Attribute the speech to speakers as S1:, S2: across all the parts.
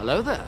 S1: Hello there.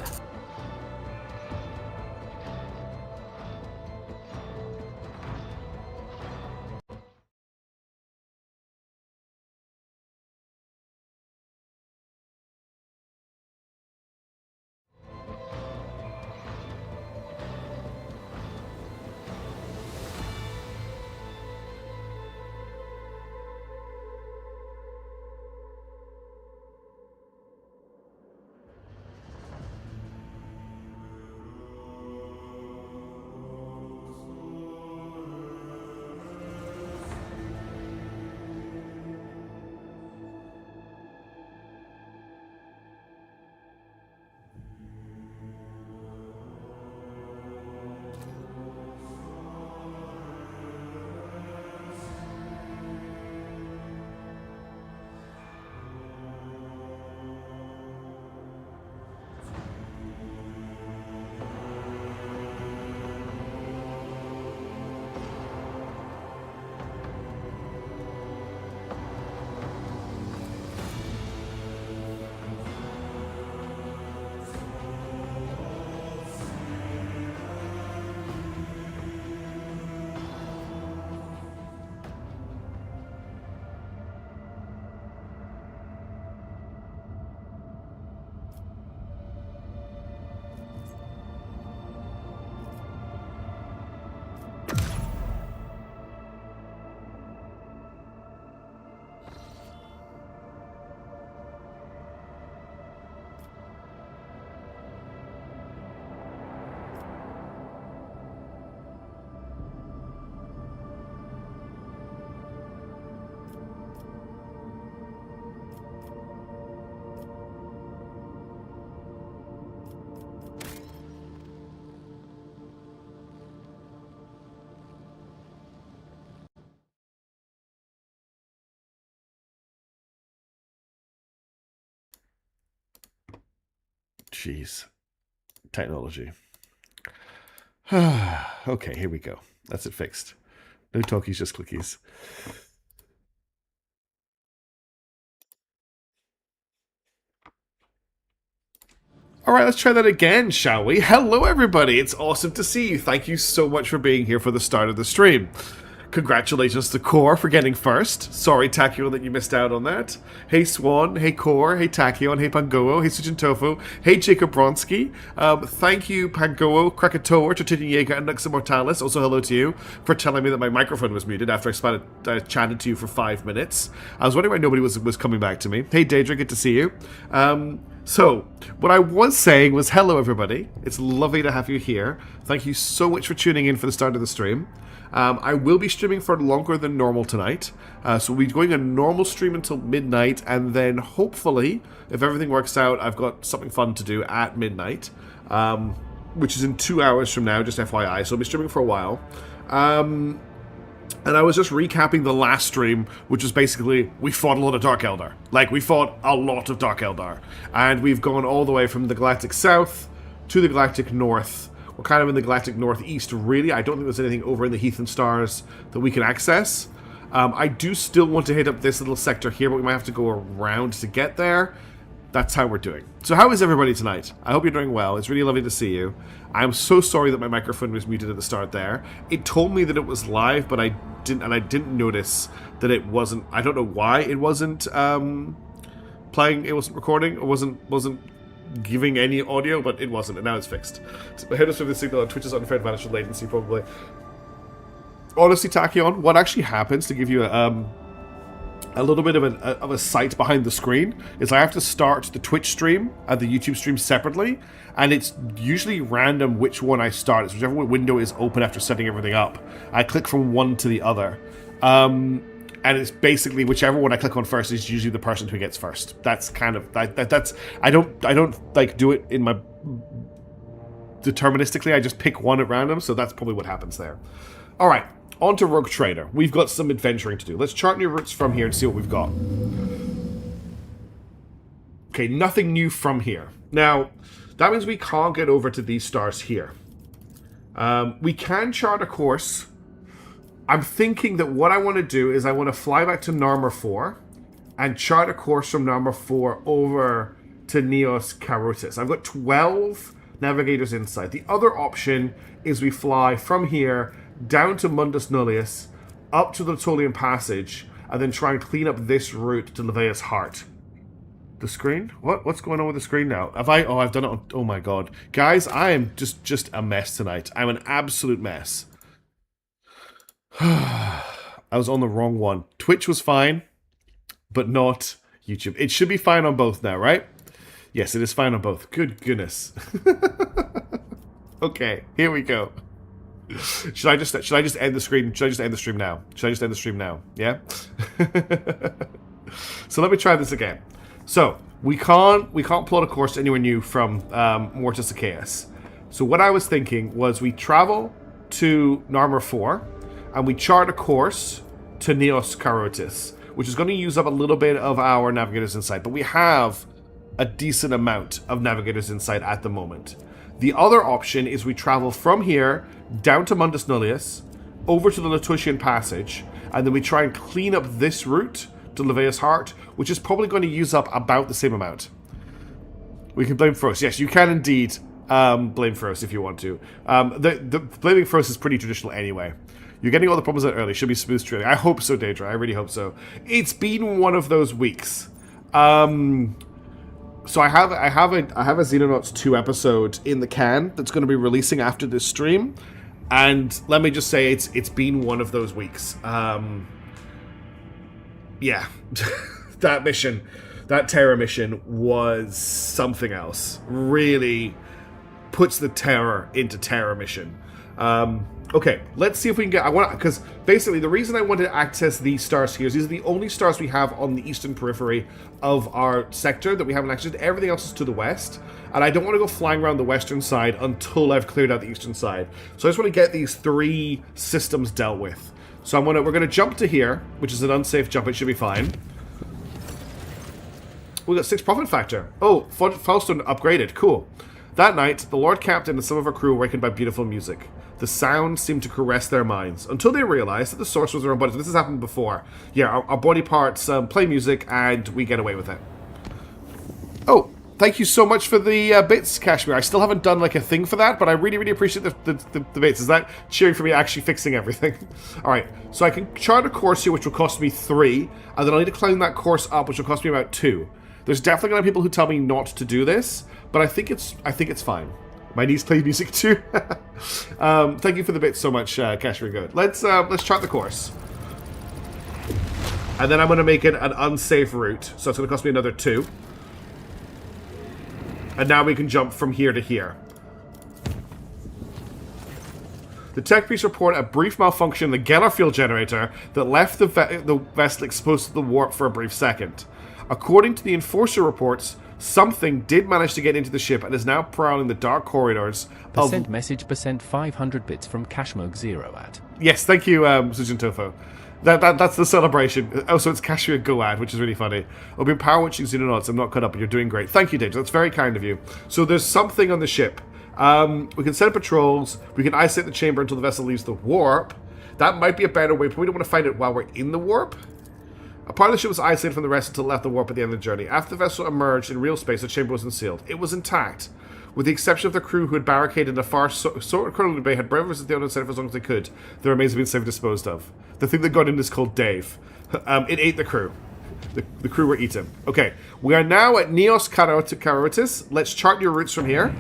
S2: Jeez. Technology. Okay, here we go. That's it fixed. No talkies, just clickies. All right, let's try that again, shall we? Hello, everybody. It's awesome to see you. Thank you so much for being here for the start of the stream. Congratulations to Core for getting first. Sorry, Tachyon, that you missed out on that. Hey, Swan. Hey, Core. Hey, Tachyon. Hey, Pangoo. Hey, Sujin Tofu. Hey, Jacob Bronsky. Thank you, Pangoo, Krakatoa, Tortinian Jaeger, and Nuxa Mortalis. Also, hello to you for telling me that my microphone was muted after I chatted to you for 5 minutes. I was wondering why nobody was coming back to me. Hey, Daedra, good to see you. So, what I was saying was, hello, everybody. It's lovely to have you here. Thank you so much for tuning in for the start of the stream. I will be streaming for longer than normal tonight. So we'll be going a normal stream until midnight, and then hopefully, if everything works out, I've got something fun to do at midnight, which is in 2 hours from now, just FYI. So I'll be streaming for a while. And I was just recapping the last stream, which was basically, we fought a lot of Dark Eldar. Like, we fought a lot of Dark Eldar. And we've gone all the way from the Galactic South to the Galactic North. We're kind of in the Galactic Northeast, really. I don't think there's anything over in the Heathen Stars that we can access. I do still want to hit up this little sector here, but we might have to go around to get there. That's how we're doing. So how is everybody tonight? I hope you're doing well. It's really lovely to see you. I'm so sorry that my microphone was muted at the start there. It told me that it was live, but I didn't notice that it wasn't. I don't know why it wasn't playing. It wasn't recording. It wasn't giving any audio, but it wasn't, and now it's fixed. So my head is with the signal on Twitch's unfair advantage of latency, probably. Honestly, Tachyon, what actually happens to give you a little bit of a sight behind the screen is I have to start the Twitch stream and the YouTube stream separately, and it's usually random which one I start. It's whichever window is open after setting everything up. I click from one to the other. And it's basically whichever one I click on first is usually the person who gets first. That's kind of that's I don't like do it in my deterministically. I just pick one at random, so that's probably what happens there. All right, on to Rogue Trader. We've got some adventuring to do. Let's chart new routes from here and see what we've got. Okay, nothing new from here. Now, that means we can't get over to these stars here. We can chart a course. I'm thinking that what I want to do is I want to fly back to Narmer 4 and chart a course from Narmer 4 over to Neos Carotis. I've got 12 Navigators Insight. The other option is we fly from here down to Mundus Nullius, up to the Tolian Passage, and then try and clean up this route to Levia's Heart. The screen? What's going on with the screen now? Have I... Oh, I've done it on... Oh my god. Guys, I am just a mess tonight. I'm an absolute mess. I was on the wrong one. Twitch was fine, but not YouTube. It should be fine on both now, right? Yes, it is fine on both. Good goodness. Okay, here we go. Should I just end the screen? Should I just end the stream now? Should I just end the stream now? Yeah? So let me try this again. So, we can't plot a course anywhere new from Mortis to Chaos. So what I was thinking was we travel to Narmer 4, and we chart a course to Neos Carotis, which is going to use up a little bit of our Navigator's Insight, but we have a decent amount of Navigator's Insight at the moment. The other option is we travel from here down to Mundus Nullius, over to the Latouchian Passage, and then we try and clean up this route to Levia's Heart, which is probably going to use up about the same amount. We can blame Frost. Yes, you can indeed blame Frost if you want to. The blaming Frost is pretty traditional anyway. You're getting all the problems out early. Should be smooth trailing. I hope so, Daedra. I really hope so. It's been one of those weeks. So I have a Xenonauts 2 episode in the can that's going to be releasing after this stream, and let me just say it's been one of those weeks. Yeah, that Terror mission was something else. Really puts the terror into Terror mission. Okay, let's see if we can get... because basically the reason I wanted to access these stars here is these are the only stars we have on the eastern periphery of our sector that we haven't accessed. Everything else is to the west, and I don't want to go flying around the western side until I've cleared out the eastern side. So I just want to get these 3 systems dealt with. So we're going to jump to here, which is an unsafe jump. It should be fine. We got 6 profit factor. Oh, Falstone upgraded. Cool. That night, the Lord Captain and some of our crew were awakened by beautiful music. The sound seemed to caress their minds, until they realized that the source was their own bodies. This has happened before. Yeah, our body parts play music, and we get away with it. Oh, thank you so much for the bits, Kashmir. I still haven't done like a thing for that, but I really, really appreciate the bits. Is that cheering for me actually fixing everything? Alright, so I can chart a course here, which will cost me 3, and then I'll need to climb that course up, which will cost me about 2. There's definitely going to be people who tell me not to do this, but I think it's fine. My niece plays music too. Thank you for the bits so much, Kashmir. Good. Let's chart the course. And then I'm going to make it an unsafe route, so it's going to cost me another 2. And now we can jump from here to here. The tech piece report a brief malfunction in the Geller fuel generator that left the vessel exposed to the warp for a brief second. According to the Enforcer reports, something did manage to get into the ship and is now prowling the dark corridors of...
S1: Percent message, percent 500 bits from Kashmog0 at.
S2: Yes, thank you, Sujin Tofo. That's the celebration. Oh, so it's Kashmir Goad, which is really funny. I've been power watching Xenonauts. I'm not caught up, but you're doing great. Thank you, Dave. That's very kind of you. So there's something on the ship. We can send patrols. We can isolate the chamber until the vessel leaves the warp. That might be a better way, but we don't want to find it while we're in the warp. A part of the ship was isolated from the rest until it left the warp at the end of the journey. After the vessel emerged in real space, the chamber wasn't sealed. It was intact, with the exception of the crew who had barricaded in a far corner of the bay, had bravely visited the unknown center for as long as they could. Their remains have been safely disposed of. The thing that got in is called Dave. It ate the crew. The crew were eaten. Okay, we are now at Neos Carotis. Let's chart your routes from here.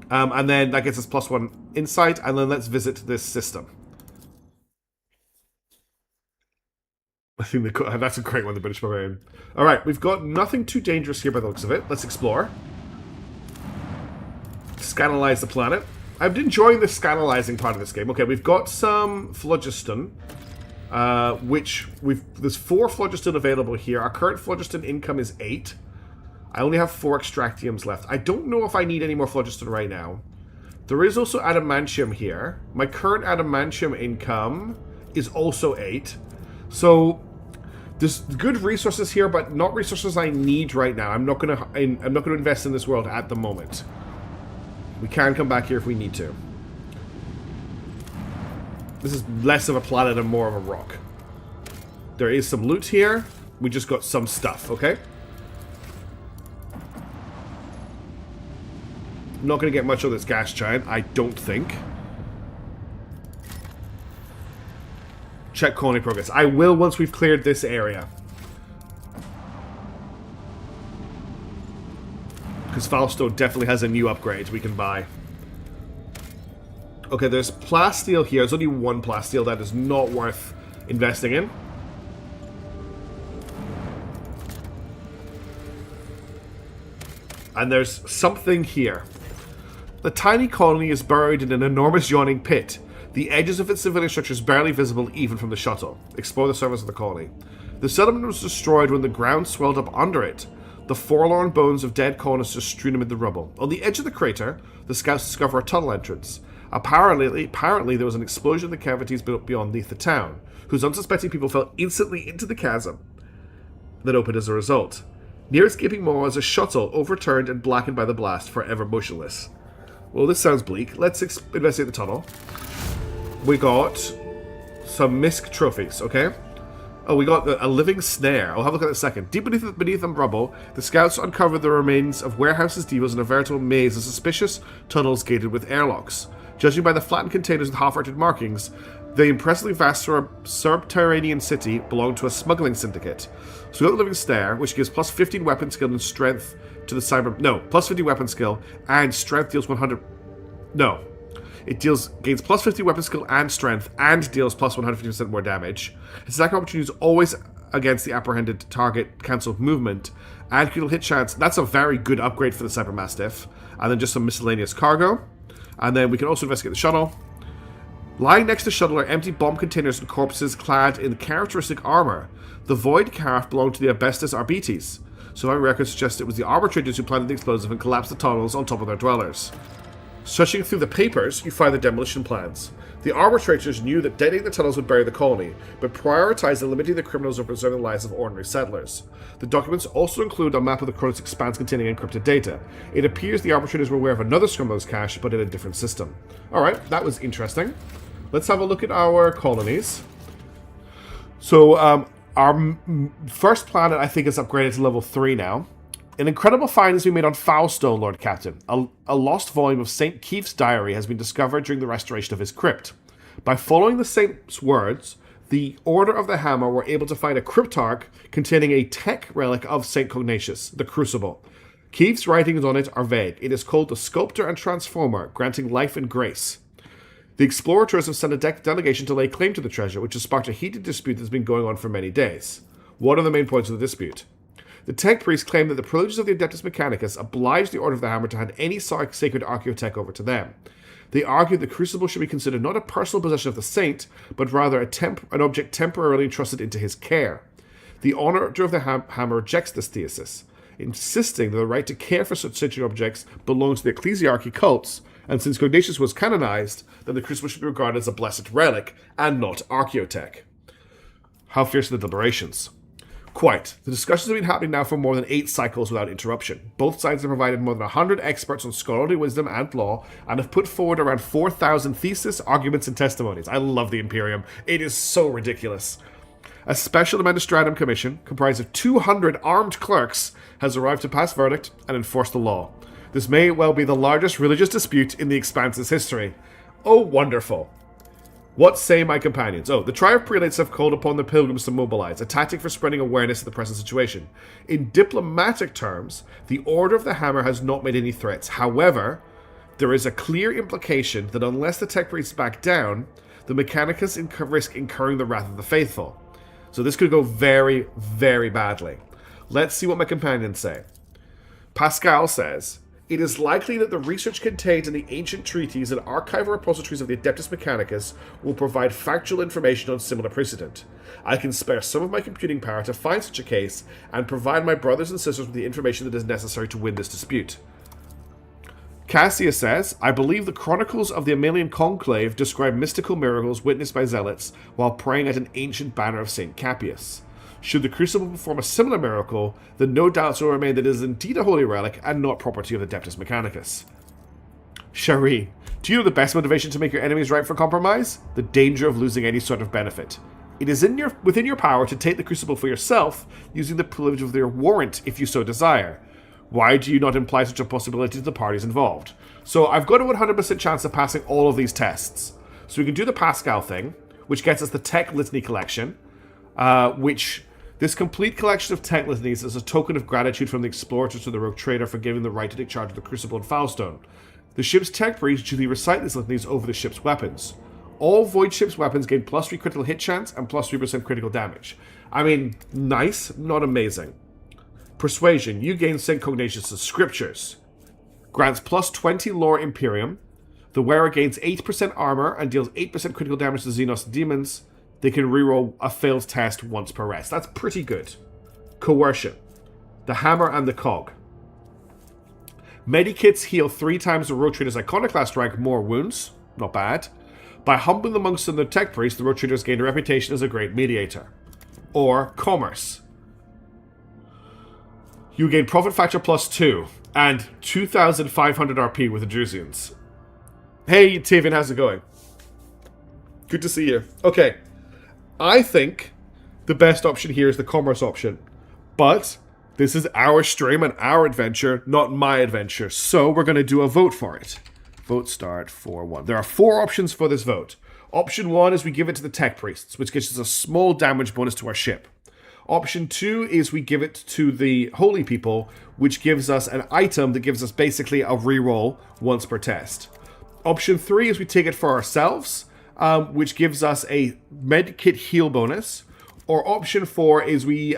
S2: And then that gets us +1 insight, and then let's visit this system. I think that's a great one, the British Barbarian. Alright, we've got nothing too dangerous here by the looks of it. Let's explore. Scanalyze the planet. I've been enjoying the scanalyzing part of this game. Okay, we've got some phlogiston, there's 4 phlogiston available here. Our current phlogiston income is 8. I only have 4 extractiums left. I don't know if I need any more phlogiston right now. There is also adamantium here. My current adamantium income is also 8. So there's good resources here, but not resources I need right now. I'm not gonna invest in this world at the moment. We can come back here if we need to. This is less of a planet and more of a rock. There is some loot here. We just got some stuff, okay? Not going to get much of this gas giant, I don't think. Check colony progress. I will once we've cleared this area. Because Fausto definitely has a new upgrade we can buy. Okay, there's plasteel here. There's only one plasteel that is not worth investing in. And there's something here. The tiny colony is buried in an enormous yawning pit. The edges of its civilian structures barely visible even from the shuttle. Explore the surface of the colony. The settlement was destroyed when the ground swelled up under it. The forlorn bones of dead colonists are strewn amid the rubble. On the edge of the crater, the scouts discover a tunnel entrance. Apparently there was an explosion in the cavities built beneath the town, whose unsuspecting people fell instantly into the chasm that opened as a result. Near its gaping maw is a shuttle, overturned and blackened by the blast, forever motionless. Well, this sounds bleak. Let's investigate the tunnel. We got some misc trophies, okay? Oh, we got a living snare. I'll have a look at that in a second. Deep beneath the rubble, the scouts uncovered the remains of warehouses, depots, and a veritable maze of suspicious tunnels gated with airlocks. Judging by the flattened containers with half-hearted markings, the impressively vast subterranean city belonged to a smuggling syndicate. So we got the living snare, which gives plus 15 weapon skill and strength to the cyber... No, plus 50 weapon skill and strength deals 100... No. It gains plus 50 weapon skill and strength and deals plus 150% more damage. Its attack opportunity is always against the apprehended target cancelled movement and critical hit chance. That's a very good upgrade for the Cyber Mastiff. And then just some miscellaneous cargo. And then we can also investigate the shuttle. Lying next to the shuttle are empty bomb containers and corpses clad in characteristic armor. The void carafe belonged to the Abestus Arbites, so my records suggest it was the arbitrators who planted the explosive and collapsed the tunnels on top of their dwellers. Searching through the papers, you find the demolition plans. The arbitrators knew that detonating the tunnels would bury the colony, but prioritized eliminating the criminals over preserving the lives of ordinary settlers. The documents also include a map of the Cronus Expanse containing encrypted data. It appears the arbitrators were aware of another smuggler's cache, but in a different system. Alright, that was interesting. Let's have a look at our colonies. So, our first planet, I think, is upgraded to level 3 now. An incredible find has been made on Foulstone, Lord Captain. A lost volume of St. Keith's diary has been discovered during the restoration of his crypt. By following the saint's words, the Order of the Hammer were able to find a cryptarch containing a tech relic of St. Cognatius, the Crucible. Keith's writings on it are vague. It is called the Sculptor and Transformer, granting life and grace. The explorers have sent a delegation to lay claim to the treasure, which has sparked a heated dispute that's been going on for many days. What are the main points of the dispute? The tech priests claim that the privileges of the Adeptus Mechanicus oblige the Order of the Hammer to hand any sacred archaeotech over to them. They argue the Crucible should be considered not a personal possession of the saint, but rather an object temporarily entrusted into his care. The Order of the Hammer rejects this thesis, insisting that the right to care for such sacred objects belongs to the ecclesiarchy cults, and since Cognatius was canonized, then the Crucible should be regarded as a blessed relic, and not archaeotech. How fierce are the deliberations? Quite. The discussions have been happening now for more than 8 cycles without interruption. Both sides have provided more than 100 experts on scholarly wisdom and law, and have put forward around 4,000 theses, arguments, and testimonies. I love the Imperium. It is so ridiculous. A special Administratum Commission, comprised of 200 armed clerks, has arrived to pass verdict and enforce the law. This may well be the largest religious dispute in the Expanse's history. Oh, wonderful. What say my companions? Oh, the Triumph Prelates have called upon the pilgrims to mobilize, a tactic for spreading awareness of the present situation. In diplomatic terms, the Order of the Hammer has not made any threats. However, there is a clear implication that unless the tech priests back down, the Mechanicus risk incurring the wrath of the faithful. So this could go very, very badly. Let's see what my companions say. Pascal says, it is likely that the research contained in the ancient treaties and archival repositories of the Adeptus Mechanicus will provide factual information on similar precedent. I can spare some of my computing power to find such a case and provide my brothers and sisters with the information that is necessary to win this dispute. Cassius says, I believe the chronicles of the Amelian Conclave describe mystical miracles witnessed by zealots while praying at an ancient banner of St. Capius. Should the Crucible perform a similar miracle, then no doubts will remain that it is indeed a holy relic and not property of the Adeptus Mechanicus. Cherie, do you know the best motivation to make your enemies ripe for compromise? The danger of losing any sort of benefit. It is within your power to take the Crucible for yourself, using the privilege of their warrant if you so desire. Why do you not imply such a possibility to the parties involved? So I've got a 100% chance of passing all of these tests. So we can do the Pascal thing, which gets us the Tech Litany Collection, which this complete collection of Tech Litanies is a token of gratitude from the Explorators to the Rogue Trader for giving the right to take charge of the Crucible and Foulstone. The ship's Tech Priest duly recite these litanies over the ship's weapons. All Void ship's weapons gain +3 critical hit chance and +3% critical damage. I mean, nice, not amazing. Persuasion. You gain St. Cognatus' Scriptures. Grants +20 Lore Imperium. The wearer gains 8% armor and deals 8% critical damage to Xenos and demons. They can reroll a failed test once per rest. That's pretty good. Coercion. The Hammer and the Cog. Medikits heal 3 times the Rogue Trader's Iconoclast rank, more wounds. Not bad. By humbling the monks and the Tech Priest, the Rogue Traders gain a reputation as a great mediator. Or Commerce. You gain Profit Factor +2 and 2,500 RP with the Drusians. Hey, Tavian, how's it going? Good to see you. Okay. I think the best option here is the Commerce option. But this is our stream and our adventure, not my adventure. So we're going to do a vote for it. Vote start 4-1. There are 4 options for this vote. Option 1 is we give it to the Tech Priests, which gives us a small damage bonus to our ship. Option 2 is we give it to the Holy People, which gives us an item that gives us basically a reroll once per test. Option 3 is we take it for ourselves, which gives us a medkit heal bonus. Or option 4 is we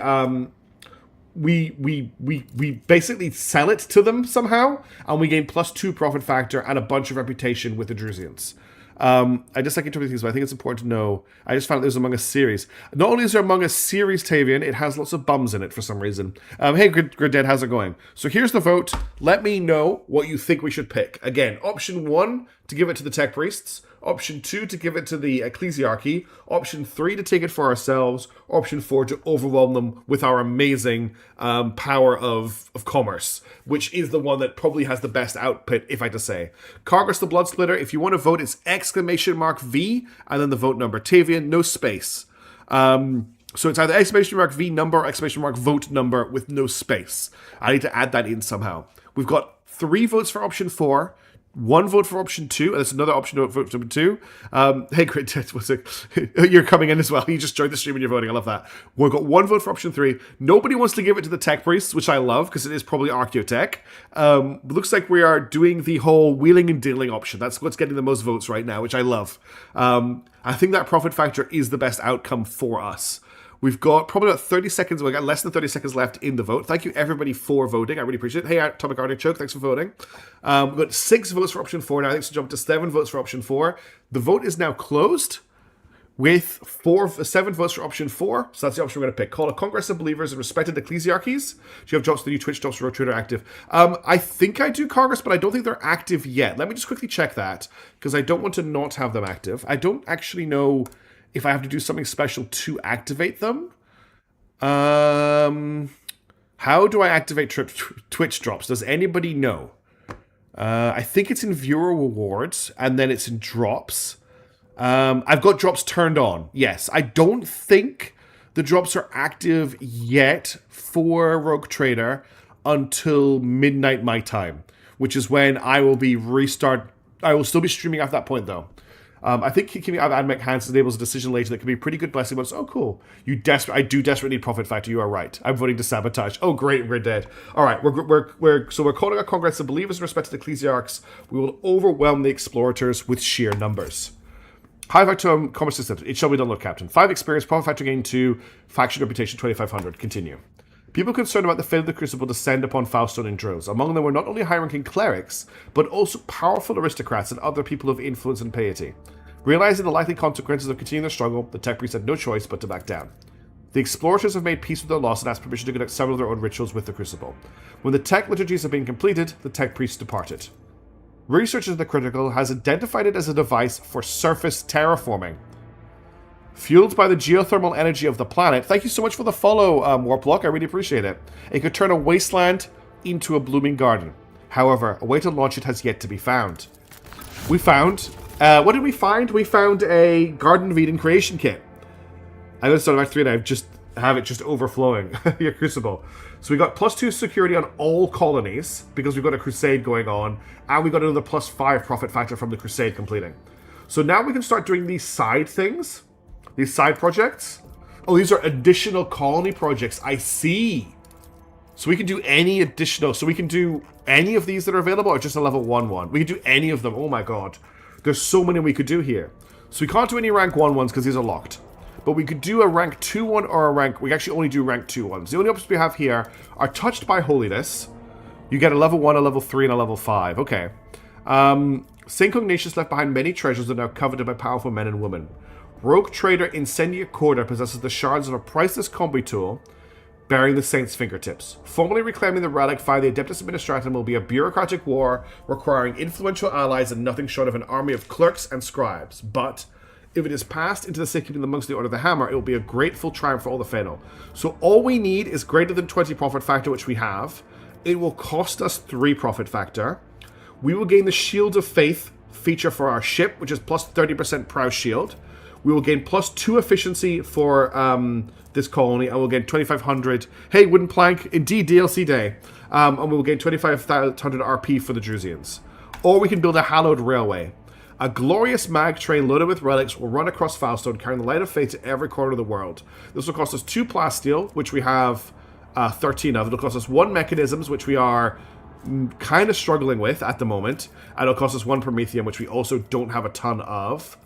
S2: basically sell it to them somehow, and we gain +2 profit factor and a bunch of reputation with the Drusians. I just like interpreting things, but I think it's important to know. I just found it was Among Us series. Not only is there Among Us series, Tavian, it has lots of bums in it for some reason. Hey, Grid Dead, how's it going? So here's the vote. Let me know what you think we should pick. Again, option 1 to give it to the Tech Priests. Option 2 to give it to the Ecclesiarchy. Option 3 to take it for ourselves. Option 4 to overwhelm them with our amazing power of commerce, which is the one that probably has the best output, if I had to say. Cargus the Blood Splitter, if you want to vote, it's !V and then the vote number. Tavian, no space. So it's either !V number or !vote number with no space. I need to add that in somehow. We've got 3 votes for option 4. 1 vote for option 2, and there's another option vote for option 2. Hey, great, what's it? You're coming in as well. You just joined the stream and you're voting. I love that. We've got 1 vote for option 3. Nobody wants to give it to the Tech Priests, which I love because it is probably Archaeotech. Looks like we are doing the whole wheeling and dealing option. That's what's getting the most votes right now, which I love. I think that profit factor is the best outcome for us. We've got probably about 30 seconds. We've got less than 30 seconds left in the vote. Thank you, everybody, for voting. I really appreciate it. Hey, Atomic Artichoke, thanks for voting. We've got 6 votes for option 4 now. I think it's jumped to 7 votes for option 4. The vote is now closed with 7 votes for option 4. So that's the option we're going to pick. Call a Congress of Believers and respected ecclesiarchies. Do you have jobs to the new Twitch jobs for Rogue Trader active? I think I do Congress, but I don't think they're active yet. Let me just quickly check that, because I don't want to not have them active. I don't actually know if I have to do something special to activate them. How do I activate Twitch drops? Does anybody know? I think it's in viewer rewards, and then it's in drops. I've got drops turned on. Yes, I don't think the drops are active yet for Rogue Trader until midnight my time, which is when I will be I will still be streaming at that point, though. I think kicking me out of AdMech hands enables a decision later that can be a pretty good blessing. But oh, cool! I do desperately need profit factor. You are right. I'm voting to sabotage. Oh, great! We're dead. All right, we're calling a Congress of Believers in respect to the Ecclesiarchs. We will overwhelm the Explorators with sheer numbers. High factor commerce system. It shall be done, Lord Captain. 5 experience, profit factor gain 2, faction reputation 2,500. Continue. People concerned about the fate of the Crucible descend upon Foulstone in droves. Among them were not only high-ranking clerics, but also powerful aristocrats and other people of influence and piety. Realizing the likely consequences of continuing their struggle, the Tech Priests had no choice but to back down. The Explorators have made peace with their loss and asked permission to conduct several of their own rituals with the Crucible. When the Tech liturgies have been completed, the Tech Priests departed. Research into the Critical has identified it as a device for surface terraforming. Fueled by the geothermal energy of the planet. Thank you so much for the follow, Warplock. I really appreciate it. It could turn a wasteland into a blooming garden. However, a way to launch it has yet to be found. We found... what did we find? We found a Garden of Eden creation kit. I'm going to start Act 3 and I've just have it just overflowing. Your Crucible. So we got +2 security on all colonies, because we've got a crusade going on, and we got another +5 profit factor from the crusade completing. So now we can start doing these side things, these side projects. Oh, these are additional colony projects. I see. So we can do any additional, so we can do any of these that are available, or just a level 1 one. We can do any of them. Oh my god. There's so many we could do here. So we can't do any rank 1 ones because these are locked. But we could do a rank 2 one or a rank... We actually only do rank 2 ones. The only options we have here are Touched by Holiness. You get a level 1, a level 3, and a level 5. Okay. St. Ignatius left behind many treasures that are now coveted by powerful men and women. Rogue trader Incendia Corda possesses the shards of a priceless combi tool bearing the saint's fingertips. Formally reclaiming the relic via the Adeptus Administratum will be a bureaucratic war requiring influential allies and nothing short of an army of clerks and scribes. But if it is passed into the safekeeping amongst the Order of the Hammer, it will be a grateful triumph for all the Fëanor. So all we need is greater than 20 profit factor, which we have. It will cost us 3 profit factor. We will gain the Shield of Faith feature for our ship, which is plus 30% Prow Shield. We will gain plus 2 efficiency for this colony, and we'll gain 2,500. Hey, Wooden Plank, indeed DLC day. And we will gain 2,500 RP for the Drusians. Or we can build a Hallowed Railway. A glorious mag train loaded with relics will run across Foulstone, carrying the light of faith to every corner of the world. This will cost us 2 plasteel, which we have 13 of. It'll cost us 1 mechanisms, which we are kind of struggling with at the moment. And it'll cost us 1 promethium, which we also don't have a ton of.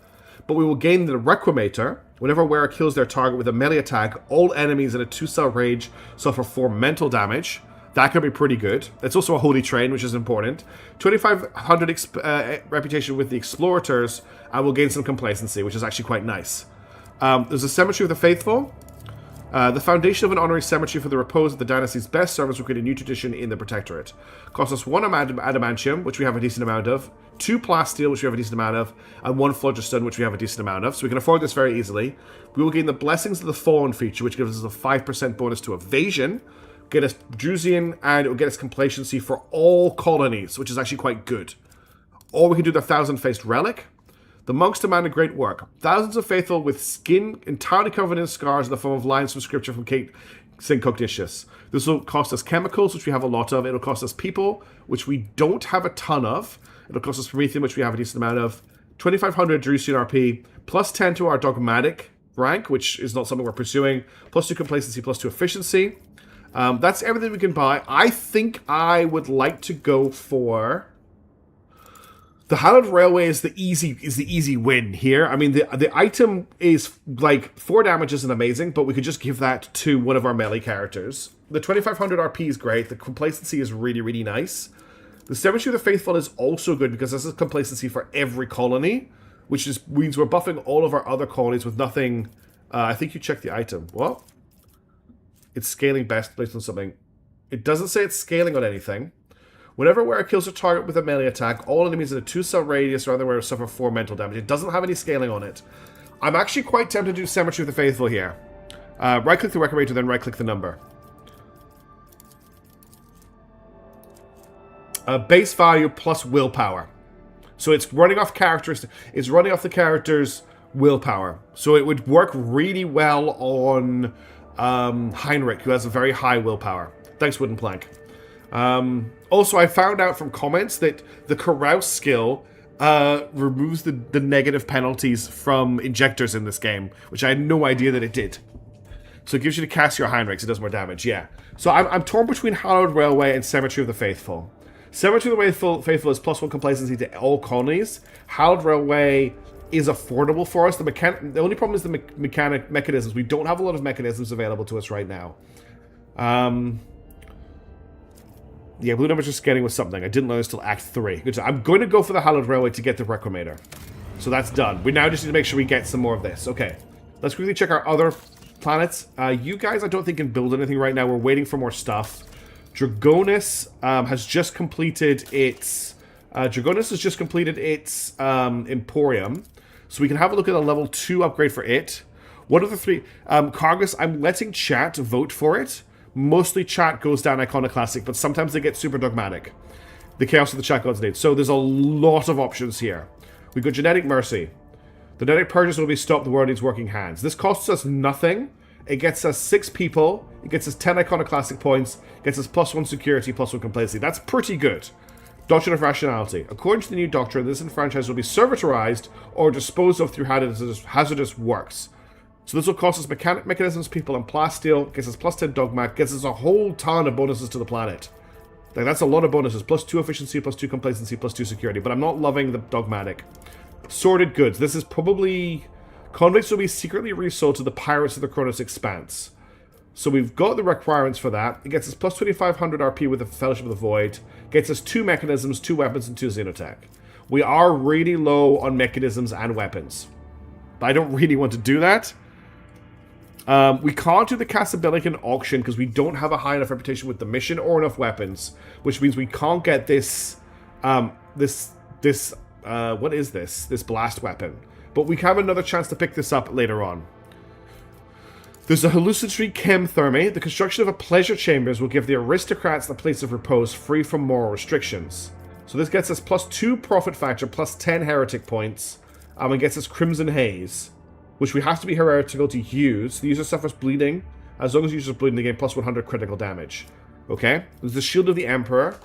S2: But we will gain the Requimator. Whenever a wearer kills their target with a melee attack, all enemies in a 2-cell rage suffer 4 mental damage. That could be pretty good. It's also a holy train, which is important. 2,500 reputation with the Explorators, and we'll gain some complacency, which is actually quite nice. There's a Cemetery of the Faithful. The foundation of an honorary cemetery for the repose of the dynasty's best servants will create a new tradition in the Protectorate. Costs us 1 adamantium, which we have a decent amount of, 2 plasteel, which we have a decent amount of, and 1 phlogiston, which we have a decent amount of. So we can afford this very easily. We will gain the Blessings of the Fallen feature, which gives us a 5% bonus to evasion, get us Drusian, and it will get us complacency for all colonies, which is actually quite good. Or we can do the Thousand-Faced Relic. The monks demand a great work. Thousands of faithful with skin entirely covered in scars in the form of lines from scripture from St. Cognitius. This will cost us chemicals, which we have a lot of. It'll cost us people, which we don't have a ton of. It'll cost us promethium, which we have a decent amount of. 2,500 Drusian RP, plus 10 to our dogmatic rank, which is not something we're pursuing. Plus 2 complacency, plus 2 efficiency. That's everything we can buy. I think I would like to go for... The Hallowed Railway is the easy win here. I mean, the item is like 4 damage isn't amazing, but we could just give that to one of our melee characters. The 2,500 RP is great. The complacency is really, really nice. The Cemetery of the Faithful is also good because this is complacency for every colony, which means we're buffing all of our other colonies with nothing. I think you checked the item. What? It's scaling best based on something. It doesn't say it's scaling on anything. Whenever a wearer kills a target with a melee attack, all enemies in a 2-cell radius around the wearer suffer 4 mental damage. It doesn't have any scaling on it. I'm actually quite tempted to do Cemetery of the Faithful here. Right-click the Requimator, then right-click the number. Base value plus willpower. So it's running off characteristics. It's running off the character's willpower. So it would work really well on Heinrich, who has a very high willpower. Thanks, Wooden Plank. Also, I found out from comments that the Carouse skill removes the negative penalties from injectors in this game, which I had no idea that it did. So it gives you to cast your Heinrichs, it does more damage, yeah. So I'm torn between Hallowed Railway and Cemetery of the Faithful. Cemetery of the Faithful is plus 1 complacency to all colonies. Hallowed Railway is affordable for us. The only problem is the mechanisms. We don't have a lot of mechanisms available to us right now. Yeah, Blue Numbers just getting with something. I didn't learn this till Act 3. Good. I'm going to go for the Hallowed Railway to get the Requimator. So that's done. We now just need to make sure we get some more of this. Okay. Let's quickly check our other planets. You guys, I don't think, can build anything right now. We're waiting for more stuff. Dragonis has just completed its... Emporium. So we can have a look at a level 2 upgrade for it. What are the 3... Cargus, I'm letting chat vote for it. Mostly chat goes down Iconoclastic, but sometimes they get super dogmatic. The Chaos of the Chat Gods need. So there's a lot of options here. We got Genetic Mercy. The Genetic Purges will be stopped, the world needs working hands. This costs us nothing, It gets us 6 people. It gets us 10 iconoclastic points. It gets us +1 security, +1 complacency. That's pretty good. Doctrine of Rationality. According to the new doctrine, this enfranchisement will be servitorized or disposed of through hazardous works. So this will cost us mechanic mechanisms, people, and plasteel. Gets us +10 dogmat. Gets us a whole ton of bonuses to the planet. Like, that's a lot of bonuses. +2 efficiency, +2 complacency, +2 security. But I'm not loving the dogmatic. Sorted goods. This is probably... Convicts will be secretly resold to the Pirates of the Kronos Expanse. So we've got the requirements for that. It gets us +2500 RP with the Fellowship of the Void. Gets us 2 mechanisms, 2 weapons, and 2 xenotech. We are really low on mechanisms and weapons. But I don't really want to do that. We can't do the Casabelican auction because we don't have a high enough reputation with the mission or enough weapons, which means we can't get this, what is this? This blast weapon. But we have another chance to pick this up later on. There's a hallucinatory chemthermy. The construction of a pleasure chambers will give the aristocrats the place of repose free from moral restrictions. So this gets us +2 profit factor, +10 heretic points, and gets us Crimson Haze, which we have to be heretical to use. The user suffers bleeding. As long as the user is bleeding, they gain +100 critical damage. Okay? There's the Shield of the Emperor.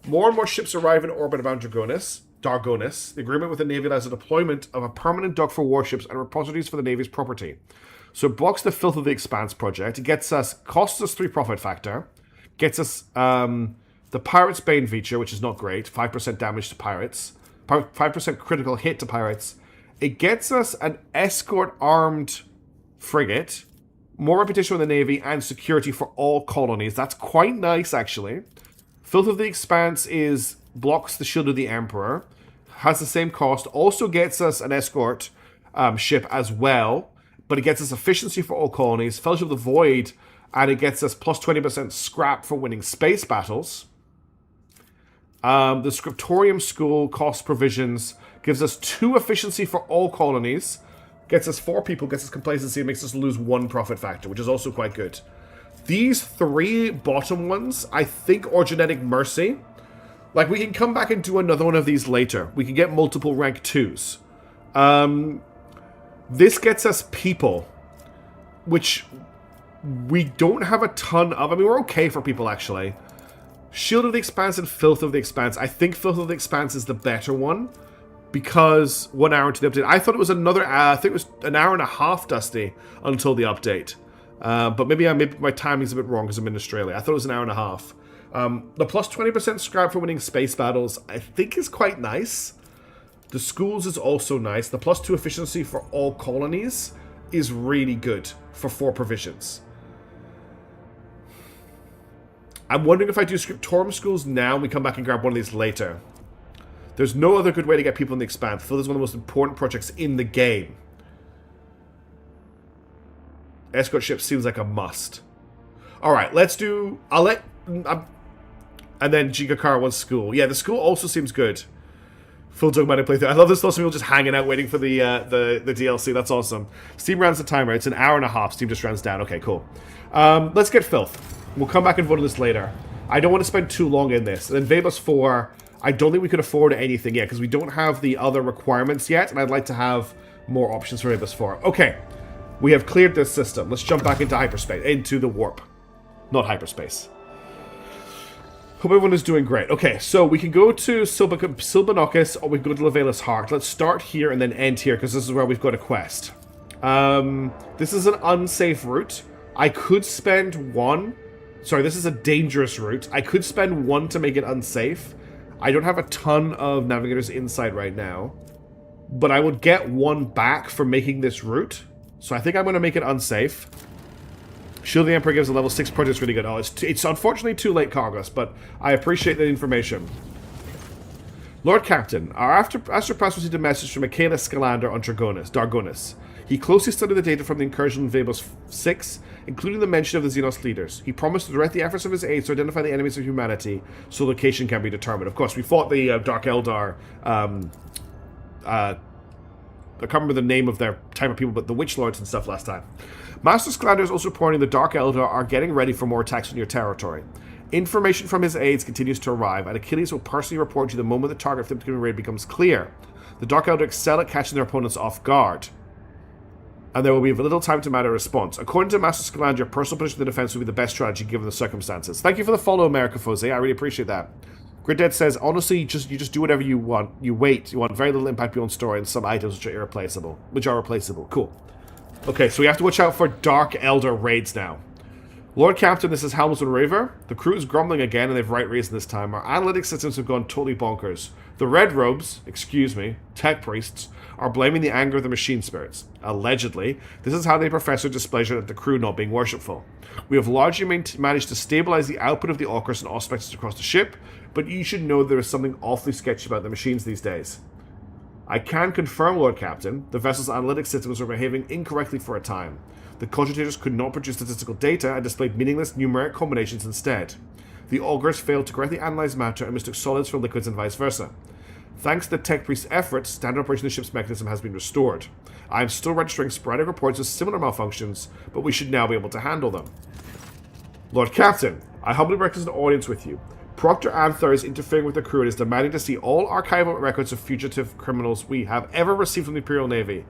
S2: More and more ships arrive in orbit around Dargonis. The agreement with the Navy allows the deployment of a permanent dock for warships and repositories for the Navy's property. So it blocks the Filth of the Expanse project. It costs us 3 profit factor. Gets us the Pirate's Bane feature, which is not great. 5% damage to pirates. 5% critical hit to pirates. It gets us an escort armed frigate. More reputation with the Navy and security for all colonies. That's quite nice, actually. Filth of the Expanse blocks the Shield of the Emperor. Has the same cost. Also gets us an escort ship as well. But it gets us efficiency for all colonies, Fellowship of the Void, and it gets us +20% scrap for winning space battles. The Scriptorium School costs provisions, gives us 2 efficiency for all colonies, gets us 4 people, gets us complacency, and makes us lose 1 profit factor, which is also quite good. These 3 bottom ones, I think, are Genetic Mercy. Like, we can come back and do another one of these later. We can get multiple rank 2s. This gets us people, which we don't have a ton of. I mean, we're okay for people, actually. Shield of the Expanse and Filth of the Expanse. I think Filth of the Expanse is the better one, because 1 hour into the update. I thought it was another, I think it was an hour and a half, Dusty, until the update. But maybe my timing's a bit wrong because I'm in Australia. I thought it was an hour and a half. The +20% scrap for winning space battles, I think, is quite nice. The schools is also nice. The +2 efficiency for all colonies is really good for 4 provisions. I'm wondering if I do Scriptorum schools now and we come back and grab one of these later. There's no other good way to get people in the Expanse. I feel this is one of the most important projects in the game. Escort ship seems like a must. Alright, let's do... and then Jigakara wants school. Yeah, the school also seems good. Full dogmatic playthrough. I love this. Lots of people just hanging out waiting for the DLC. That's awesome. Steam runs the timer. It's an hour and a half. Steam just runs down. Okay, cool. Let's get Filth. We'll come back and vote on this later. I don't want to spend too long in this. And then Vebus 4, I don't think we could afford anything yet because we don't have the other requirements yet, and I'd like to have more options for Vebus 4. Okay, we have cleared this system. Let's jump back into hyperspace, into the warp. Not hyperspace. Hope everyone is doing great. Okay, so we can go to Silbanocus or we can go to Lavela's Heart. Let's start here and then end here because this is where we've got a quest. This is an unsafe route. I could spend 1. Sorry, this is a dangerous route. I could spend 1 to make it unsafe. I don't have a ton of Navigator's Insight right now. But I would get 1 back for making this route. So I think I'm going to make it unsafe. Shield of the Emperor gives a level 6 project. Really good. Oh, it's unfortunately too late, Cargus, but I appreciate the information. Lord Captain, our Astropass received a message from Michaela Scalander on Dargonis. He closely studied the data from the incursion in Vebos 6, including the mention of the Xenos leaders. He promised to direct the efforts of his aides to identify the enemies of humanity so location can be determined. Of course, we fought the Dark Eldar, I can't remember the name of their type of people, but the Witch Lords and stuff last time. Master Scalander is also reporting the Dark Eldar are getting ready for more attacks on your territory. Information from his aides continues to arrive, and Achilles will personally report to you the moment the target for the raid becomes clear. The Dark Eldar excel at catching their opponents off guard. and there will be little time to mount a response. According to Master Scaland, your personal position in the defense will be the best strategy given the circumstances. Thank you for the follow, America Fose. I really appreciate that. Griddead says, honestly, you just do whatever you want. You wait. You want very little impact beyond story and some items which are irreplaceable. Cool. Okay, so we have to watch out for Dark Elder raids now. Lord Captain, this is Helmsman Raver. The crew is grumbling again, and they've right reason this time. Our analytic systems have gone totally bonkers. The Red Robes, tech priests, are blaming the anger of the machine spirits. Allegedly, this is how they profess their displeasure at the crew not being worshipful. We have largely managed to stabilize the output of the Orcus and Auspexes across the ship, but you should know there is something awfully sketchy about the machines these days. I can confirm, Lord Captain, the vessel's analytic systems were behaving incorrectly for a time. The cogitators could not produce statistical data and displayed meaningless numeric combinations instead. The augurs failed to correctly analyze matter and mistook solids for liquids and vice versa. Thanks to the tech priest's efforts, standard operation of the ship's mechanism has been restored. I am still registering sporadic reports of similar malfunctions, but we should now be able to handle them. Lord Captain, I humbly request an audience with you. Proctor Anther is interfering with the crew and is demanding to see all archival records of fugitive criminals we have ever received from the Imperial Navy.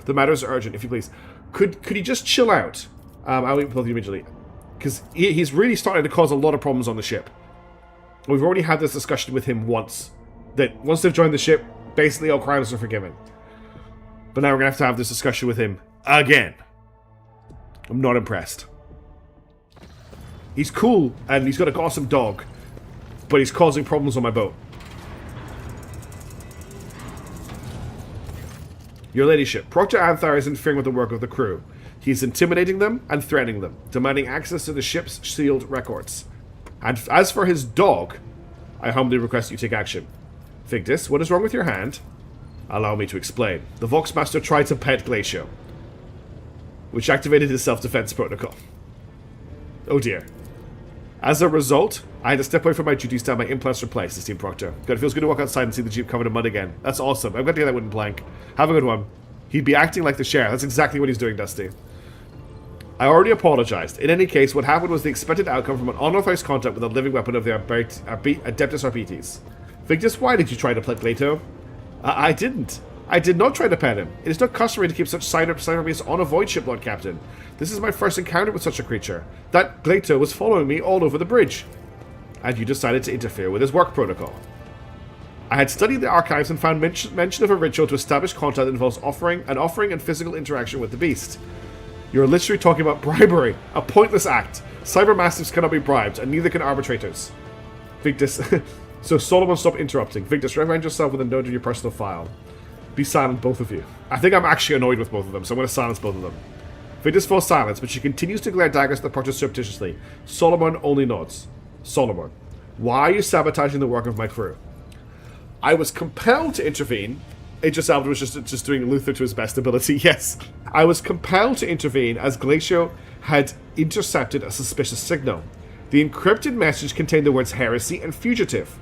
S2: The matter is urgent, if you please. Could he just chill out? I'll leave with you immediately. Because he's really starting to cause a lot of problems on the ship. We've already had this discussion with him once. That once they've joined the ship, basically all crimes are forgiven. But now we're going to have this discussion with him again. I'm not impressed. He's cool, and he's got an awesome dog. But he's causing problems on my boat. Your ladyship, Proctor Anther is interfering with the work of the crew. He's intimidating them and threatening them, demanding access to the ship's sealed records. And as for his dog, I humbly request you take action. Victus, what is wrong with your hand? Allow me to explain. The Voxmaster tried to pet Glacio, which activated his self-defense protocol. Oh dear. As a result, I had to step away from my duties to have my implants replaced, esteemed Proctor. God, it feels good to walk outside and see the Jeep covered in mud again. That's awesome. I'm glad to hear that wooden plank. Have a good one. He'd be acting like the sheriff. That's exactly what he's doing, Dusty. I already apologized. In any case, what happened was the expected outcome from an unauthorized contact with a living weapon of the Adeptus Arbites. Victus, why did you try to pet Glato? I didn't. I did not try to pet him. It is not customary to keep such cyber beasts on a void ship, Lord Captain. This is my first encounter with such a creature. That Glato was following me all over the bridge. And you decided to interfere with his work protocol. I had studied the archives and found mention of a ritual to establish contact that involves offering and physical interaction with the beast. You're literally talking about bribery, a pointless act. Cybermastiffs cannot be bribed, and neither can arbitrators. Victus, so Solomon, stop interrupting. Victus, recommend yourself with a note in your personal file. Be silent, both of you. I think I'm actually annoyed with both of them, so I'm going to silence both of them. Victus falls silence, but she continues to glare daggers at the Proctor surreptitiously. Solomon only nods. Solomon, why are you sabotaging the work of my crew? I was compelled to intervene. Idris Elba was just doing Luther to his best ability, yes. I was compelled to intervene as Glacio had intercepted a suspicious signal. The encrypted message contained the words heresy and fugitive.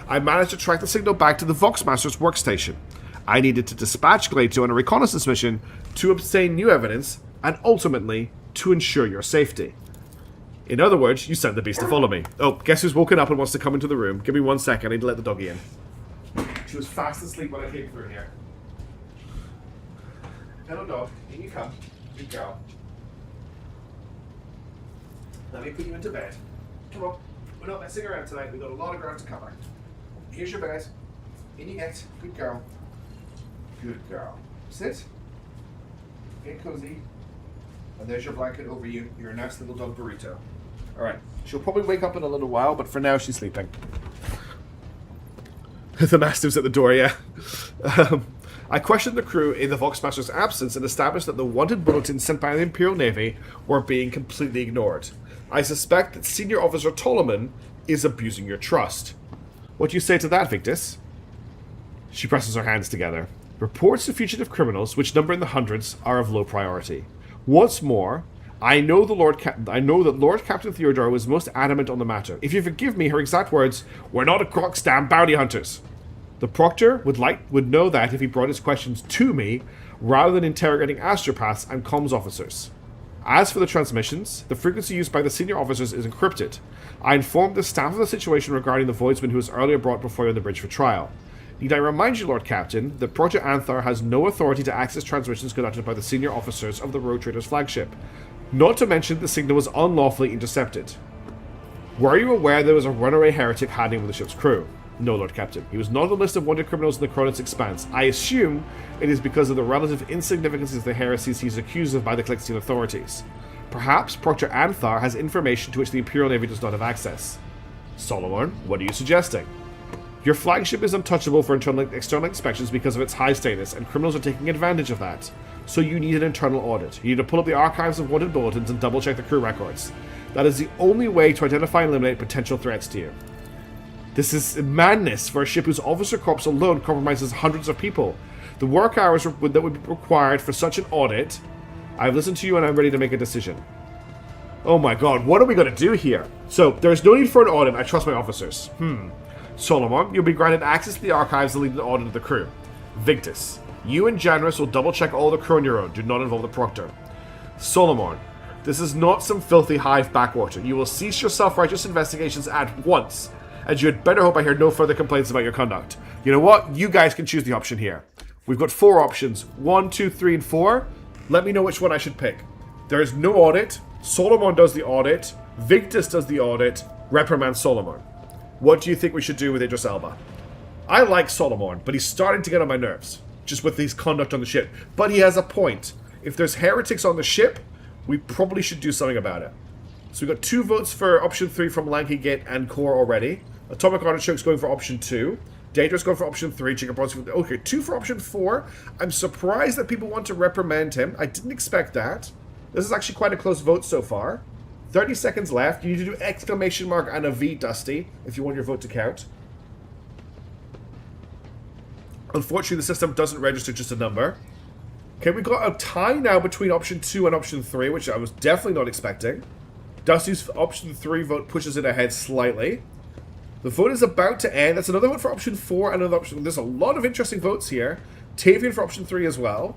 S2: I managed to track the signal back to the Voxmaster's workstation. I needed to dispatch Glacio on a reconnaissance mission to obtain new evidence and ultimately to ensure your safety. In other words, you sent the beast to follow me. Oh, guess who's woken up and wants to come into the room? Give me 1 second, I need to let the doggy in. She was fast asleep when I came through here. Hello, dog. In you come. Good girl. Let me put you into bed. Come on. We're not messing around tonight. We've got a lot of ground to cover. Here's your bed. In you get. Good girl. Good girl. Sit. Get cozy. And there's your blanket over you. You're a nice little dog burrito. Alright. She'll probably wake up in a little while, but for now she's sleeping. The Mastiff's at the door, yeah. I questioned the crew in the Voxmaster's absence and established that the wanted bulletins sent by the Imperial Navy were being completely ignored. I suspect that Senior Officer Toloman is abusing your trust. What do you say to that, Victus? She presses her hands together. Reports of fugitive criminals, which number in the hundreds, are of low priority. What's more, I know that Lord Captain Theodore was most adamant on the matter. If you forgive me, her exact words, "We're not a Crocsdam bounty hunters." The Proctor would know that if he brought his questions to me, rather than interrogating astropaths and comms officers. As for the transmissions, the frequency used by the senior officers is encrypted. I informed the staff of the situation regarding the voidsman who was earlier brought before you on the bridge for trial. Need I remind you, Lord Captain, that Project Anthar has no authority to access transmissions conducted by the senior officers of the Rogue Trader's flagship. Not to mention the signal was unlawfully intercepted. Were you aware there was a runaway heretic hiding with the ship's crew? No, Lord Captain. He was not on the list of wanted criminals in the Cronus Expanse. I assume it is because of the relative insignificance of the heresies he's accused of by the Calexian authorities. Perhaps Proctor Anthar has information to which the Imperial Navy does not have access. Solomon, what are you suggesting? Your flagship is untouchable for external inspections because of its high status, and criminals are taking advantage of that. So you need an internal audit. You need to pull up the archives of wanted bulletins and double-check the crew records. That is the only way to identify and eliminate potential threats to you. This is madness for a ship whose officer corps alone compromises hundreds of people. The work hours that would be required for such an audit... I've listened to you and I'm ready to make a decision. Oh my god, what are we going to do here? So, there's no need for an audit. I trust my officers. Solomon, you'll be granted access to the archives and lead an audit of the crew. Victus, you and Janus will double-check all the crew on your own. Do not involve the Proctor. Solomon, this is not some filthy hive backwater. You will cease your self-righteous investigations at once, and you had better hope I hear no further complaints about your conduct. You know what? You guys can choose the option here. We've got 4 options. 1, 2, 3, and 4. Let me know which one I should pick. There is no audit. Solomon does the audit. Victus does the audit. Reprimand Solomon. What do you think we should do with Idris Elba? I like Solomon, but he's starting to get on my nerves, just with his conduct on the ship. But he has a point. If there's heretics on the ship, we probably should do something about it. So we've got 2 votes for option 3 from Lanky Gate and Core already. Atomic Artichoke's going for option 2. Daedrus going for option 3. Chicken Bronze. Okay, 2 for option 4. I'm surprised that people want to reprimand him. I didn't expect that. This is actually quite a close vote so far. 30 seconds left. You need to do exclamation mark and a V, Dusty, if you want your vote to count. Unfortunately, the system doesn't register just a number. Okay, we got a tie now between option 2 and option 3, which I was definitely not expecting. Dusty's option 3 vote pushes it ahead slightly. The vote is about to end. That's another vote for option 4, another option... There's a lot of interesting votes here. Tavian for option 3 as well.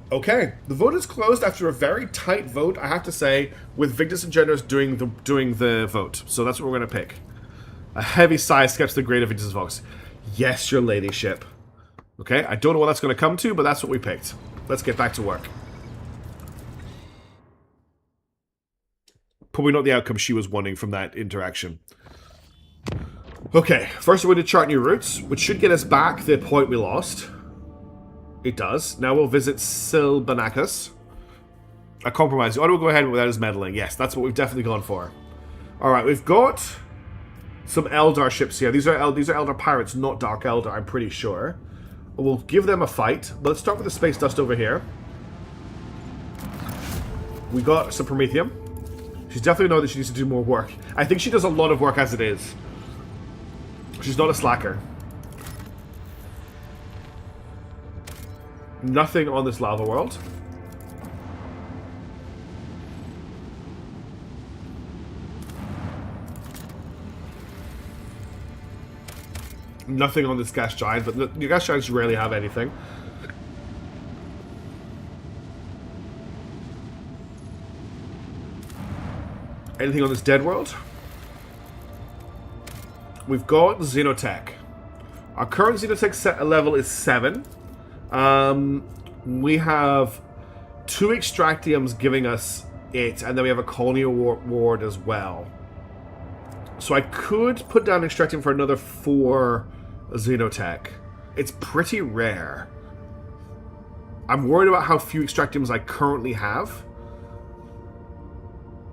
S2: Okay, the vote is closed after a very tight vote, I have to say, with Victus and Janus doing the vote. So that's what we're going to pick. A heavy sigh escapes the grade of Victus' votes. Yes, your ladyship. Okay, I don't know what that's going to come to, but that's what we picked. Let's get back to work. Probably not the outcome she was wanting from that interaction. Okay, first we're going to chart new routes, which should get us back the point we lost. It does. Now we'll visit Silbanacus. A compromise. Ought to go ahead without his meddling. Yes, that's what we've definitely gone for. Alright, we've got some Eldar ships here. These are Eldar pirates, not Dark Eldar, I'm pretty sure. We'll give them a fight. But let's start with the Space Dust over here. We got some Promethium. She's definitely know that she needs to do more work. I think she does a lot of work as it is. She's not a slacker. Nothing on this lava world. Nothing on this gas giant, but the gas giants rarely have anything. Anything on this dead world? We've got Xenotech. Our current Xenotech set level is 7. We have 2 Extractiums giving us it, and then we have a Colony Ward as well. So I could put down Extractium for another 4 Xenotech. It's pretty rare. I'm worried about how few Extractiums I currently have.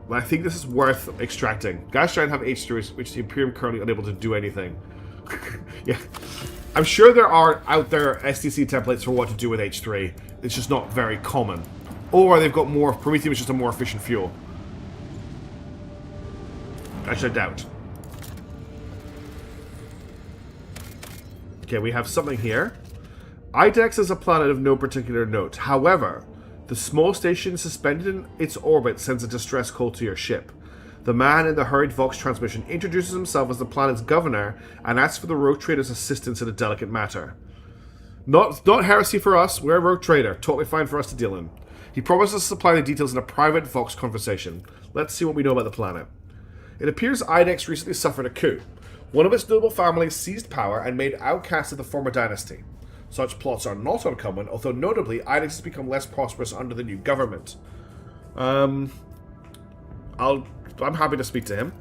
S2: But I think this is worth extracting. Gas Giant have H3, which the Imperium currently unable to do anything. Yeah. I'm sure there are out there STC templates for what to do with H3. It's just not very common. Or they've got more... Promethium is just a more efficient fuel. Actually, I doubt. Okay, we have something here. Idex is a planet of no particular note. However, the small station suspended in its orbit sends a distress call to your ship. The man in the hurried Vox transmission introduces himself as the planet's governor and asks for the Rogue Trader's assistance in a delicate matter. Not heresy for us, we're a Rogue Trader. Totally fine for us to deal in. He promises to supply the details in a private Vox conversation. Let's see what we know about the planet. It appears Idex recently suffered a coup. One of its noble families seized power and made outcasts of the former dynasty. Such plots are not uncommon, although notably, IDEX has become less prosperous under the new government. I'm happy to speak to him.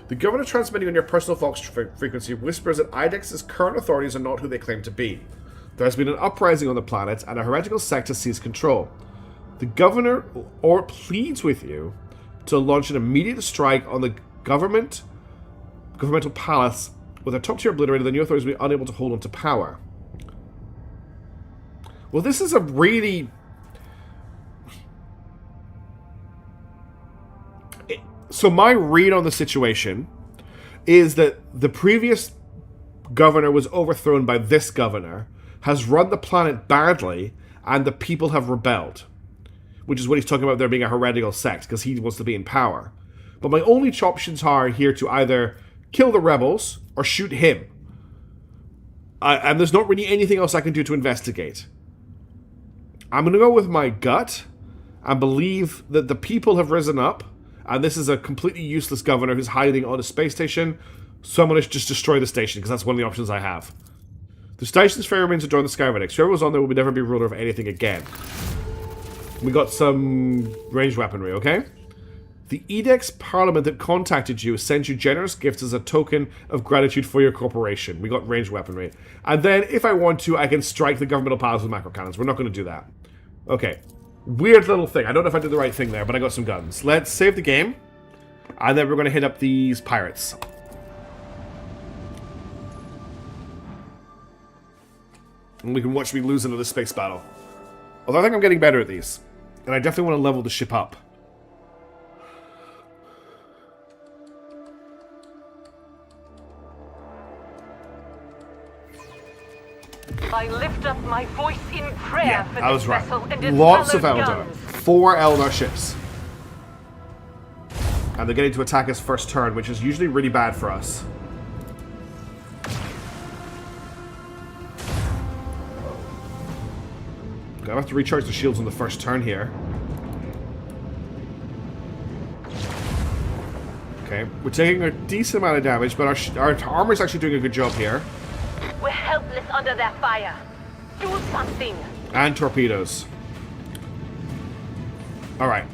S2: The governor transmitting on your personal Vox frequency whispers that IDEX's current authorities are not who they claim to be. There has been an uprising on the planet, and a heretical sect has seized control. The governor pleads with you to launch an immediate strike on the governmental palace. With their top tier obliterated, the new authorities will be unable to hold on to power. Well, this is a really... So my read on the situation is that the previous governor was overthrown by this governor, has run the planet badly, and the people have rebelled. Which is what he's talking about there being a heretical sect, because he wants to be in power. But my only options are here to either kill the rebels or shoot him. And there's not really anything else I can do to investigate. I'm going to go with my gut and believe that the people have risen up, and this is a completely useless governor who's hiding on a space station, so I'm going to just destroy the station, because that's one of the options I have. The station's fair remains to join the Skyvernics. Whoever was on there will never be ruler of anything again. We got some ranged weaponry, okay? The Edex Parliament that contacted you sent you generous gifts as a token of gratitude for your corporation. We got ranged weaponry. And then, if I want to, I can strike the governmental palace with macro cannons. We're not going to do that. Okay. Weird little thing. I don't know if I did the right thing there, but I got some guns. Let's save the game. And then we're going to hit up these pirates. And we can watch me lose another space battle. Although I think I'm getting better at these. And I definitely want to level the ship up.
S3: I lift up my voice in prayer for
S2: I was
S3: this
S2: right.
S3: vessel and its
S2: Lots of
S3: hallowed
S2: Eldar.
S3: guns.
S2: 4 Eldar ships. And they're getting to attack us first turn, which is usually really bad for us. I have to recharge the shields on the first turn here. Okay, we're taking a decent amount of damage, but our armor's actually doing a good job here.
S3: We're helpless under their fire. Do something.
S2: And torpedoes. Alright.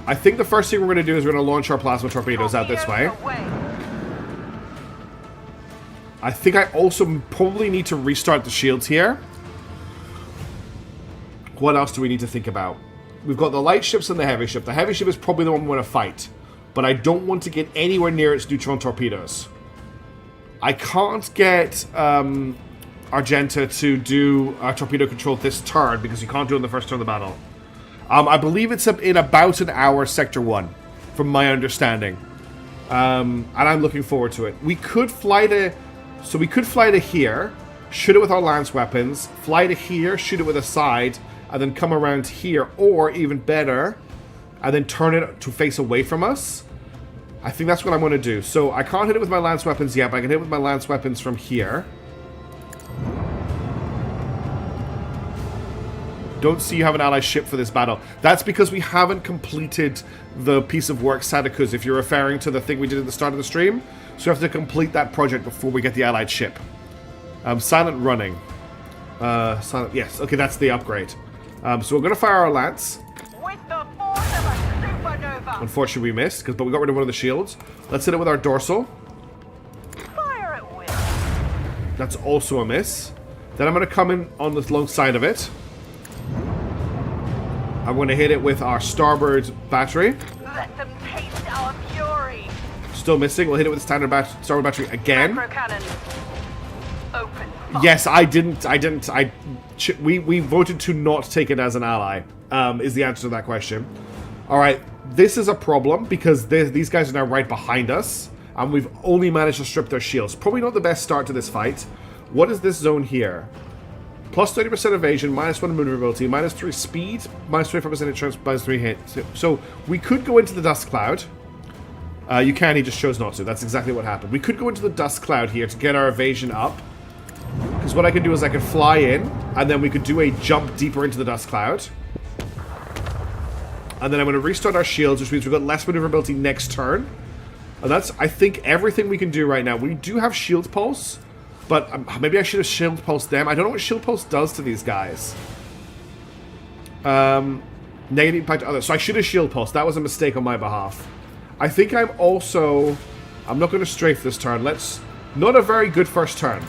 S2: I think the first thing we're going to do is we're going to launch our plasma torpedoes out this way. I think I also probably need to restart the shields here. What else do we need to think about? We've got the light ships and the heavy ship. The heavy ship is probably the one we want to fight. But I don't want to get anywhere near its neutron torpedoes. I can't get Argenta to do torpedo control this turn, because you can't do it in the first turn of the battle. I believe it's in about an hour, Sector 1, from my understanding. And I'm looking forward to it. We could fly to... So we could fly to here, shoot it with our lance weapons, fly to here, shoot it with a side, and then come around here, or even better, and then turn it to face away from us. I think that's what I'm going to do. So I can't hit it with my lance weapons yet, but I can hit it with my lance weapons from here. Don't see you have an allied ship for this battle. That's because we haven't completed the piece of work Sadakuz, if you're referring to the thing we did at the start of the stream. So we have to complete that project before we get the allied ship. Silent running. Silent, yes, okay, that's the upgrade. So we're going to fire our lance.
S3: With the force of a supernova.
S2: Unfortunately, we missed, but we got rid of one of the shields. Let's hit it with our dorsal.
S3: Fire at will.
S2: That's also a miss. Then I'm going to come in on the long side of it. I'm going to hit it with our starboard battery.
S3: Let them taste our fury.
S2: Still missing. We'll hit it with the starboard battery again.
S3: Macro cannon. Open.
S2: Yes, we voted to not take it as an ally, is the answer to that question. Alright, this is a problem, because these guys are now right behind us, and we've only managed to strip their shields. Probably not the best start to this fight. What is this zone here? Plus 30% evasion, minus 1 maneuverability, minus 3 speed, minus 25% insurance, minus 3 hit. So we could go into the dust cloud. You can, he just chose not to. That's exactly what happened. We could go into the dust cloud here to get our evasion up. Because what I could do is I could fly in, and then we could do a jump deeper into the dust cloud. And then I'm going to restart our shields, which means we've got less maneuverability next turn. And that's, I think, everything we can do right now. We do have Shield Pulse, but maybe I should have Shield Pulse them. I don't know what Shield Pulse does to these guys. Negative impact to others. So I should have Shield Pulse. That was a mistake on my behalf. I think I'm also... I'm not going to strafe this turn. Let's... Not a very good first turn.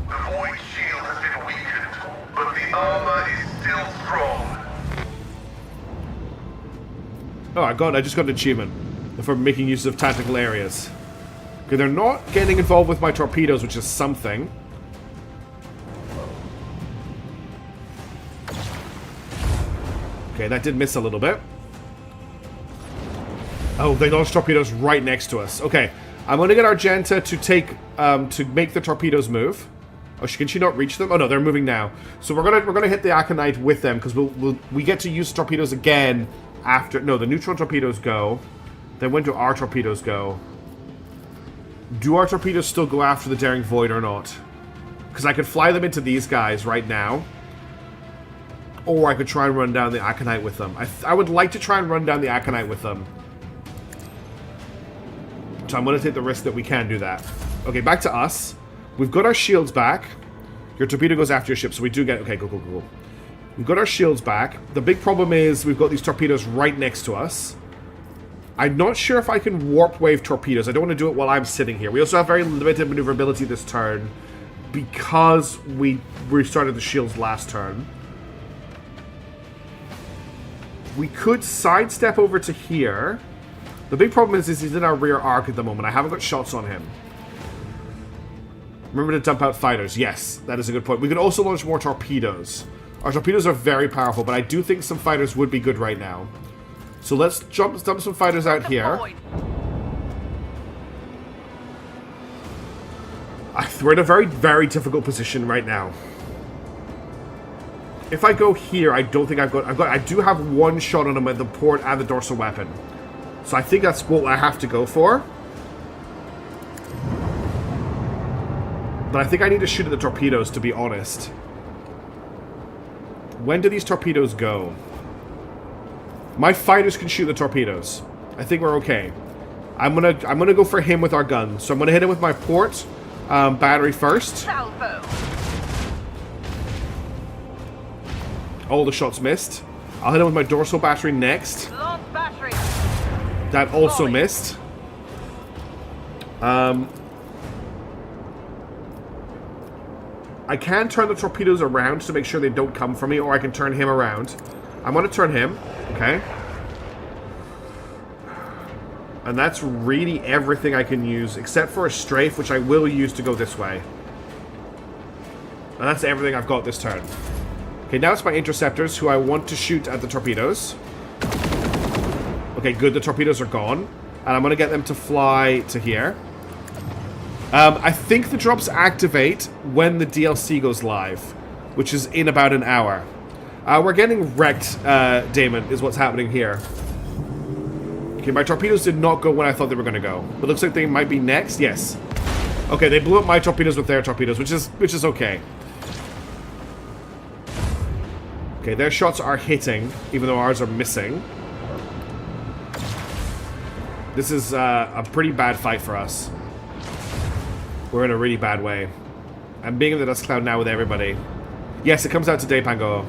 S4: The Void Shield has been weakened, but the armor is still strong.
S2: Oh, I just got an achievement for making use of tactical areas. Okay, they're not getting involved with my torpedoes, which is something. Okay, that did miss a little bit. Oh, they launched torpedoes right next to us. Okay, I'm going to get Argenta to take to make the torpedoes move. Oh, can she not reach them? Oh no, they're moving now. So we're gonna hit the Aconite with them because we get to use torpedoes again after. No, the neutron torpedoes go. Then when do our torpedoes go? Do our torpedoes still go after the Daring Void or not? Because I could fly them into these guys right now. Or I could try and run down the Aconite with them. I would like to try and run down the Aconite with them. So I'm going to take the risk that we can do that. Okay, back to us. We've got our shields back. Your torpedo goes after your ship, so we do get... Okay, go. We've got our shields back. The big problem is we've got these torpedoes right next to us. I'm not sure if I can warp wave torpedoes. I don't want to do it while I'm sitting here. We also have very limited maneuverability this turn because we restarted the shields last turn. We could sidestep over to here. The big problem is he's in our rear arc at the moment. I haven't got shots on him. Remember to dump out fighters. Yes, that is a good point. We could also launch more torpedoes. Our torpedoes are very powerful, but I do think some fighters would be good right now. So let's dump some fighters out here. We're in a very, very difficult position right now. If I go here, I don't think I do have one shot on him at the port and the dorsal weapon. So I think that's what I have to go for. But I think I need to shoot at the torpedoes, to be honest. When do these torpedoes go? My fighters can shoot the torpedoes. I think we're okay. I'm gonna go for him with our guns. So I'm gonna hit him with my port battery first.
S3: Salvo.
S2: All the shots missed. I'll hit him with my dorsal battery next.
S3: Launch battery.
S2: That also missed. I can turn the torpedoes around to make sure they don't come for me, or I can turn him around. I'm going to turn him. Okay. And that's really everything I can use, except for a strafe, which I will use to go this way. And that's everything I've got this turn. Okay, now it's my interceptors, who I want to shoot at the torpedoes. Okay, good, the torpedoes are gone. And I'm going to get them to fly to here. I think the drops activate when the DLC goes live, which is in about an hour. We're getting wrecked, Damon, is what's happening here. Okay, my torpedoes did not go when I thought they were going to go. It looks like they might be next. Yes. Okay, they blew up my torpedoes with their torpedoes, which is okay. Okay, their shots are hitting, even though ours are missing. This is a pretty bad fight for us. We're in a really bad way. I'm being in the dust cloud now with everybody. Yes, it comes out today, Pango.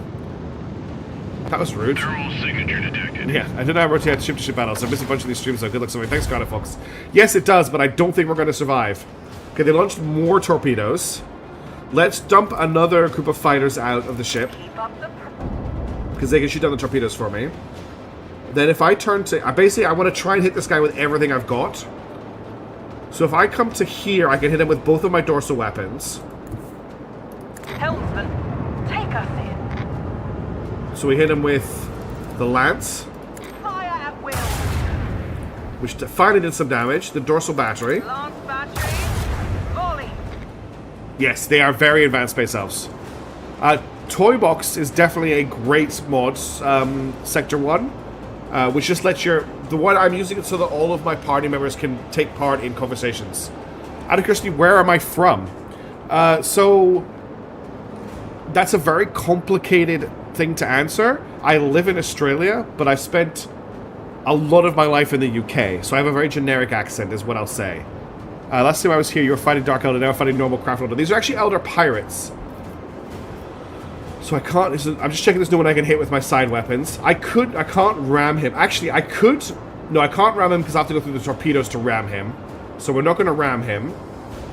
S2: That was rude.
S4: Neural signature detected.
S2: Yeah, I didn't know I wrote you had ship-to-ship battles. I missed a bunch of these streams, so good luck. So thanks, Scott, folks. Yes, it does, but I don't think we're going to survive. Okay, they launched more torpedoes. Let's dump another group of fighters out of the ship, because they can shoot down the torpedoes for me. Then if I turn to... basically, I want to try and hit this guy with everything I've got. So if I come to here, I can hit him with both of my dorsal weapons.
S3: Helmsman, take us in.
S2: So we hit him with the lance,
S3: Fire at will.
S2: which finally did some damage. The dorsal battery.
S3: Launch battery. Volley.
S2: Yes, they are very advanced space elves. Toy Box is definitely a great mod, Sector 1, which just lets the one I'm using it so that all of my party members can take part in conversations. Out of curiosity, where am I from? So that's a very complicated thing to answer. I live in Australia, but I've spent a lot of my life in the UK, so I have a very generic accent, is what I'll say. Last time I was here, you were fighting Dark Elder, now fighting normal Craft Elder. These are actually Elder Pirates. So I can't... I'm just checking there's no one I can hit with my side weapons. I can't ram him. Actually, I could... No, I can't ram him because I have to go through the torpedoes to ram him. So we're not going to ram him.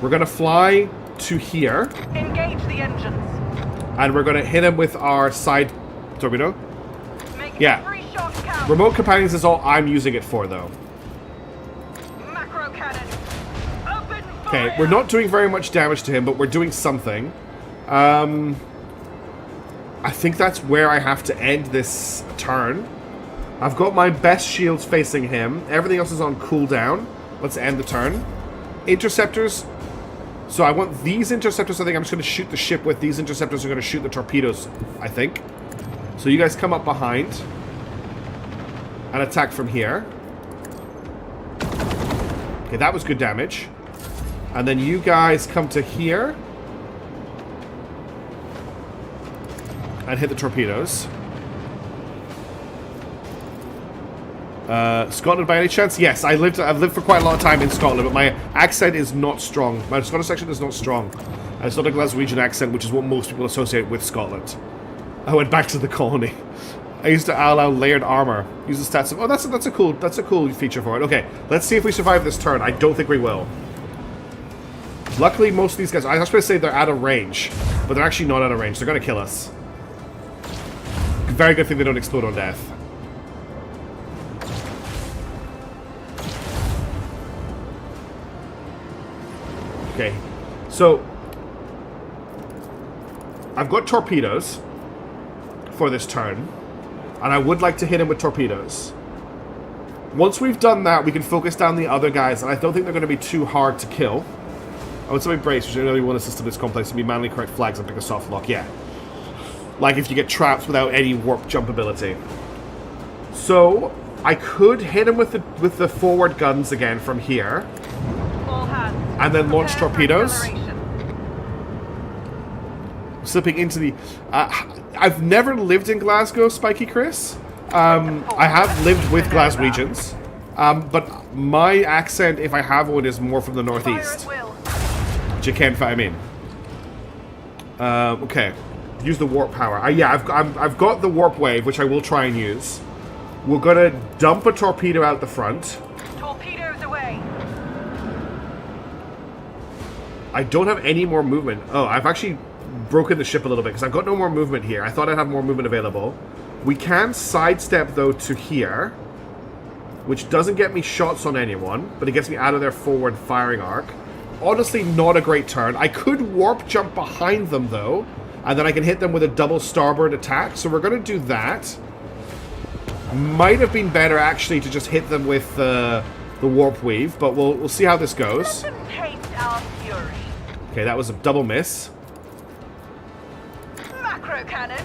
S2: We're going to fly to here.
S3: Engage the engines.
S2: And we're going to hit him with our side torpedo.
S3: Make
S2: Yeah.
S3: every shot count.
S2: Remote companions is all I'm using it for, though.
S3: Macro cannon. Open fire.
S2: Okay, we're not doing very much damage to him, but we're doing something. I think that's where I have to end this turn. I've got my best shields facing him. Everything else is on cooldown. Let's end the turn. Interceptors. So I want these interceptors. I think I'm just going to shoot the ship with. These interceptors are going to shoot the torpedoes, I think. So you guys come up behind and attack from here. Okay, that was good damage. And then you guys come to here and hit the torpedoes. Scotland by any chance? Yes, I've lived for quite a long time in Scotland, but my accent is not strong. My Scottish accent is not strong. And it's not a Glaswegian accent, which is what most people associate with Scotland. I went back to the colony. I used to allow layered armor. Use the stats of... Oh, that's a cool feature for it. Okay, let's see if we survive this turn. I don't think we will. Luckily, most of these guys... I was going to say they're out of range, but they're actually not out of range. They're going to kill us. Very good thing they don't explode on death. Okay, so I've got torpedoes for this turn, and I would like to hit him with torpedoes. Once we've done that, we can focus down the other guys, and I don't think they're going to be too hard to kill. I would say brace, which I know you want a system this complex to be manually correct flags and pick a soft lock. Yeah. Like if you get trapped without any warp jump ability. So I could hit him with the forward guns again from here.
S3: All hands.
S2: And then launch
S3: Prepare for
S2: torpedoes.
S3: acceleration.
S2: Slipping into the... I've never lived in Glasgow, Spiky Chris. I have lived with Glaswegians. But my accent, if I have one, is more from the
S3: Fire
S2: northeast.
S3: at will.
S2: Which you can't find me. Okay. Use the warp power. Yeah, I've got the warp wave, which I will try and use. We're gonna dump a torpedo out the front.
S3: Torpedoes away.
S2: I don't have any more movement. Oh, I've actually broken the ship a little bit because I've got no more movement here. I thought I'd have more movement available. We can sidestep, though, to here, which doesn't get me shots on anyone, but it gets me out of their forward firing arc. Honestly, not a great turn. I could warp jump behind them, though, and then I can hit them with a double starboard attack, so we're going to do that. Might have been better, actually, to just hit them with the warp weave, but we'll see how this goes.
S3: Let them taste our fury.
S2: Okay, that was a double miss.
S3: Macro cannon.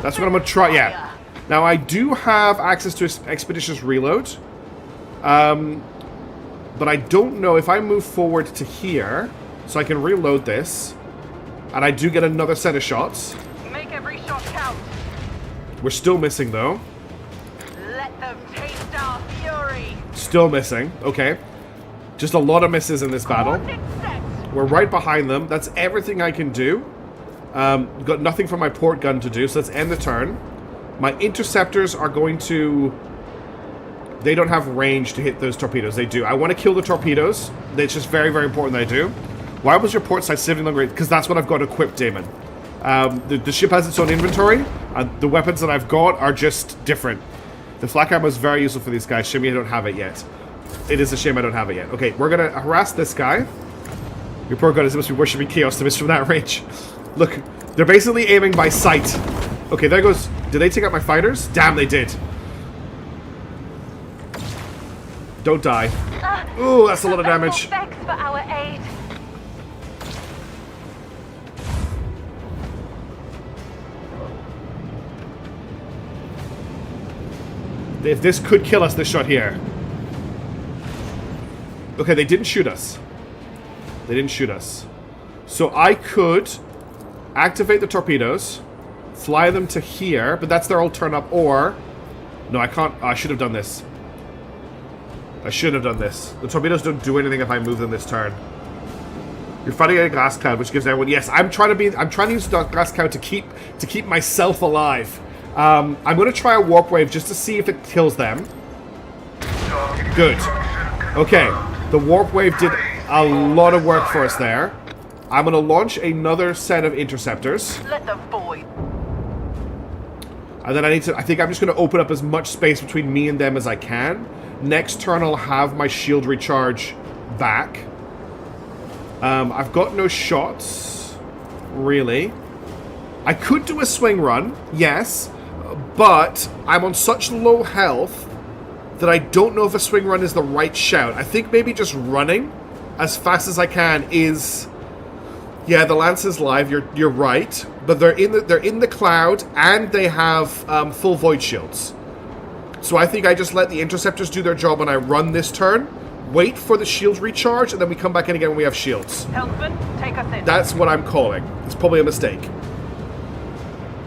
S2: That's what I'm going to try, yeah. Now, I do have access to Expeditious Reload. But I don't know if I move forward to here, so I can reload this, and I do get another set of shots.
S3: Make every shot count.
S2: We're still missing, though.
S3: Let them taste our fury.
S2: Still missing. Okay. Just a lot of misses in this battle.
S3: Coordinates set.
S2: We're right behind them. That's everything I can do. Got nothing for my port gun to do, so let's end the turn. My interceptors are going to... They don't have range to hit those torpedoes. They do. I want to kill the torpedoes. It's just very, very important that I do. Why was your port size 70 long range? Because that's what I've got equipped, Damon. The ship has its own inventory. The weapons that I've got are just different. The flak ammo is very useful for these guys. Shame I don't have it yet. It is a shame I don't have it yet. Okay, we're going to harass this guy. Your poor god must be worshipping chaos to miss from that range. Look, they're basically aiming by sight. Okay, there goes... Did they take out my fighters? Damn, they did. Don't die. Ooh, that's a lot of damage.
S3: Begs for our aid.
S2: If this could kill us, this shot here. Okay, they didn't shoot us. They didn't shoot us. So I could activate the torpedoes, fly them to here, but that's their all turn up, or... No, I can't... Oh, I should have done this. I should have done this. The torpedoes don't do anything if I move them this turn. You're fighting a glass cloud, which gives everyone... Yes, I'm trying to use the glass cloud to keep myself alive. I'm going to try a warp wave just to see if it kills them. Good. Okay, the warp wave did a lot of work for us there. I'm going to launch another set of interceptors.
S3: Let the void.
S2: And then I think I'm just going to open up as much space between me and them as I can. Next turn I'll have my shield recharge back. I've got no shots, really. I could do a swing run, yes, but I'm on such low health that I don't know if a swing run is the right shout. I think maybe just running as fast as I can is... Yeah, the Lance is live, you're right. But they're in the cloud, and they have full void shields. So I think I just let the interceptors do their job and I run this turn, wait for the shields recharge, and then we come back in again when we have shields.
S3: Helpman, take us in.
S2: That's what I'm calling. It's probably a mistake.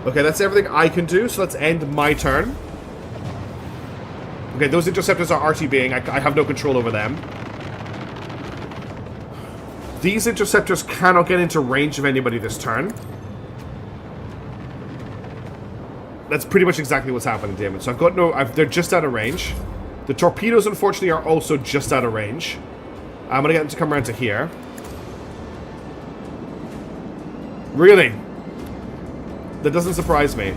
S2: Okay, that's everything I can do, so let's end my turn. Okay, those interceptors are RTBing. I have no control over them. These interceptors cannot get into range of anybody this turn. That's pretty much exactly what's happening, Damon. So I've got no... they're just out of range. The torpedoes, unfortunately, are also just out of range. I'm going to get them to come around to here. Really? That doesn't surprise me.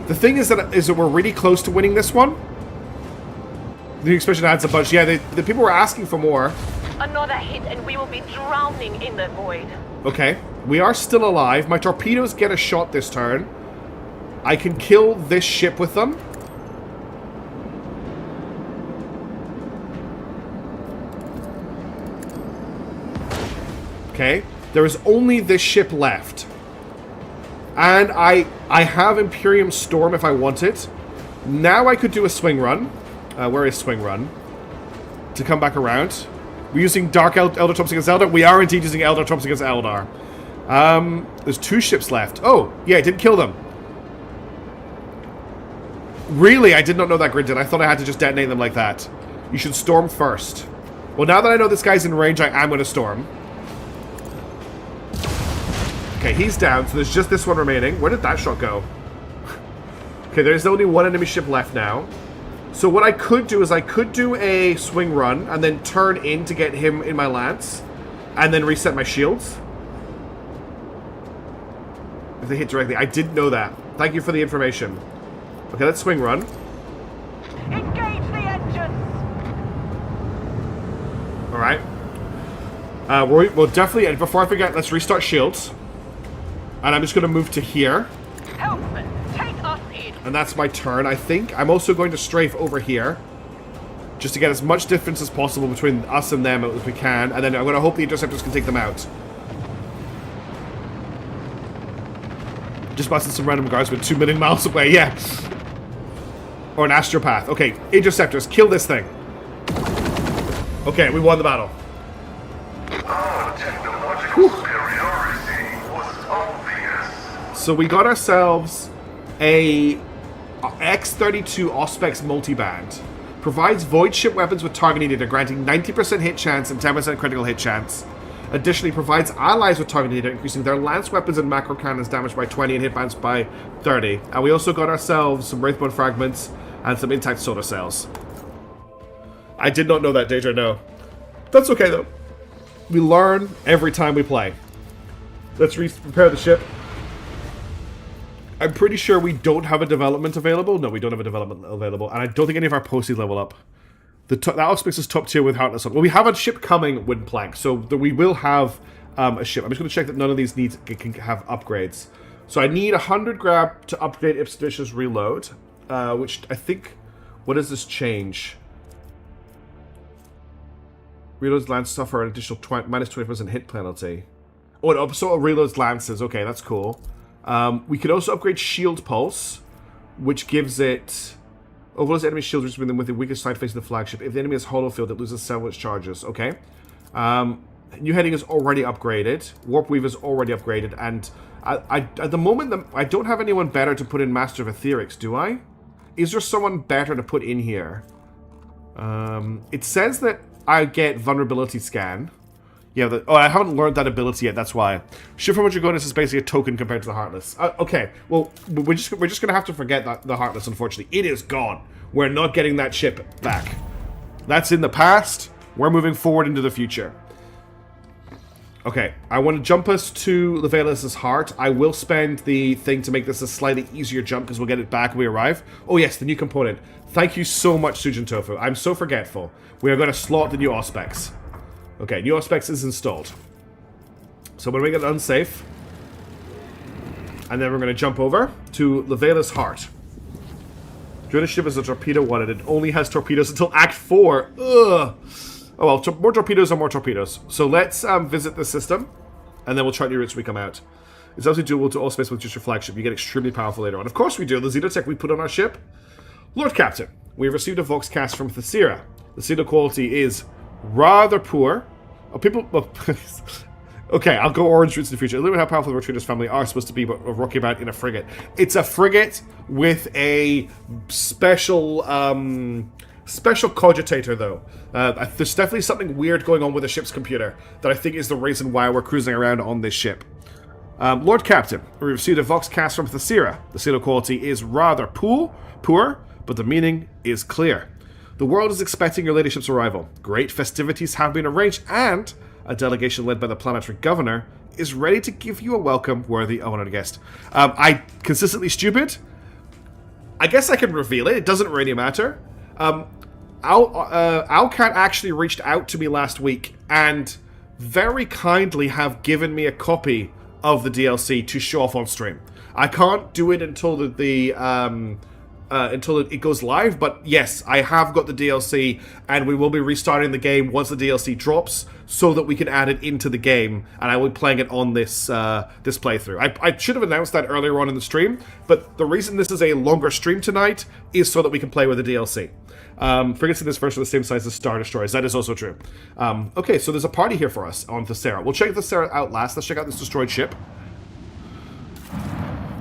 S2: The thing is that we're really close to winning this one. The expression adds a bunch. Yeah, the people were asking for more.
S3: Another hit and we will be drowning in the void.
S2: Okay. We are still alive. My torpedoes get a shot this turn. I can kill this ship with them. Okay. There is only this ship left. And I have Imperium Storm if I want it. Now I could do a swing run. Where is swing run? To come back around. We're using Dark Elder Trumps against Eldar. We are indeed using Elder Trumps against Eldar. There's 2 ships left. Oh, yeah, I didn't kill them. Really? I did not know that grid did. I thought I had to just detonate them like that. You should storm first. Well, now that I know this guy's in range, I am going to storm. Okay, he's down, so there's just this one remaining. Where did that shot go? Okay, there's only one enemy ship left now. So what I could do is I could do a swing run and then turn in to get him in my lance. And then reset my shields. If they hit directly. I didn't know that. Thank you for the information. Okay, let's swing run.
S3: Engage the engines!
S2: Alright. We'll definitely... Before I forget, let's restart shields. And I'm just going to move to here.
S3: Helpman, take us in.
S2: And that's my turn, I think. I'm also going to strafe over here. Just to get as much difference as possible between us and them as we can. And then I'm going to hope the interceptors can take them out. Just busted some random guards with 2 million miles away, yeah. Or an astropath. Okay, interceptors, kill this thing. Okay, we won the battle.
S4: Our technological superiority was obvious.
S2: So we got ourselves a X-32 Auspex multiband. Provides void ship weapons with target eater, granting 90% hit chance and 10% critical hit chance. Additionally, provides allies with target eater, increasing their lance weapons and macro cannons damage by 20 and hit bounce by 30. And we also got ourselves some Wraithbone fragments and some intact solar cells. I did not know that, Deja, no. That's okay, though. We learn every time we play. Let's repair the ship. I'm pretty sure we don't have a development available. No, we don't have a development available. And I don't think any of our posties level up. That Auspex is top tier with Heartless on. Well, we have a ship coming, Windplank, so we will have a ship. I'm just going to check that none of these can have upgrades. So I need 100 grab to upgrade Expeditious Reload, which I think... What does this change? Reloads Lance suffer an additional minus 20% hit penalty. Oh, it also reloads Lances. Okay, that's cool. We could also upgrade Shield Pulse, which gives it... Overloads enemy shields within the weakest side facing the flagship. If the enemy has hollow field, it loses several its charges. Okay. New heading is already upgraded. Warp Weave is already upgraded. And at the moment, I don't have anyone better to put in Master of Etherics, do I? Is there someone better to put in here? It says that I get Vulnerability Scan. Yeah, I haven't learned that ability yet, that's why. Shift from what you're going is basically a token compared to the Heartless. Okay, well, we're just going to have to forget the Heartless, unfortunately. It is gone. We're not getting that ship back. That's in the past. We're moving forward into the future. Okay, I want to jump us to Levelis' heart. I will spend the thing to make this a slightly easier jump because we'll get it back when we arrive. Oh yes, the new component. Thank you so much, Sujin Tofu. I'm so forgetful. We are going to slot the new Auspex. Okay, new Auspex is installed. So when we get unsafe, and then we're going to jump over to Levelis' heart. Dreaded ship is a torpedo one, and it only has torpedoes until Act 4. Ugh. Oh well, more torpedoes are more torpedoes. So let's visit the system, and then we'll chart new routes when we come out. It's absolutely doable to all space with just your flagship. You get extremely powerful later on. Of course we do. The Xenotech we put on our ship. Lord Captain, we have received a Vox cast from Thesira. The signal quality is rather poor. Oh, people... Oh, okay, I'll go orange routes in the future. A little bit how powerful the Retreaters family are supposed to be, but rocking about in a frigate. It's a frigate with a special... special cogitator, though. There's definitely something weird going on with the ship's computer that I think is the reason why we're cruising around on this ship. Lord Captain, we received a Vox cast from Thesira. The signal quality is rather poor, but the meaning is clear. The world is expecting your ladyship's arrival. Great festivities have been arranged, and a delegation led by the planetary governor is ready to give you a welcome worthy of honored guest. I consistently stupid. I guess I can reveal it. It doesn't really matter. Alcat actually reached out to me last week and very kindly have given me a copy of the DLC to show off on stream. I can't do it until until it goes live, but yes, I have got the DLC, and we will be restarting the game once the DLC drops, so that we can add it into the game, and I will be playing it on this this playthrough. I should have announced that earlier on in the stream, but the reason this is a longer stream tonight is so that we can play with the DLC. Frigates in this version are the same size as Star Destroyers. That is also true. Okay, so there's a party here for us on Thesera. We'll check Thesera out last. Let's check out this destroyed ship.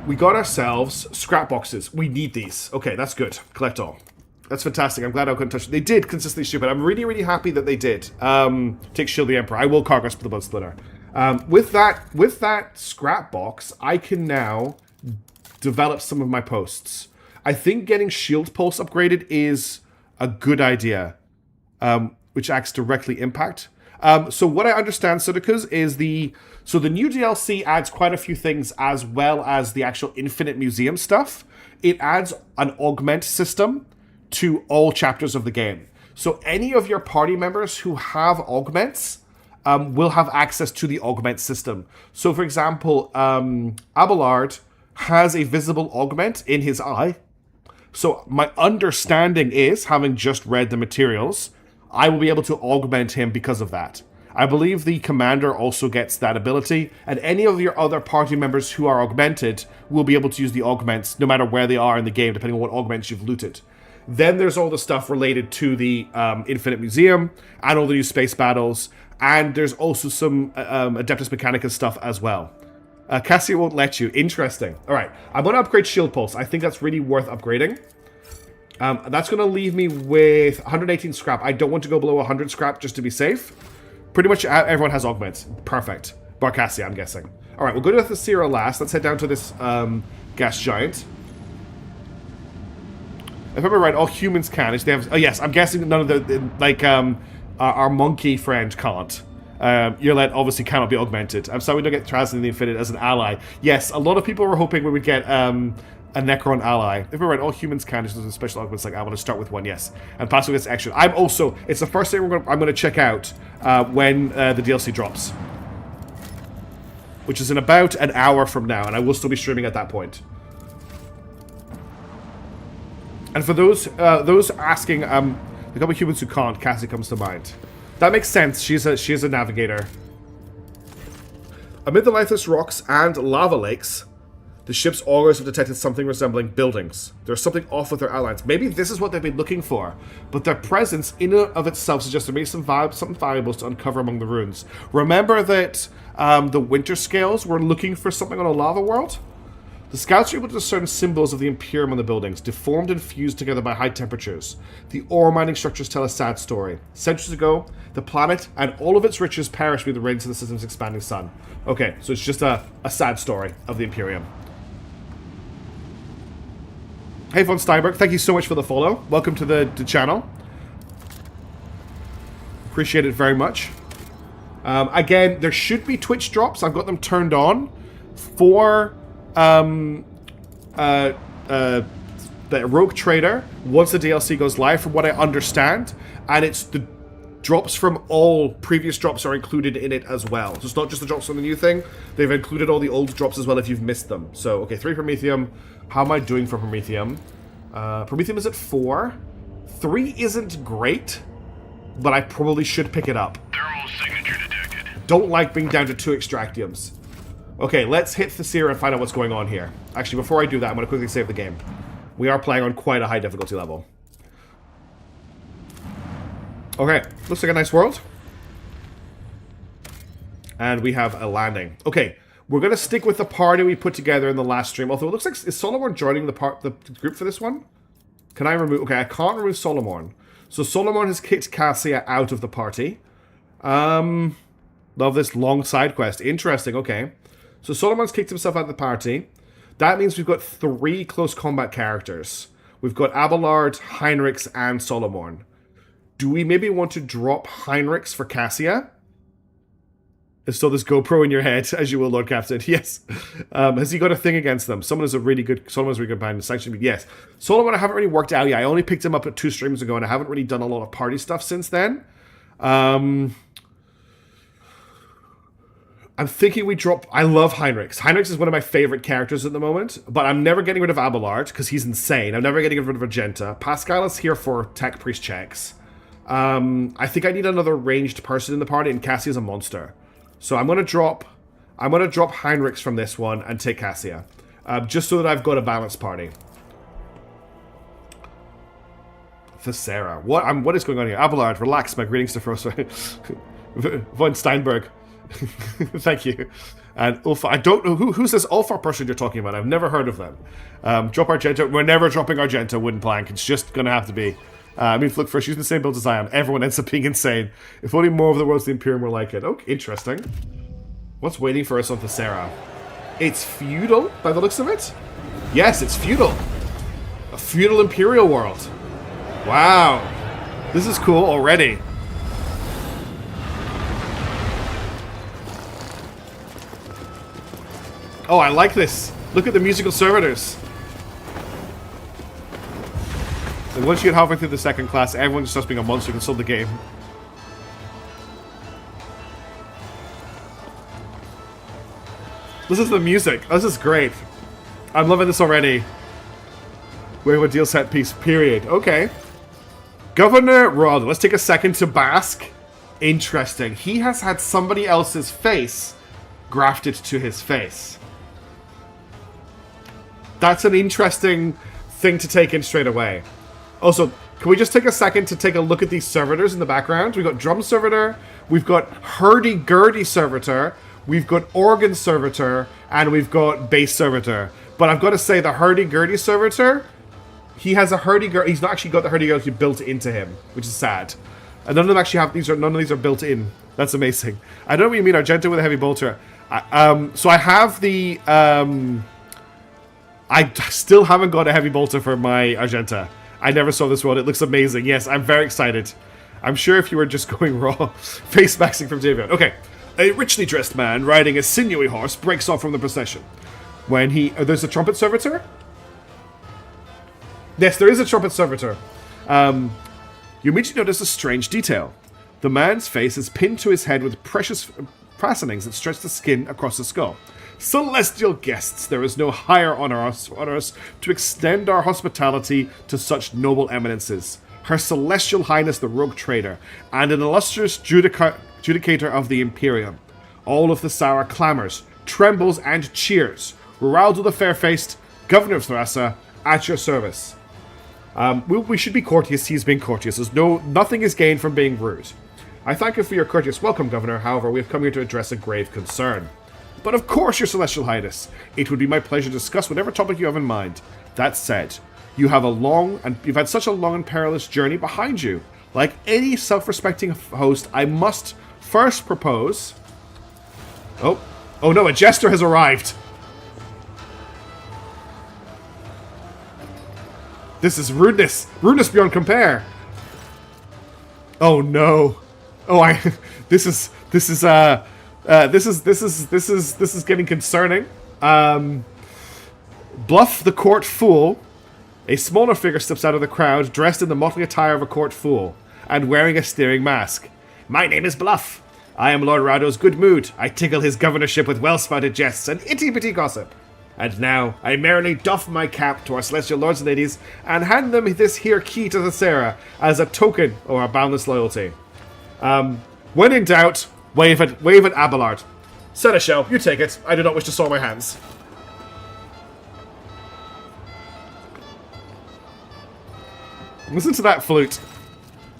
S2: We got ourselves scrap boxes. We need these. Okay, that's good. Collect all. That's fantastic. I'm glad I couldn't touch it. They did consistently shoot, but I'm really, really happy that they did. Take Shield the Emperor. I will cargo the Blood Splitter. With that scrap box, I can now develop some of my posts. I think getting Shield Pulse upgraded is a good idea, which acts directly impact. So what I understand, Sudokus, is the new DLC adds quite a few things as well as the actual Infinite Museum stuff. It adds an augment system to all chapters of the game. So any of your party members who have augments will have access to the augment system. So for example, Abelard has a visible augment in his eye. So my understanding is, having just read the materials, I will be able to augment him because of that. I believe the commander also gets that ability, and any of your other party members who are augmented will be able to use the augments no matter where they are in the game, depending on what augments you've looted. Then there's all the stuff related to the Infinite Museum and all the new space battles, and there's also some Adeptus Mechanicus stuff as well. Cassia won't let you. Interesting. Alright, I'm going to upgrade Shield Pulse. I think that's really worth upgrading. That's going to leave me with 118 scrap. I don't want to go below 100 scrap just to be safe. Pretty much everyone has augments. Perfect. Bar Cassia, I'm guessing. Alright, we'll go to Thesera last. Let's head down to this gas giant. If I remember right, all humans can. They have, oh yes, I'm guessing none of the our monkey friend can't. Yurlet obviously cannot be augmented. I'm sorry we don't get Trazyn the Infinite as an ally. Yes, a lot of people were hoping we would get a Necron ally. If we're right, all humans can. There's special augments. Like I want to start with one, yes. And Paso gets extra. I'm also. It's the first thing I'm going to check out when the DLC drops, which is in about an hour from now, and I will still be streaming at that point. And for those asking, the couple of humans who can't, Cassie comes to mind. That makes sense. She's a navigator. Amid the lifeless rocks and lava lakes, The ship's augurs have detected something resembling buildings. There's something off with their outlines. Maybe this is what they've been looking for, but their presence in and of itself suggests there may be something valuable to uncover among the ruins. Remember that the winter scales were looking for something on a lava world? The scouts are able to discern symbols of the Imperium on the buildings, deformed and fused together by high temperatures. The ore mining structures tell a sad story. Centuries ago, the planet and all of its riches perished with the rains of the system's expanding sun. Okay, so it's just a sad story of the Imperium. Hey, Von Steinberg, thank you so much for the follow. Welcome to the channel. Appreciate it very much. Again, there should be Twitch drops. I've got them turned on for the Rogue Trader once the DLC goes live, from what I understand. And it's the drops from all previous drops are included in it as well. So it's not just the drops from the new thing. They've included all the old drops as well if you've missed them. So, okay, 3 Promethium. How am I doing for Promethium? Promethium is at 4. 3 isn't great, but I probably should pick it up.
S4: Thermal signature detected.
S2: Don't like being down to 2 extractiums. Okay, let's hit Thesera and find out what's going on here. Actually, before I do that, I'm going to quickly save the game. We are playing on quite a high difficulty level. Okay, looks like a nice world. And we have a landing. Okay, we're going to stick with the party we put together in the last stream. Although it looks like, is Solomon joining the group for this one? Can I remove... Okay, I can't remove Solomon. So Solomon has kicked Cassia out of the party. Love this long side quest. Interesting, okay. So Solomon's kicked himself out of the party. That means we've got 3 close combat characters. We've got Abelard, Heinrichs, and Solomon. Do we maybe want to drop Heinrichs for Cassia? Install this GoPro in your head, as you will, Lord Captain. Yes. Has he got a thing against them? Solomon's a really good companion. Sanctioned. Yes. Solomon, I haven't really worked out yet. I only picked him up at 2 streams ago, and I haven't really done a lot of party stuff since then. I'm thinking we drop... I love Heinrichs. Heinrichs is one of my favorite characters at the moment, but I'm never getting rid of Abelard, because he's insane. I'm never getting rid of Argenta. Pascal is here for tech priest checks. I think I need another ranged person in the party, and Cassia's a monster. So I'm going to drop Heinrichs from this one and take Cassia. Just so that I've got a balanced party. Thesera. What is going on here? Abelard, relax. My greetings to Frost. Von Steinberg. Thank you. And Ulfa. I don't know who's this Ulfa person you're talking about. I've never heard of them. Drop Argenta. We're never dropping Argenta, wooden plank. It's just going to have to be. I mean, look, first, using the same build as I am. Everyone ends up being insane. If only more of the worlds of the Imperium were like it. Okay, interesting. What's waiting for us on Thesera? It's feudal, by the looks of it? Yes, it's feudal. A feudal Imperial world. Wow. This is cool already. Oh, I like this. Look at the musical servitors. And once you get halfway through the second class, everyone just starts being a monster and solve the game. This is the music. This is great. I'm loving this already. We have a deal set piece, period. Okay. Governor Rod. Let's take a second to bask. Interesting. He has had somebody else's face grafted to his face. That's an interesting thing to take in straight away. Also, can we just take a second to take a look at these servitors in the background? We've got drum servitor, we've got hurdy-gurdy servitor, we've got organ servitor, and we've got bass servitor. But I've got to say, the hurdy-gurdy servitor, he has a hurdy-gurdy. He's not actually got the hurdy-gurdy built into him, which is sad. And none of them actually have these. None of these are built in. That's amazing. I don't know what you mean, Argenta with a heavy bolter. So I have the. I still haven't got a heavy bolter for my Argenta. I never saw this world. It looks amazing. Yes, I'm very excited. I'm sure if you were just going raw, face maxing from Davion. Okay. A richly dressed man riding a sinewy horse breaks off from the procession. When he... there's a trumpet servitor? Yes, there is a trumpet servitor. You immediately notice a strange detail. The man's face is pinned to his head with precious fastenings that stretch the skin across the skull. Celestial guests, there is no higher honor us to extend our hospitality to such noble eminences. Her Celestial Highness the Rogue Trader, and an illustrious judicator of the Imperium. All of the Thesera clamors, trembles, and cheers, Ruraldo the Fair-Faced, Governor of Thrassa, at your service. We should be courteous. He's being courteous. Nothing is gained from being rude. I thank you for your courteous welcome, Governor. However, we have come here to address a grave concern. But of course, Your Celestial Highness. It would be my pleasure to discuss whatever topic you have in mind. That said, you've had such a long and perilous journey behind you. Like any self-respecting host, I must first propose... Oh no, a jester has arrived. This is rudeness. Rudeness beyond compare. Oh no. This is getting concerning. Bluff the court fool. A smaller figure steps out of the crowd, dressed in the motley attire of a court fool, and wearing a sneering mask. My name is Bluff. I am Lord Raudo's good mood. I tickle his governorship with well-spotted jests and itty-bitty gossip. And now, I merrily doff my cap to our celestial lords and ladies, and hand them this here key to the Sarah as a token of our boundless loyalty. When in doubt, wave at Abelard. Seneschal, you take it. I do not wish to soil my hands. Listen to that flute.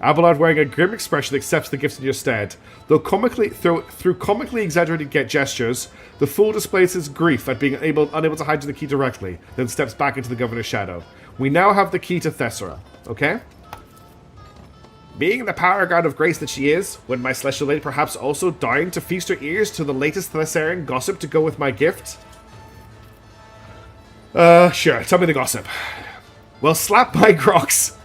S2: Abelard, wearing a grim expression, accepts the gifts in your stead. Though through comically exaggerated gestures, the fool displays his grief at being unable to hide the key directly, then steps back into the governor's shadow. We now have the key to Thessera, okay? Being the power god of grace that she is, would my celestial lady perhaps also deign to feast her ears to the latest Thessarian gossip to go with my gift? Sure, tell me the gossip. Well, slap my crocs.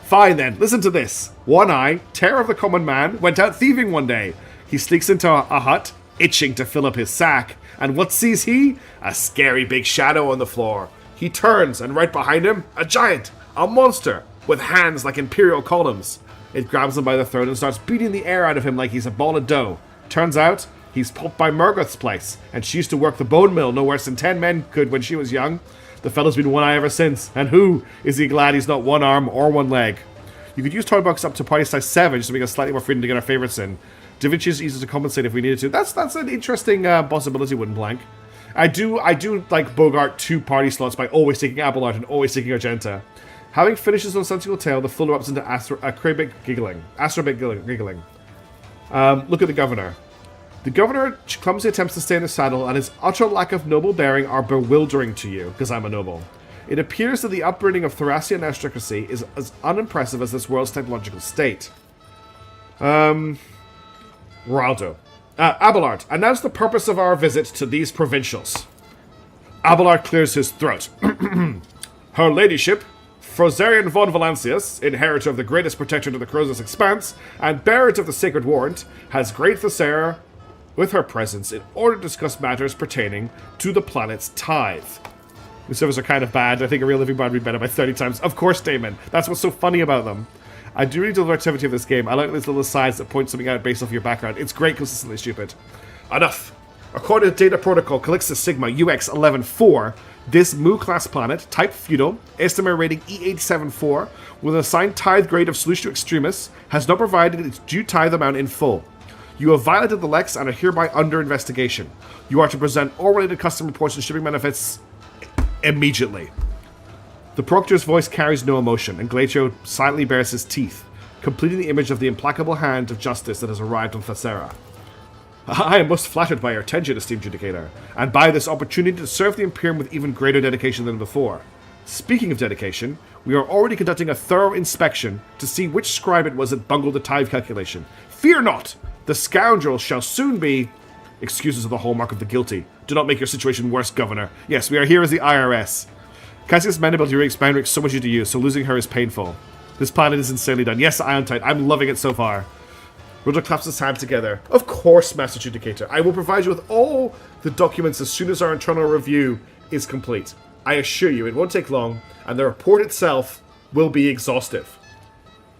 S2: Fine then, listen to this. One Eye, terror of the common man, went out thieving one day. He sneaks into a hut, itching to fill up his sack, and what sees he? A scary big shadow on the floor. He turns, and right behind him, a giant, a monster, with hands like imperial columns. It grabs him by the throat and starts beating the air out of him like he's a ball of dough. Turns out, he's pulped by Murgoth's place, and she used to work the bone mill no worse than 10 men could when she was young. The fellow's been one eye ever since, and who is he glad he's not one arm or one leg? You could use toy box up to party size 7 just to make us slightly more freedom to get our favorites in. Da Vinci's easy to compensate if we needed to. That's an interesting possibility, Wooden Plank. I do like Bogart 2 party slots by always taking Abelard and always taking Argenta. Having finished his nonsensical tale, the fool erupts into acerbic giggling. Look at the governor. The governor clumsily attempts to stay in the saddle, and his utter lack of noble bearing are bewildering to you, because I'm a noble. It appears that the upbringing of Thracian aristocracy is as unimpressive as this world's technological state. Raldo. Abelard, announce the purpose of our visit to these provincials. Abelard clears his throat. Her ladyship, Frozerian von Valancius, inheritor of the greatest protector to the Crosus Expanse, and bearer of the Sacred Warrant, has graced the Sarah with her presence in order to discuss matters pertaining to the planet's tithe. The servers are kind of bad. I think a real living bard would be better by 30 times. Of course, Damon. That's what's so funny about them. I do really love the activity of this game. I like these little asides that point something out based off your background. It's great, consistently stupid. Enough. According to Data Protocol Calixtus Sigma UX 11.4, this Mu-class planet, type feudal, estimate rating E874, with an assigned tithe grade of Solution to Extremis, has not provided its due tithe amount in full. You have violated the Lex and are hereby under investigation. You are to present all related custom reports and shipping benefits immediately. The Proctor's voice carries no emotion, and Glacio silently bares his teeth, completing the image of the implacable hand of justice that has arrived on Thessera. I am most flattered by your attention, esteemed Judicator, and by this opportunity to serve the Imperium with even greater dedication than before. Speaking of dedication, we are already conducting a thorough inspection to see which scribe it was that bungled the tithe calculation. Fear not! The scoundrel shall soon be... Excuses are the hallmark of the guilty. Do not make your situation worse, Governor. Yes, we are here as the IRS. Cassius Mandible makes Bandrick so much to you, so losing her is painful. This planet is insanely done. Yes, Iontide, I'm loving it so far. Roger claps his hands together. Of course, Master Judicator. I will provide you with all the documents as soon as our internal review is complete. I assure you, it won't take long, and the report itself will be exhaustive.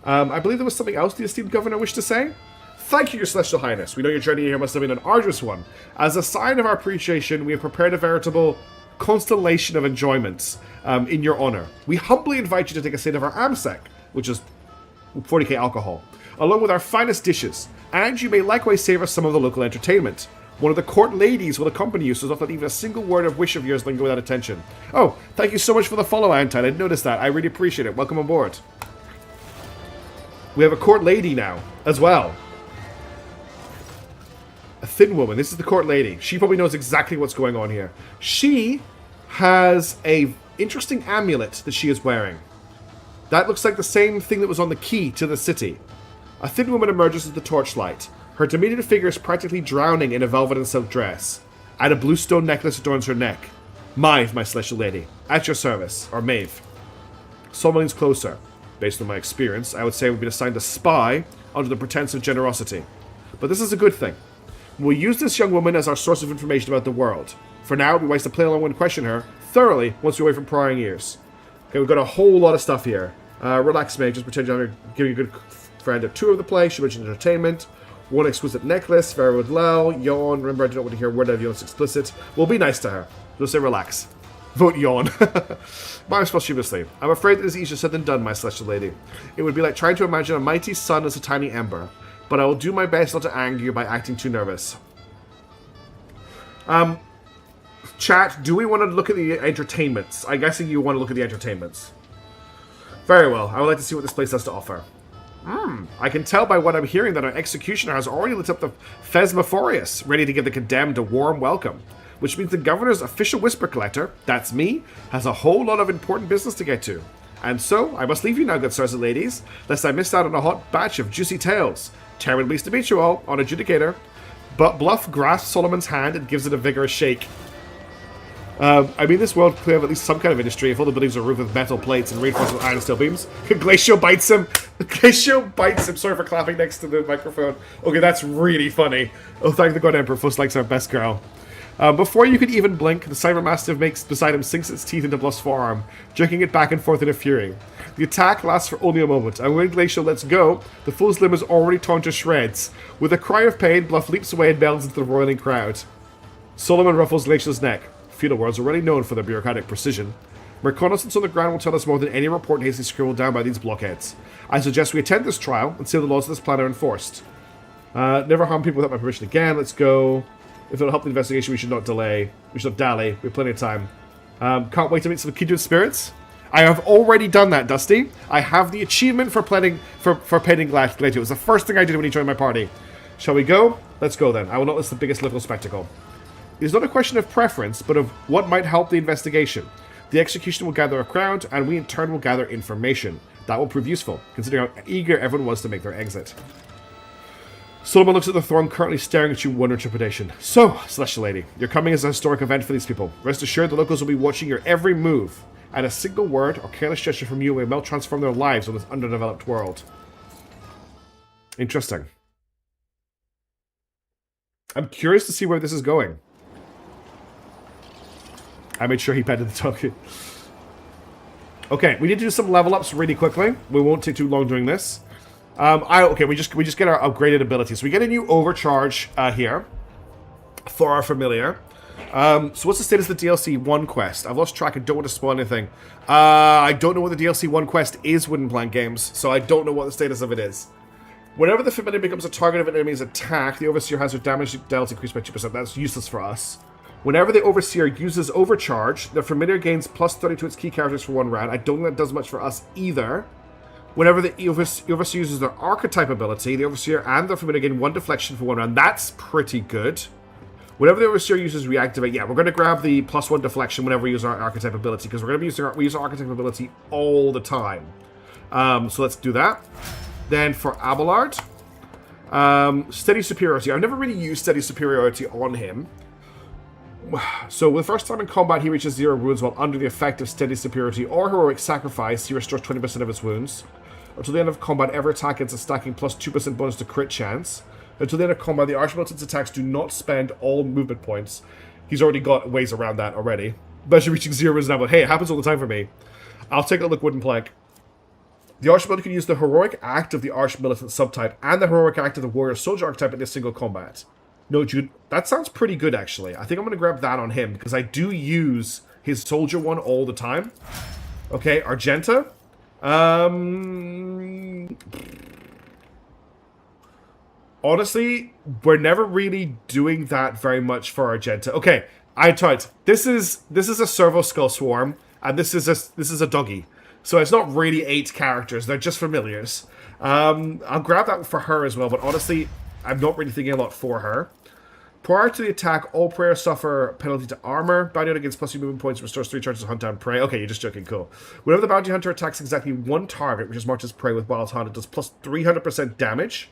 S2: I believe there was something else the esteemed Governor wished to say? Thank you, Your Celestial Highness. We know your journey here must have been an arduous one. As a sign of our appreciation, we have prepared a veritable constellation of enjoyments in your honor. We humbly invite you to take a seat of our AMSEC, which is 40k alcohol, along with our finest dishes, and you may likewise savor some of the local entertainment. One of the court ladies will accompany you, so don't let even a single word of wish of yours linger without attention. Oh, thank you so much for the follow, Anton. I didn't notice that. I really appreciate it. Welcome on board. We have a court lady now, as well. A thin woman. This is the court lady. She probably knows exactly what's going on here. She has a interesting amulet that she is wearing. That looks like the same thing that was on the key to the city. A thin woman emerges with the torchlight. Her diminutive figure is practically drowning in a velvet and silk dress, and a blue stone necklace adorns her neck. Maeve, my celestial lady, at your service. Or Maeve. Someone leans closer. Based on my experience, I would say we've been assigned a spy under the pretense of generosity. But this is a good thing. We'll use this young woman as our source of information about the world. For now, it'd be wise to play along and question her thoroughly once we're away from prying ears. Okay, we've got a whole lot of stuff here. Relax, Maeve. Just pretend you're giving a good friend a tour of the place. She mentioned entertainment. One exquisite necklace. Very with Lel. Yawn. Remember, I do not want to hear a word of you. It's explicit. We'll be nice to her. We'll say relax. Vote yawn. Miles posthumously. I'm afraid it is easier said than done, my celestial lady. It would be like trying to imagine a mighty sun as a tiny ember. But I will do my best not to anger you by acting too nervous. Chat, do we want to look at the entertainments? I'm guessing you want to look at the entertainments. Very well. I would like to see what this place has to offer. I can tell by what I'm hearing that our executioner has already lit up the Phasmophorius, ready to give the condemned a warm welcome. Which means the governor's official whisper collector, that's me, has a whole lot of important business to get to. And so, I must leave you now, good sirs and ladies, lest I miss out on a hot batch of juicy tales. Terribly pleased to meet you all, on Adjudicator. But Bluff grasps Solomon's hand and gives it a vigorous shake. I mean, this world could have at least some kind of industry if all the buildings are roofed with metal plates and reinforced with iron and steel beams. Glacio bites him. Glacio bites him. Sorry for clapping next to the microphone. Okay, that's really funny. Oh, thank the God Emperor. Fuss likes our best girl. Before you could even blink, the Cyber Mastiff makes beside him sinks its teeth into Bluff's forearm, jerking it back and forth in a fury. The attack lasts for only a moment, and when Glacial lets go, the fool's limb is already torn to shreds. With a cry of pain, Bluff leaps away and melds into the roiling crowd. Solomon ruffles Glacial's neck. Feudal worlds are already known for their bureaucratic precision. Reconnaissance on the ground will tell us more than any report hastily scribbled down by these blockheads. I suggest we attend this trial and see how the laws of this plan are enforced. Never harm people without my permission again. Let's go. If it'll help the investigation, we should not delay. We should not dally. We have plenty of time. Can't wait to meet some kindred spirits. I have already done that, Dusty. I have the achievement for painting Gladio. It was the first thing I did when he joined my party. Shall we go? Let's go then. I will not list the biggest little spectacle. It is not a question of preference, but of what might help the investigation. The execution will gather a crowd, and we in turn will gather information. That will prove useful, considering how eager everyone was to make their exit. Solomon looks at the throng currently staring at you with wonder and trepidation. So, Celestial Lady, your coming is a historic event for these people. Rest assured the locals will be watching your every move, and a single word or careless gesture from you may transform their lives on this underdeveloped world. Interesting. I'm curious to see where this is going. I made sure he petted the dog. Okay, we need to do some level ups really quickly. We won't take too long doing this. Okay, we just get our upgraded abilities. So we get a new overcharge here for our familiar. So what's the status of the DLC 1 quest? I've lost track. I don't want to spoil anything. I don't know what the DLC 1 quest is Wooden Plank Games, so I don't know what the status of it is. Whenever the familiar becomes a target of an enemy's attack, the overseer has their damage dealt increased by 2%. That's useless for us. Whenever the overseer uses overcharge, the familiar gains plus 30 to its key characters for 1 round. I don't think that does much for us either. Whenever the overseer uses their archetype ability, the overseer and the familiar gain 1 deflection for 1 round. That's pretty good. Whenever the overseer uses reactivate, yeah, we're going to grab the plus 1 deflection whenever we use our archetype ability, because we're going to be using we use our archetype ability all the time. So let's do that. Then for Abelard, steady superiority. I've never really used steady superiority on him. So, the first time in combat, he reaches 0 wounds while under the effect of steady superiority or heroic sacrifice. He restores 20% of his wounds. Until the end of combat, every attack gets a stacking plus 2% bonus to crit chance. Until the end of combat, the Archmilitant's attacks do not spend all movement points. He's already got ways around that already. But you're reaching 0 wounds now, but hey, it happens all the time for me. I'll take a look, Wooden Plank. The Archmilitant can use the heroic act of the Archmilitant subtype and the heroic act of the Warrior Soldier archetype in a single combat. No, Jude, that sounds pretty good, actually. I think I'm going to grab that on him, because I do use his soldier one all the time. Okay, Argenta. Honestly, we're never really doing that very much for Argenta. Okay, I tried. This is a servo skull swarm, and this is a doggy. So it's not really 8 characters; they're just familiars. I'll grab that for her as well. But honestly, I'm not really thinking a lot for her. Prior to the attack, all preyers suffer penalty to armor. Bounty hunter against plus 2 movement points restores 3 charges to hunt down prey. Okay, you're just joking. Cool. Whenever the bounty hunter attacks exactly 1 target, which is marked as prey with wild hunt, it does plus 300% damage.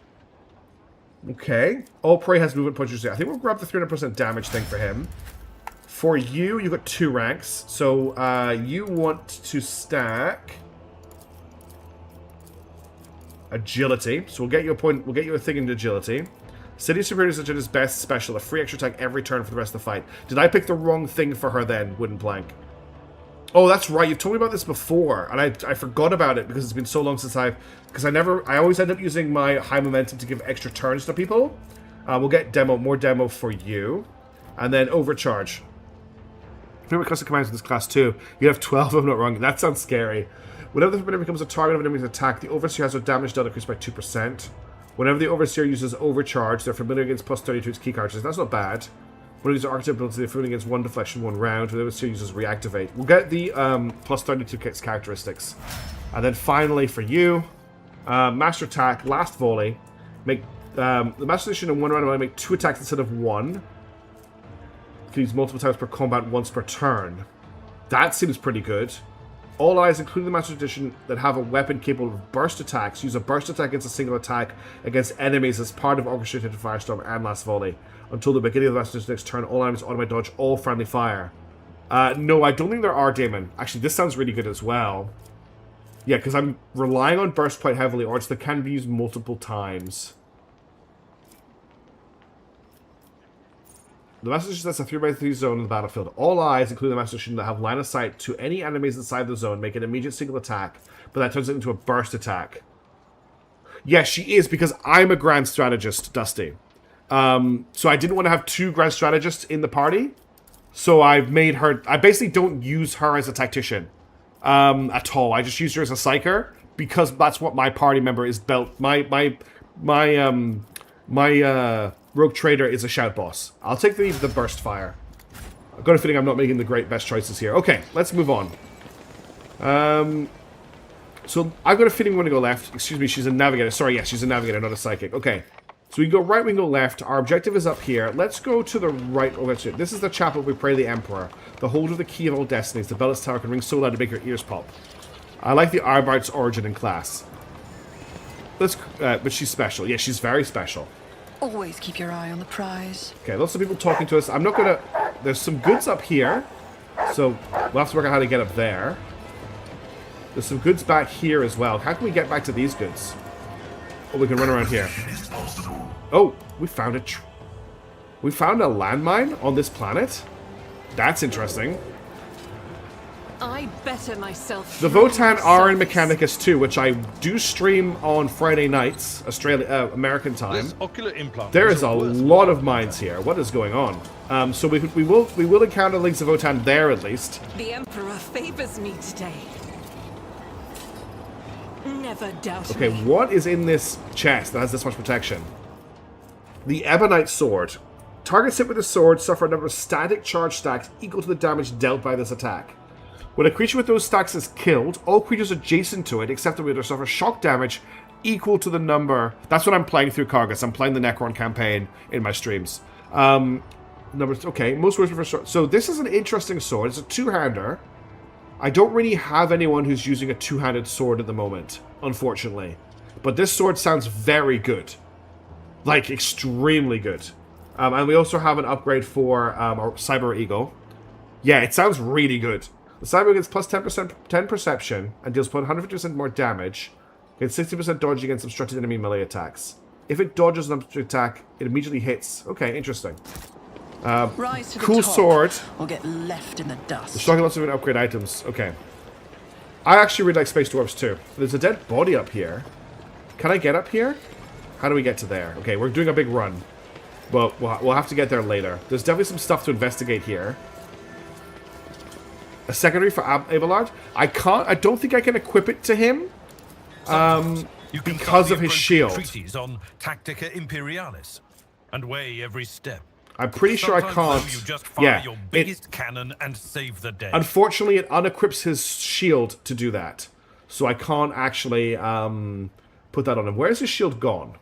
S2: Okay. All prey has movement points. I think we'll grab the 300% damage thing for him. For you, you got 2 ranks. So you want to stack agility. So we'll get you a point. We'll get you a thing in agility. City Superior is Agenda's best special. A free extra attack every turn for the rest of the fight. Did I pick the wrong thing for her then, Wooden Plank? Oh, that's right. You've told me about this before, and I forgot about it because it's been so long since I always end up using my high momentum to give extra turns to people. We'll get more demo for you, and then overcharge. Remember custom commands in this class too. You have 12 if I'm not wrong. That sounds scary. Whenever the Familiar becomes a target of an enemy's attack, the Overseer has their damage dealt increased by 2%. Whenever the Overseer uses Overcharge, they're familiar against plus 32 to its key characters. That's not bad. When it uses Archetype ability, they're familiar against 1 deflection, 1 round. When the Overseer uses Reactivate. We'll get the plus 32 characteristics. And then finally for you, Master Attack, last volley. Make the Master Edition in 1 round, I make 2 attacks instead of 1. You can use multiple times per combat, once per turn. That seems pretty good. All allies, including the Master Edition, that have a weapon capable of burst attacks, use a burst attack against a single attack against enemies as part of Orchestrated Firestorm and Last Volley. Until the beginning of the Master Edition's next turn, all enemies automatically dodge all friendly fire. No, I don't think there are, Damon. Actually, this sounds really good as well. Yeah, because I'm relying on burst quite heavily, or it's that can be used multiple times. The Master Edition sets a 3x3 zone in the battlefield. All allies, including the Master Edition, that have line of sight to any enemies inside the zone, make an immediate single attack, but that turns it into a burst attack. Yes, she is, because I'm a Grand Strategist, Dusty. So I didn't want to have 2 Grand Strategists in the party, so I've made her... I basically don't use her as a tactician at all. I just use her as a psyker, because that's what my party member is built. My Rogue Trader is a shout boss. I'll take the burst fire. I've got a feeling I'm not making the best choices here. Okay, let's move on. So I've got a feeling we want to go left. Excuse me, she's a navigator. Sorry, yes, she's a navigator, not a psychic. Okay, so we can go right, we can go left. Our objective is up here. Let's go to the right. Oh, that's it. This is the chapel we pray the Emperor. The holder of the key of all destinies. The bell its tower can ring so loud to make your ears pop. I like the Arbart's origin and class. But she's special. Yeah, she's very special.
S5: Always keep your eye on the prize.
S2: Okay, lots of people talking to us. I'm not gonna... There's some goods up here. So, we'll have to work out how to get up there. There's some goods back here as well. How can we get back to these goods? Oh, we can run around here. Oh, we found we found a landmine on this planet? That's interesting.
S3: I better myself.
S2: The Votan are in Mechanicus too, which I do stream on Friday nights, American time. There is a lot of mines here. What is going on? So we will encounter links of Votan there at least.
S3: The Emperor favors me today. Never doubt
S2: Okay,
S3: me.
S2: what is in this chest that has this much protection? The Ebonite Sword. Targets hit with the sword suffer a number of static charge stacks equal to the damage dealt by this attack. When a creature with those stacks is killed, all creatures adjacent to it, except the wielder, suffer shock damage equal to the number... That's what I'm playing through Kargas. I'm playing the Necron campaign in my streams. Okay, most words for sword. So this is an interesting sword. It's a two-hander. I don't really have anyone who's using a two-handed sword at the moment, unfortunately. But this sword sounds very good. Like, extremely good. And we also have an upgrade for our Cyber Eagle. Yeah, it sounds really good. The Cyber gets plus 10 perception and deals 150% more damage. Gets 60% dodge against obstructed enemy melee attacks. If it dodges an obstructed attack, it immediately hits. Okay, interesting.
S5: Rise to the
S2: Cool
S5: top,
S2: sword.
S5: or get left in the dust.
S2: The shotgun lots of upgrade items. Okay. I actually really like Space Dwarves too. There's a dead body up here. Can I get up here? How do we get to there? Okay, we're doing a big run. Well, we'll have to get there later. There's definitely some stuff to investigate here. A secondary for Abelard. I don't think I can equip it to him.
S6: You You can
S2: because
S6: start
S2: of
S6: the
S2: his shield.
S6: treaties on Tactica Imperialis and weigh every step.
S2: I'm pretty sure I
S6: Sometimes,
S2: can't.
S6: though, you just fire
S2: Yeah,
S6: your biggest cannon and save the day.
S2: unfortunately, it unequips his shield to do that, so I can't actually put that on him. Where's his shield gone?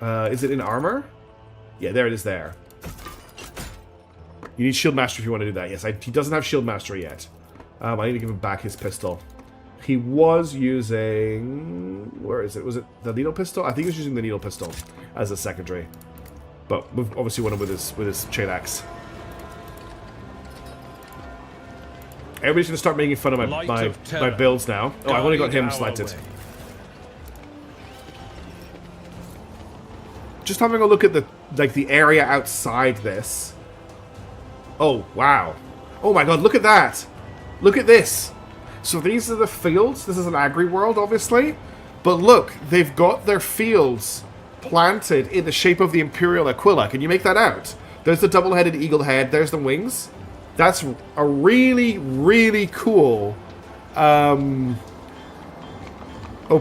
S2: Is it in armor? Yeah, there it is. There. You need shield mastery if you want to do that. Yes, he doesn't have shield mastery yet. I need to give him back his pistol. He was using... Where is it? Was it the needle pistol? I think he was using the needle pistol as a secondary. But we've obviously won him with his chain axe. Everybody's going to start making fun of my builds now. Oh, I've only got him selected. Just having a look at the area outside this. Oh, wow. Oh my god, look at that. Look at this. So these are the fields. This is an agri-world, obviously. But look, they've got their fields planted in the shape of the Imperial Aquila. Can you make that out? There's the double-headed eagle head. There's the wings. That's a really, really cool OP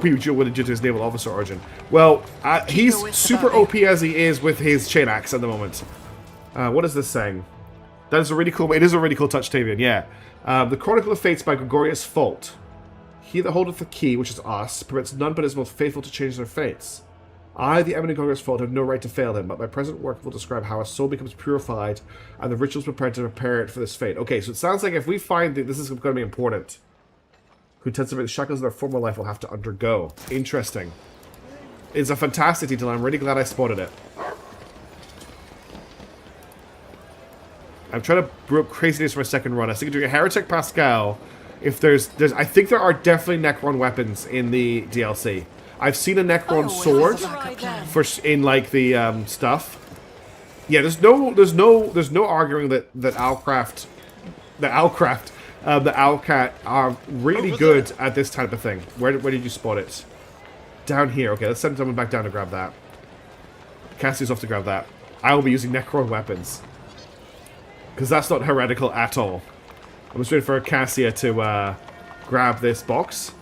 S2: due to his naval officer origin. Well, he's super OP as he is with his chain axe at the moment. What is this saying? That is a really cool... It is a really cool touch, Tavian, yeah. The Chronicle of Fates by Gregorius Fault. He that holdeth the key, which is us, permits none but is most faithful to change their fates. I, the eminent Gregorius Fault, have no right to fail him, but my present work will describe how a soul becomes purified and the rituals prepared to prepare it for this fate. Okay, so it sounds like if we find that this is going to be important. Who tends to break the shackles of their former life will have to undergo. Interesting. It's a fantastic detail. I'm really glad I spotted it. I'm trying to brew up craziness for my second run. I was thinking doing a Heretic Pascal. If there's I think there are definitely Necron weapons in the DLC. I've seen a Necron sword in like the stuff. Yeah, there's no arguing that Owlcraft the Owlcat are really good at this type of thing. Where did you spot it? Down here. Okay, let's send someone back down to grab that. Cassie's off to grab that. I will be using Necron weapons. Because that's not heretical at all. I'm just waiting for Cassia to grab this box.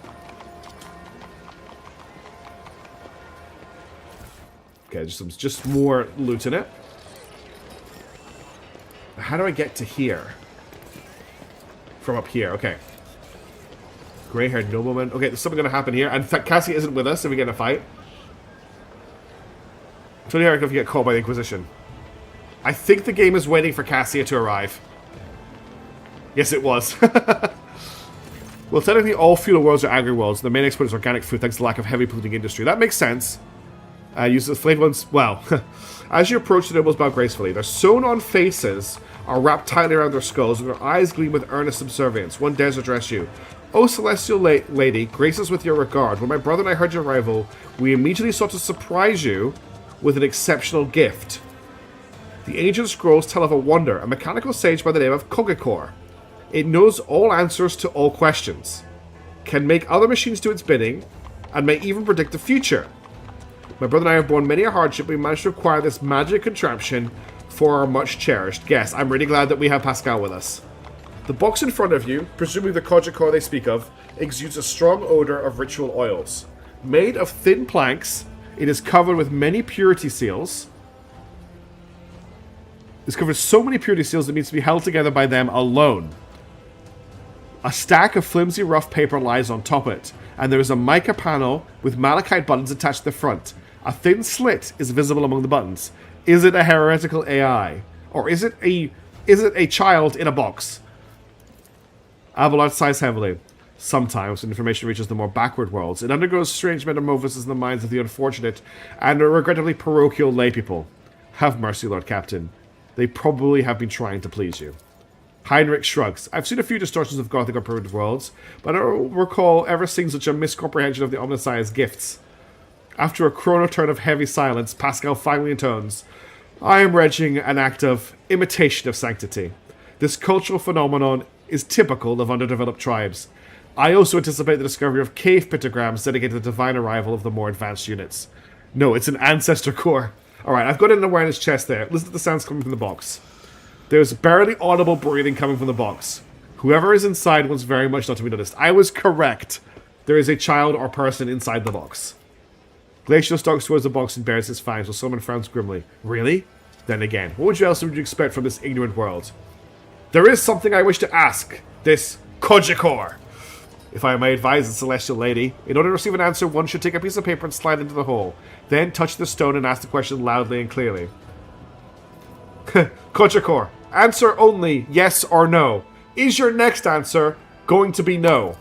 S2: Okay, just more loot in it. How do I get to here? From up here, okay. Grey-haired nobleman. Okay, there's something going to happen here. And in fact, Cassia isn't with us if we get in a fight. Tony Eric if you get caught by the Inquisition. I think the game is waiting for Cassia to arrive. Yes, it was. Well, technically all feudal worlds are agri-worlds. The main export is organic food thanks to the lack of heavy polluting industry. That makes sense. Use the flavor ones. Well, as you approach the nobles bow gracefully, their sewn-on faces are wrapped tightly around their skulls, and their eyes gleam with earnest subservience. One dares address you. O celestial lady, grace us with your regard. When my brother and I heard your arrival, we immediately sought to surprise you with an exceptional gift. The ancient scrolls tell of a wonder, a mechanical sage by the name of Kogekor. It knows all answers to all questions, can make other machines do its bidding, and may even predict the future. My brother and I have borne many a hardship, but we managed to acquire this magic contraption for our much-cherished guest. I'm really glad that we have Pascal with us. The box in front of you, presumably the Kogekor they speak of, exudes a strong odor of ritual oils. Made of thin planks, it is covered with many purity seals. It's covered with so many purity seals that it needs to be held together by them alone. A stack of flimsy rough paper lies on top of it, and there is a mica panel with malachite buttons attached to the front. A thin slit is visible among the buttons. Is it a heretical AI? Or is it a child in a box? Abelard sighs heavily. Sometimes, when information reaches the more backward worlds, it undergoes strange metamorphoses in the minds of the unfortunate and regrettably parochial laypeople. Have mercy, Lord Captain. They probably have been trying to please you. Heinrich shrugs. I've seen a few distortions of Gothic or primitive worlds, but I don't recall ever seeing such a miscomprehension of the Omnissiah's gifts. After a chronoturn of heavy silence, Pascal finally intones, I am regging an act of imitation of sanctity. This cultural phenomenon is typical of underdeveloped tribes. I also anticipate the discovery of cave pictograms dedicated to the divine arrival of the more advanced units. No, it's an ancestor core. Alright, I've got an awareness chest there. Listen to the sounds coming from the box. There's barely audible breathing coming from the box. Whoever is inside wants very much not to be noticed. I was correct. there is a child or person inside the box. Glacio stalks towards the box and bares his fangs while Solomon frowns grimly. Really? Then again, what else would you expect from this ignorant world? There is something I wish to ask. This Kojikor. If I may advise the celestial lady, in order to receive an answer, one should take a piece of paper and slide it into the hole. Then touch the stone and ask the question loudly and clearly. Kojikor, answer only yes or no. Is your next answer going to be no?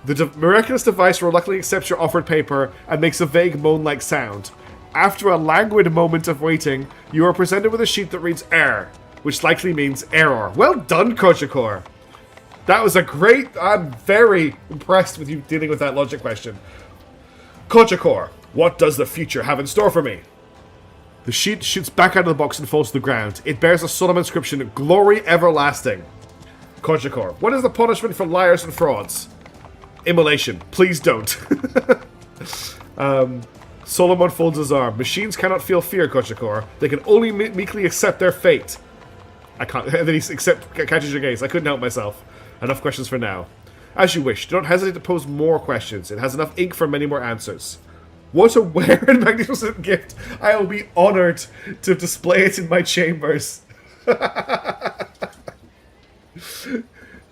S2: The miraculous device reluctantly accepts your offered paper and makes a vague moan-like sound. After a languid moment of waiting, you are presented with a sheet that reads error, which likely means error. Well done, Kojikor. That was a great... I'm very impressed with you dealing with that logic question. Kojikor, what does the future have in store for me? The sheet shoots back out of the box and falls to the ground. It bears a solemn inscription, Glory Everlasting. Kojikor, what is the punishment for liars and frauds? Immolation. Please don't. Solomon folds his arm. Machines cannot feel fear, Kojikor. They can only meekly accept their fate. I can't... And then he catches your gaze. I couldn't help myself. Enough questions for now. As you wish. Do not hesitate to pose more questions. It has enough ink for many more answers. What a rare and magnificent gift. I will be honored to display it in my chambers.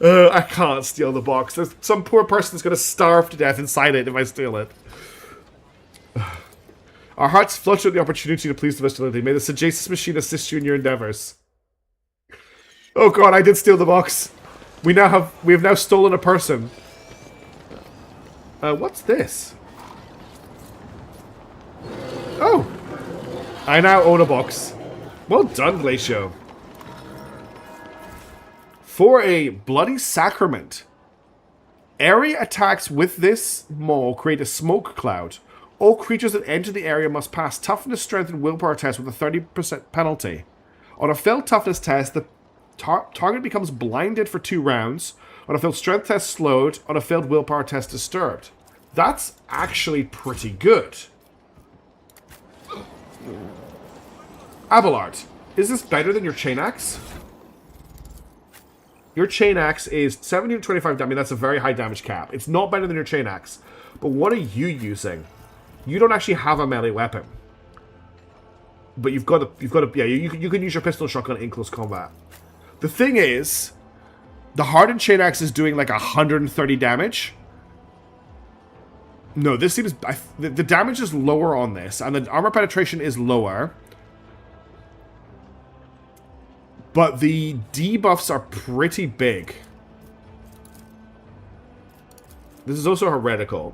S2: I can't steal the box. There's some poor person's going to starve to death inside it if I steal it. Our hearts flutter at the opportunity to please the Vestality. May the sagacious machine assist you in your endeavors. Oh god, I did steal the box. We have now stolen a person. What's this? Oh! I now own a box. Well done, Glacio. For a bloody sacrament. Area attacks with this maul create a smoke cloud. All creatures that enter the area must pass toughness, strength, and willpower tests with a 30% penalty. On a failed toughness test, the target becomes blinded for 2 rounds. On a failed strength test, slowed. On a failed willpower test, disturbed. That's actually pretty good. Abelard, is this better than your chain axe? Your chain axe is 725 damage. That's a very high damage cap. It's not better than your chain axe. But what are you using? You don't actually have a melee weapon. But you've got to, yeah, you can use your pistol shotgun in close combat. The thing is, the hardened chain axe is doing like 130 damage. No, this seems... the damage is lower on this, and the armor penetration is lower. But the debuffs are pretty big. This is also heretical.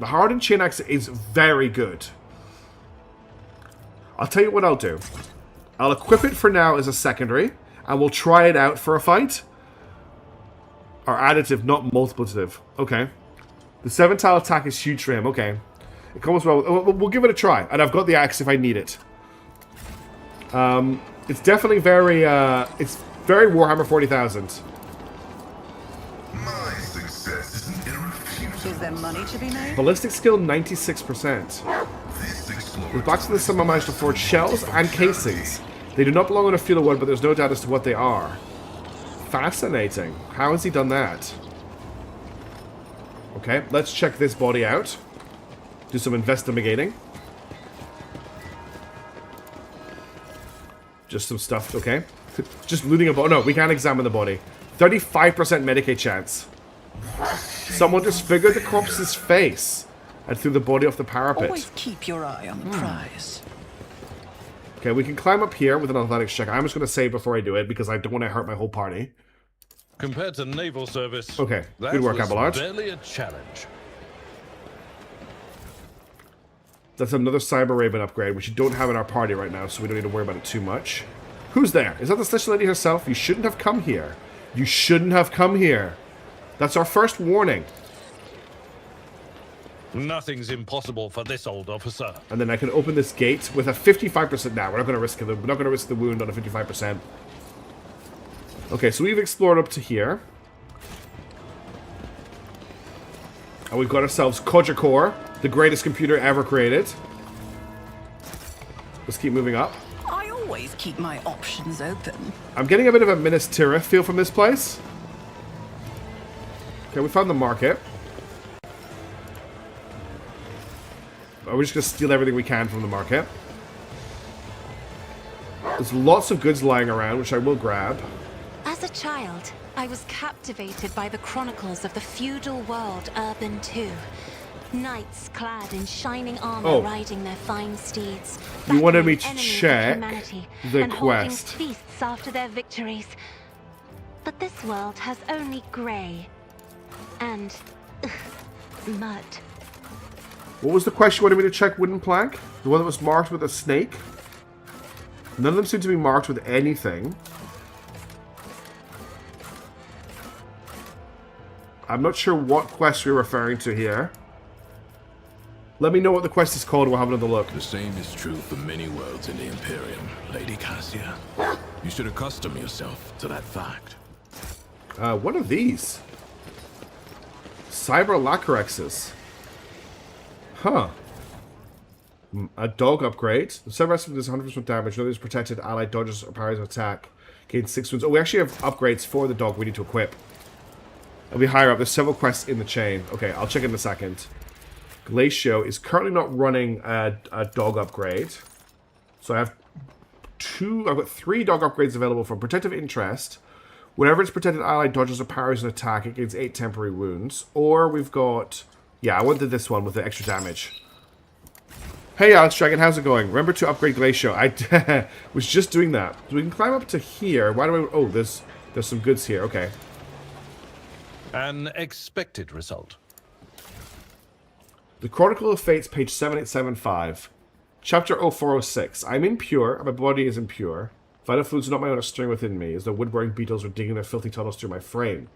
S2: The hardened chain axe is very good. I'll tell you what I'll do. I'll equip it for now as a secondary, and we'll try it out for a fight. Or additive, not multiplicative. Okay. The 7-tile attack is huge for him. Okay. It comes well. We'll give it a try. And I've got the axe if I need it. It's definitely very, it's very Warhammer 40,000.
S4: My success is irrefutable.
S5: Is there money to be made?
S2: Ballistic skill 96%.
S4: This explorer.
S2: The blocks of the summer managed to forge shells and casings. They do not belong on a field of wood, but there's no doubt as to what they are. Fascinating. How has he done that? Okay, let's check this body out. Do some investigating. Just some stuff, okay. Just looting a body. No, we can't examine the body. 35% Medicaid chance. Someone disfigured the corpse's face and threw the body off the parapet.
S5: Always keep your eye on the prize.
S2: Okay, we can climb up here with an athletics check. I'm just going to save before I do it because I don't want to hurt my whole party.
S6: Compared to naval service,
S2: Okay,
S6: that
S2: good work,
S6: was
S2: Abelard.
S6: barely a challenge.
S2: That's another Cyber Raven upgrade, which you don't have in our party right now, so we don't need to worry about it too much. Who's there? Is that the Celestial Lady herself? You shouldn't have come here. You shouldn't have come here. That's our first warning.
S6: Nothing's impossible for this old officer.
S2: And then I can open this gate with a 55%. Now we're not going to risk it. We're not going to risk the wound on a 55%. Okay, so we've explored up to here. And we've got ourselves Kojikor, the greatest computer ever created. Let's keep moving up.
S5: I always keep my options open.
S2: I'm getting a bit of a Minas Tirith feel from this place. Okay, we found the market. We're just going to steal everything we can from the market. There's lots of goods lying around, which I will grab.
S7: As a child, I was captivated by the chronicles of the feudal world Urban II. Knights clad in shining armor riding their fine steeds.
S2: You wanted me to
S7: battling enemies of
S2: check
S7: humanity
S2: the
S7: and holding
S2: quest.
S7: feasts after their victories. But this world has only grey and mud.
S2: What was the quest you wanted me to check? Wooden plank? The one that was marked with a snake? None of them seem to be marked with anything. I'm not sure what quest you're referring to here. Let me know what the quest is called and we'll have another look.
S8: The same is true for many worlds in the Imperium, Lady Cassia. You should accustom yourself to that fact.
S2: What are these? Cyber Lacrexes. Huh. A dog upgrade. The cyber recipe does 100% damage. None of these protected allied dodges or parries of attack. Gain 6 wounds. Oh, we actually have upgrades for the dog we need to equip. It'll be higher up. There's several quests in the chain. Okay, I'll check in a second. Glacio is currently not running a dog upgrade. So I've got 3 dog upgrades available from Protective Interest. Whenever it's protected allied dodges or parries an attack, it gains 8 temporary wounds. Or we've got... Yeah, I wanted this one with the extra damage. Hey Alex Dragon, how's it going? Remember to upgrade Glacio. I was just doing that. So we can climb up to here. Why do I... Oh, there's some goods here. Okay.
S6: An expected result.
S2: The Chronicle of Fates, page 7875. Chapter 0406. I'm impure, and my body is impure. Vital fluids are not my own, are stirring within me, as though wood-wearing beetles are digging their filthy tunnels through my frame.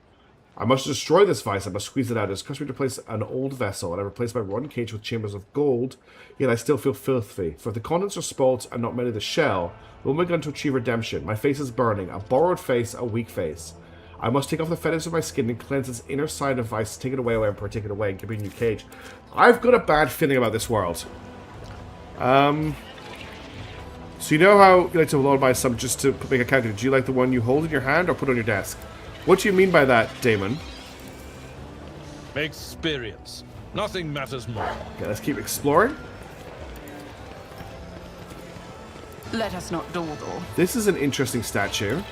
S2: I must destroy this vice, I must squeeze it out. It is customary to place an old vessel, and I replace my rotten cage with chambers of gold, yet I still feel filthy. For if the contents are spoilt, and not merely the shell, will my gun to achieve redemption. My face is burning, a borrowed face, a weak face. I must take off the feathers of my skin and cleanse its inner side of vice, take it away, or take it away, and give me a new cage. I've got a bad feeling about this world. So you know how you like to lullaby some just to make a character? Do you like the one you hold in your hand or put on your desk? What do you mean by that, Damon?
S6: Experience. Nothing matters more.
S2: Okay, let's keep exploring.
S5: Let us not dawdle.
S2: This is an interesting statue.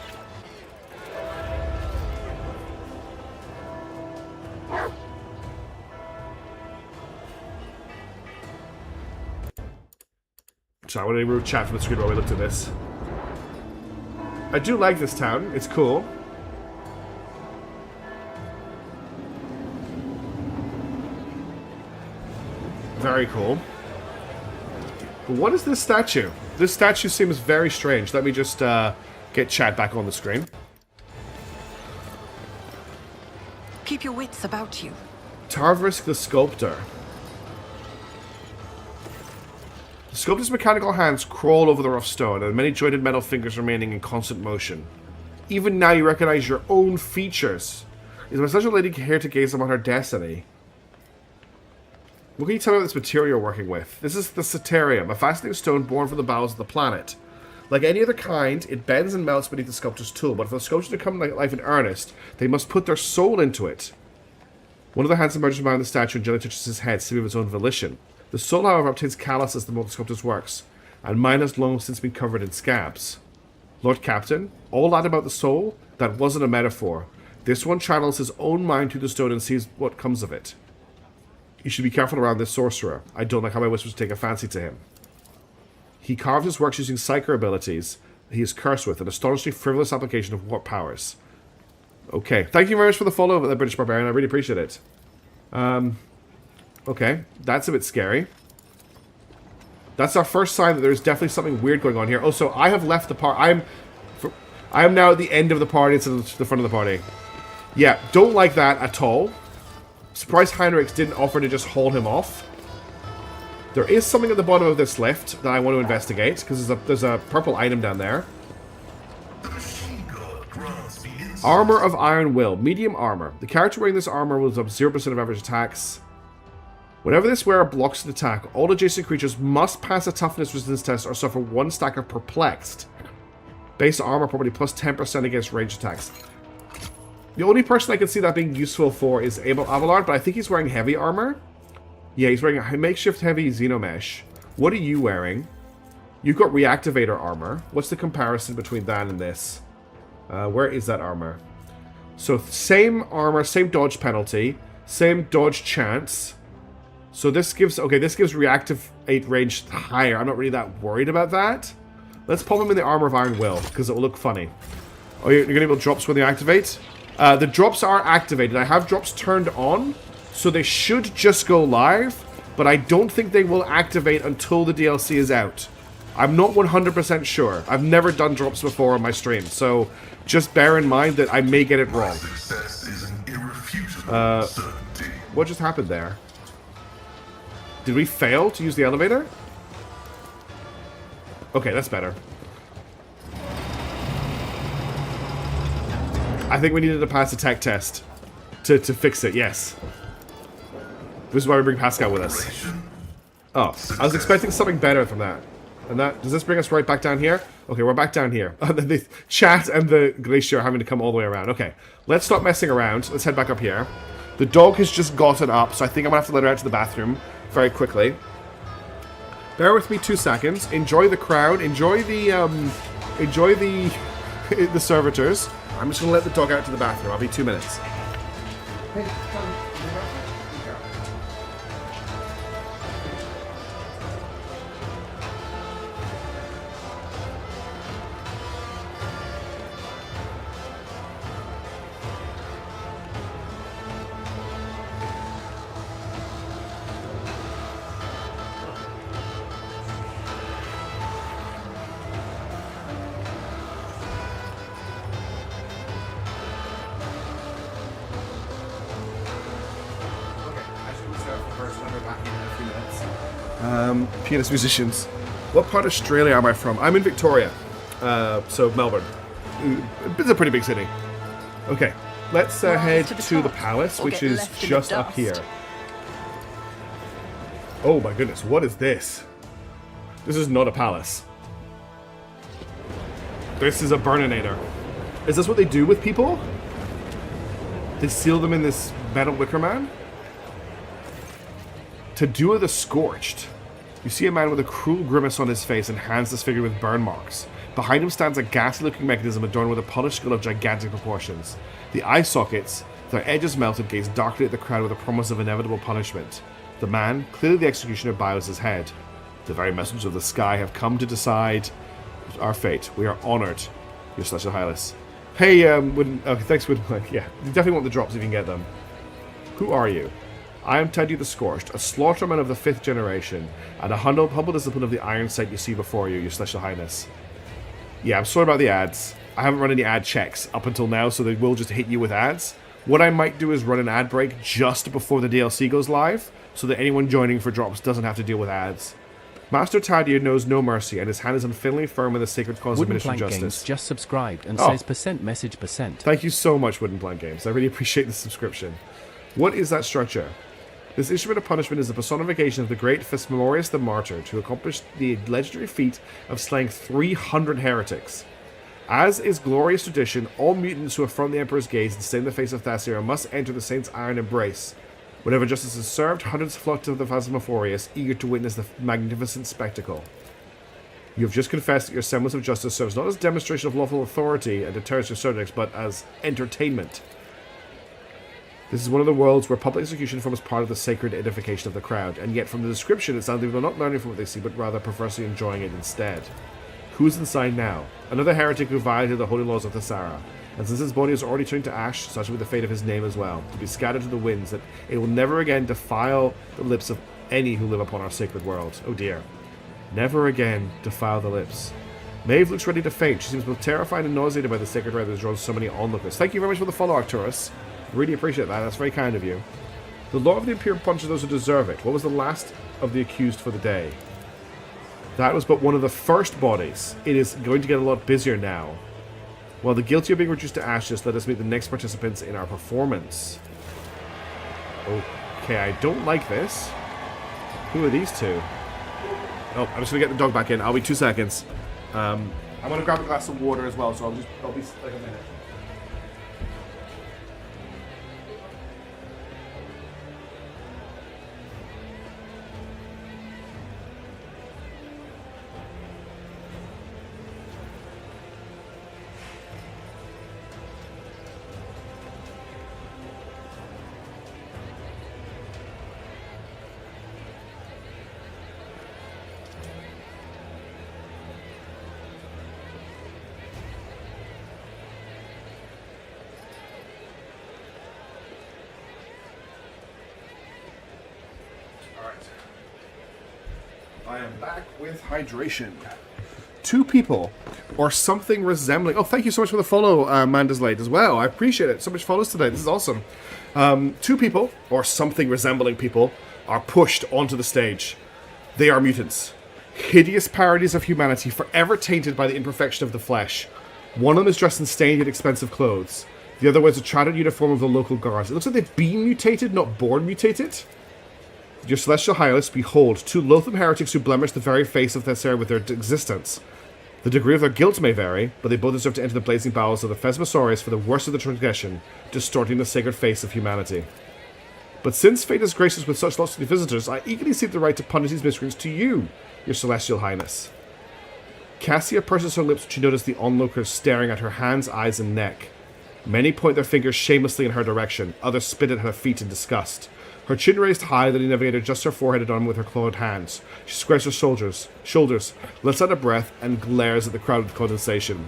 S2: So I want to remove chat from the screen while we looked at this. I do like this town. It's cool. Very cool. But what is this statue? This statue seems very strange. Let me just get chat back on the screen.
S5: Keep your wits about you.
S2: Tarvrisk the Sculptor. The sculptor's mechanical hands crawl over the rough stone, and many jointed metal fingers remaining in constant motion. Even now you recognize your own features. Is my special lady here to gaze upon her destiny? What can you tell me about this material you're working with? This is the Ceterium, a fascinating stone born from the bowels of the planet. Like any other kind, it bends and melts beneath the sculptor's tool, but for the sculpture to come to life in earnest, they must put their soul into it. One of the hands emerges from behind the statue and gently touches his head, seeming of its own volition. The soul, however, obtains calluses the more the sculptor's works, and mine has long since been covered in scabs. Lord Captain, all that about the soul, that wasn't a metaphor. This one channels his own mind through the stone and sees what comes of it. You should be careful around this sorcerer. I don't like how my whispers take a fancy to him. He carved his works using psyker abilities he is cursed with, an astonishingly frivolous application of warp powers. Okay, thank you very much for the follow, the British Barbarian. I really appreciate it. Okay, that's a bit scary. That's our first sign that there's definitely something weird going on here. Oh, so I have left the party. I am now at the end of the party instead of the front of the party. Yeah, don't like that at all. Surprised Heinrichs didn't offer to just haul him off. There is something at the bottom of this lift that I want to investigate, because there's a purple item down there. Armor of Iron Will. Medium armor. The character wearing this armor will absorb 0% of average attacks. Whenever this wearer blocks an attack, all adjacent creatures must pass a toughness resistance test or suffer 1 stack of perplexed. Base armor property plus 10% against ranged attacks. The only person I can see that being useful for is Abelard, but I think he's wearing heavy armor. Yeah, he's wearing a makeshift heavy xenomesh. What are you wearing? You've got reactivator armor. What's the comparison between that and this? Where is that armor? So same armor, same dodge penalty, same dodge chance. So this gives, okay, this gives reactive 8 range higher. I'm not really that worried about that. Let's pop him in the armor of Iron Will, because it will look funny. Oh, you're going to enable drops when they activate? The drops are activated. I have drops turned on, so they should just go live, but I don't think they will activate until the DLC is out. I'm not 100% sure. I've never done drops before on my stream, so just bear in mind that I may get it wrong.
S4: Success is an irrefutable certainty.
S2: What just happened there? Did we fail to use the elevator? Okay, that's better. I think we needed to pass a tech test to fix it, yes. This is why we bring Pascal with us. Oh, I was expecting something better from that. And that, does this bring us right back down here? Okay, we're back down here. The chat and the glacier are having to come all the way around. Okay, let's stop messing around. Let's head back up here. The dog has just gotten up, so I think I'm going to have to let her out to the bathroom very quickly. Bear with me 2 seconds. Enjoy the crowd. Enjoy the the servitors. I'm just going to let the dog out to the bathroom. I'll be 2 minutes. Hey, pianist musicians. What part of Australia am I from? I'm in Victoria, so Melbourne. It's a pretty big city. Okay, let's head to the palace, which is just up here. Oh my goodness, what is this? This is not a palace. This is a burninator. Is this what they do with people? They seal them in this metal wicker man? To do the Scorched. You see a man with a cruel grimace on his face and hands disfigured with burn marks. Behind him stands a ghastly-looking mechanism adorned with a polished skull of gigantic proportions. The eye sockets, their edges melted, gaze darkly at the crowd with a promise of inevitable punishment. The man, clearly the executioner, bows his head. The very messengers of the sky have come to decide our fate. We are honored, Your Celestial Highness. Hey, okay, thanks, Wooden. Yeah, you definitely want the drops if you can get them. Who are you? I am Teddy the Scorched, a slaughterman of the 5th generation, and a humble discipline of the iron sight you see before you, Your Celestial Highness. Yeah, I'm sorry about the ads. I haven't run any ad checks up until now, so they will just hit you with ads. What I might do is run an ad break just before the DLC goes live, so that anyone joining for drops doesn't have to deal with ads. Master Tadia knows no mercy, and his hand is unfailingly firm in the sacred cause of
S1: Wooden
S2: administering
S1: Plank
S2: justice.
S1: Games just subscribed and says %message %.
S2: Thank you so much, Wooden Plank Games. I really appreciate the subscription. What is that structure? This instrument of punishment is the personification of the great Fesmemorius the Martyr, to accomplish the legendary feat of slaying 300 heretics. As is glorious tradition, all mutants who affront the Emperor's gaze and stain the face of Thasira must enter the Saint's iron embrace. Whenever justice is served, hundreds flock to the Phasmophorius, eager to witness the magnificent spectacle. You have just confessed that your semblance of justice serves not as demonstration of lawful authority and deterrence your subjects, but as entertainment. This is one of the worlds where public execution forms part of the sacred edification of the crowd, and yet from the description it sounds like they're not learning from what they see, but rather perversely enjoying it instead. Who's inside now? Another heretic who violated the holy laws of Thasara, and since his body is already turned to ash, such will be the fate of his name as well, to be scattered to the winds, that it will never again defile the lips of any who live upon our sacred world. Oh dear. Never again defile the lips. Maeve looks ready to faint. She seems both terrified and nauseated by the sacred rite that has drawn so many onlookers. Thank you very much for the follow, Arcturus. Really appreciate that. That's very kind of you. The law of the Imperium punishes those who deserve it. What was the last of the accused for the day? That was but one of the first bodies. It is going to get a lot busier now. While the guilty are being reduced to ashes, let us meet the next participants in our performance. Okay, I don't like this. Who are these two? Oh, I'm just going to get the dog back in. I'll be 2 seconds. I'm gonna grab a glass of water as well, so I'll be like a minute. I am back with hydration. Two people, or something resembling... Oh, thank you so much for the follow, Amanda's Late, as well. I appreciate it. So much follows today. This is awesome. Two people, or something resembling people, are pushed onto the stage. They are mutants. Hideous parodies of humanity, forever tainted by the imperfection of the flesh. One of them is dressed in stained yet expensive clothes. The other wears a tattered uniform of the local guards. It looks like they've been mutated, not born mutated. Your celestial highness, behold, two loathsome heretics who blemish the very face of Thessaria with their existence. The degree of their guilt may vary, but they both deserve to enter the blazing bowels of the Thesmosaurus for the worst of the transgression, distorting the sacred face of humanity. But since fate is gracious with such lofty visitors, I eagerly seek the right to punish these miscreants to you, your celestial highness. Cassia purses her lips when she notices the onlookers staring at her hands, eyes, and neck. Many point their fingers shamelessly in her direction, others spit at her feet in disgust. Her chin raised high, the navigator adjusts her forehead and arm with her clawed hands. She squares her shoulders, lets out a breath, and glares at the crowd with condensation.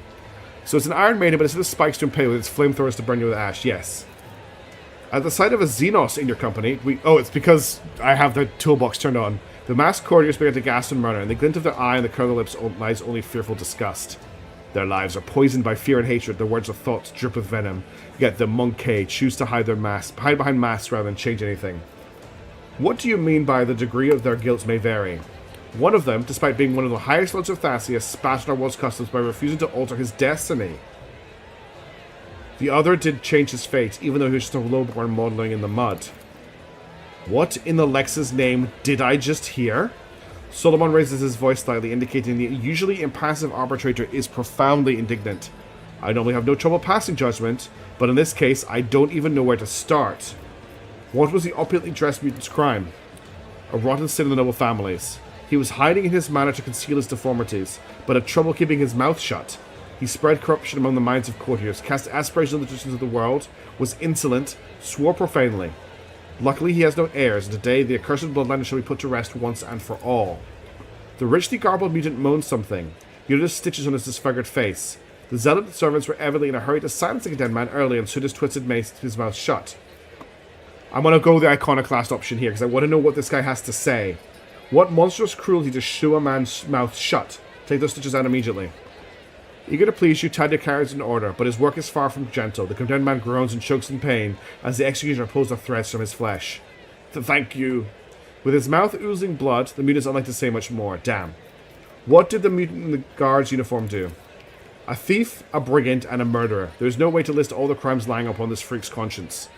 S2: So it's an Iron Maiden, but instead of spikes to impale with its flamethrowers to burn you with ash, yes. At the sight of a Xenos in your company, it's because I have the toolbox turned on. The masked courtiers begin to gasp and murmur, and the glint of their eye and the curl of their lips lies only fearful disgust. Their lives are poisoned by fear and hatred, their words of thought drip with venom, yet the Monkey choose to hide behind masks rather than change anything. What do you mean by the degree of their guilt may vary? One of them, despite being one of the highest lords of Thassia, spat on our world's customs by refusing to alter his destiny. The other did change his fate, even though he was just a lowborn modeling in the mud. What in the Lex's name did I just hear? Solomon raises his voice slightly, indicating the usually impassive arbitrator is profoundly indignant. I normally have no trouble passing judgment, but in this case, I don't even know where to start. What was the opulently dressed mutant's crime? A rotten sin in the noble families. He was hiding in his manner to conceal his deformities, but had trouble keeping his mouth shut. He spread corruption among the minds of courtiers, cast aspirations on the traditions of the world, was insolent, swore profanely. Luckily, he has no heirs, and today the accursed bloodline shall be put to rest once and for all. The richly garbled mutant moaned something. He noticed stitches on his disfigured face. The zealot servants were evidently in a hurry to silence the condemned man early and stood his twisted mace to his mouth shut. I'm going to go the iconoclast option here, because I want to know what this guy has to say. What monstrous cruelty to shoo a man's mouth shut? Take those stitches out immediately. Eager to please you, tied your carriage in order, but his work is far from gentle. The condemned man groans and chokes in pain as the executioner pulls the threads from his flesh. Thank you. With his mouth oozing blood, the mutant is unlike to say much more. Damn. What did the mutant in the guard's uniform do? A thief, a brigand, and a murderer. There is no way to list all the crimes lying upon this freak's conscience.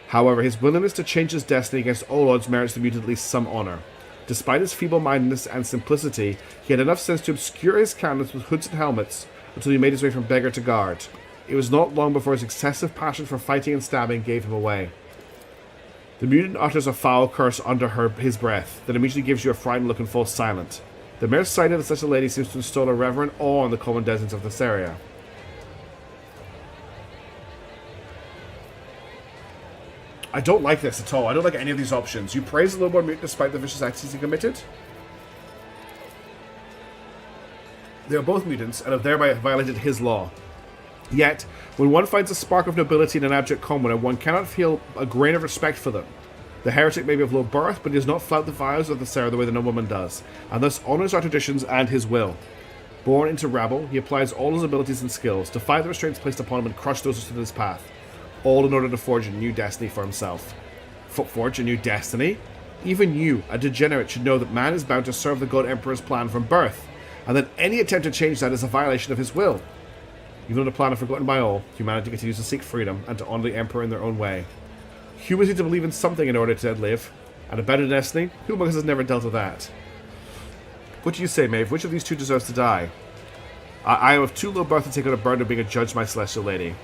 S2: However, his willingness to change his destiny against all odds merits the mutant at least some honor. Despite his feeble-mindedness and simplicity, he had enough sense to obscure his countenance with hoods and helmets until he made his way from beggar to guard. It was not long before his excessive passion for fighting and stabbing gave him away. The mutant utters a foul curse under his breath, that immediately gives you a frightened look and falls silent. The mere sight of such a lady seems to instill a reverent awe in the common deserts of this area. I don't like this at all. I don't like any of these options. You praise the lowborn mutant despite the vicious acts he committed? They are both mutants and have thereby violated his law. Yet, when one finds a spark of nobility in an abject commoner, one cannot feel a grain of respect for them. The heretic may be of low birth, but he does not flout the vows of the Sarah the way the nobleman does, and thus honours our traditions and his will. Born into rabble, he applies all his abilities and skills, defy the restraints placed upon him, and crush those who stood in his path, all in order to forge a new destiny for himself. Forge a new destiny? Even you, a degenerate, should know that man is bound to serve the God Emperor's plan from birth, and that any attempt to change that is a violation of his will. Even though the plan is forgotten by all, humanity continues to seek freedom and to honor the Emperor in their own way. Humans need to believe in something in order to live, and a better destiny? Who among us has never dealt with that? What do you say, Maeve? Which of these two deserves to die? I have too low birth to take on a burden of being a judge, my celestial lady.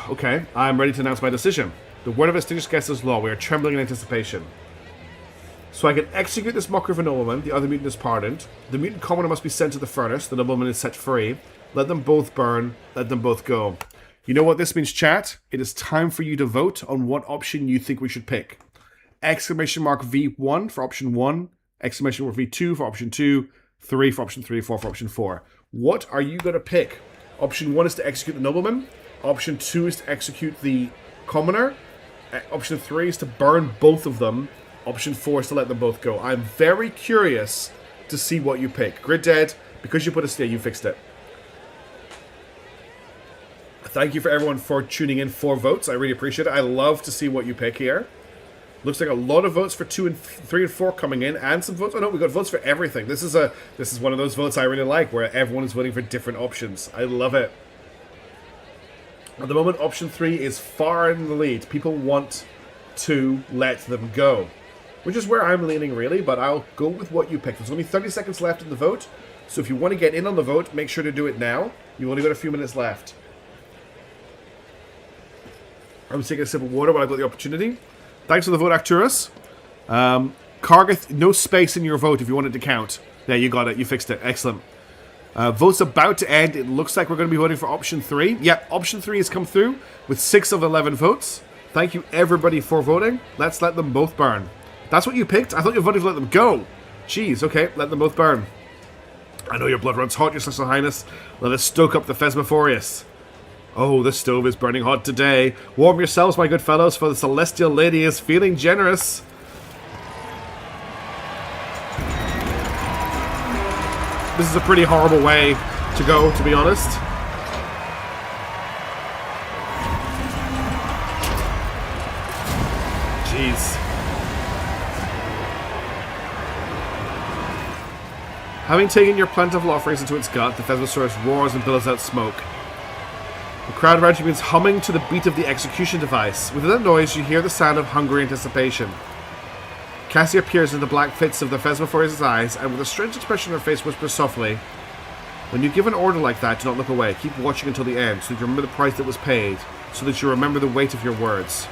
S2: Okay, I'm ready to announce my decision. The word of a distinguished guest is law. We are trembling in anticipation. So I can execute this mockery of a nobleman. The other mutant is pardoned. The mutant commoner must be sent to the furnace. The nobleman is set free. Let them both burn. Let them both go. You know what this means, chat? It is time for you to vote on what option you think we should pick. Exclamation mark V1 for option 1. Exclamation mark V2 for option 2. 3 for option 3. 4 for option 4. What are you going to pick? Option 1 is to execute the nobleman. Option 2 is to execute the commoner. Option 3 is to burn both of them. Option 4 is to let them both go. I'm very curious to see what you pick. Grid Dead, because you put a stay, you fixed it. Thank you for everyone for tuning in for votes. I really appreciate it. I love to see what you pick here. Looks like a lot of votes for 2 and 3 and 4 coming in, and some votes. Oh no, we got votes for everything. This is one of those votes I really like, where everyone is voting for different options. I love it. At the moment, option 3 is far in the lead. People want to let them go, which is where I'm leaning really. But I'll go with what you pick. There's only 30 seconds left in the vote, so if you want to get in on the vote, make sure to do it now. You've only got a few minutes left. I'm taking a sip of water while I've got the opportunity. Thanks for the vote, Arcturus. Kargath, no space in your vote if you want it to count. Yeah, you got it. You fixed it. Excellent. Vote's about to end. It looks like we're going to be voting for option 3. Yep, option 3 has come through with 6 of 11 votes. Thank you, everybody, for voting. Let's let them both burn. That's what you picked? I thought you voted to let them go. Jeez, okay. Let them both burn. I know your blood runs hot, your celestial highness. Let us stoke up the Phasmophorius. Oh, the stove is burning hot today. Warm yourselves, my good fellows, for the celestial lady is feeling generous. This is a pretty horrible way to go, to be honest. Jeez. Having taken your plentiful offerings into its gut, the Phasmosaurus roars and billows out smoke. The crowd around you begins humming to the beat of the execution device. Within that noise, you hear the sound of hungry anticipation. Cassia peers into the black pits of the Phasmophorius' eyes, and with a strange expression on her face, whispers softly, "When you give an order like that, do not look away. Keep watching until the end, so that you remember the price that was paid, so that you remember the weight of your words.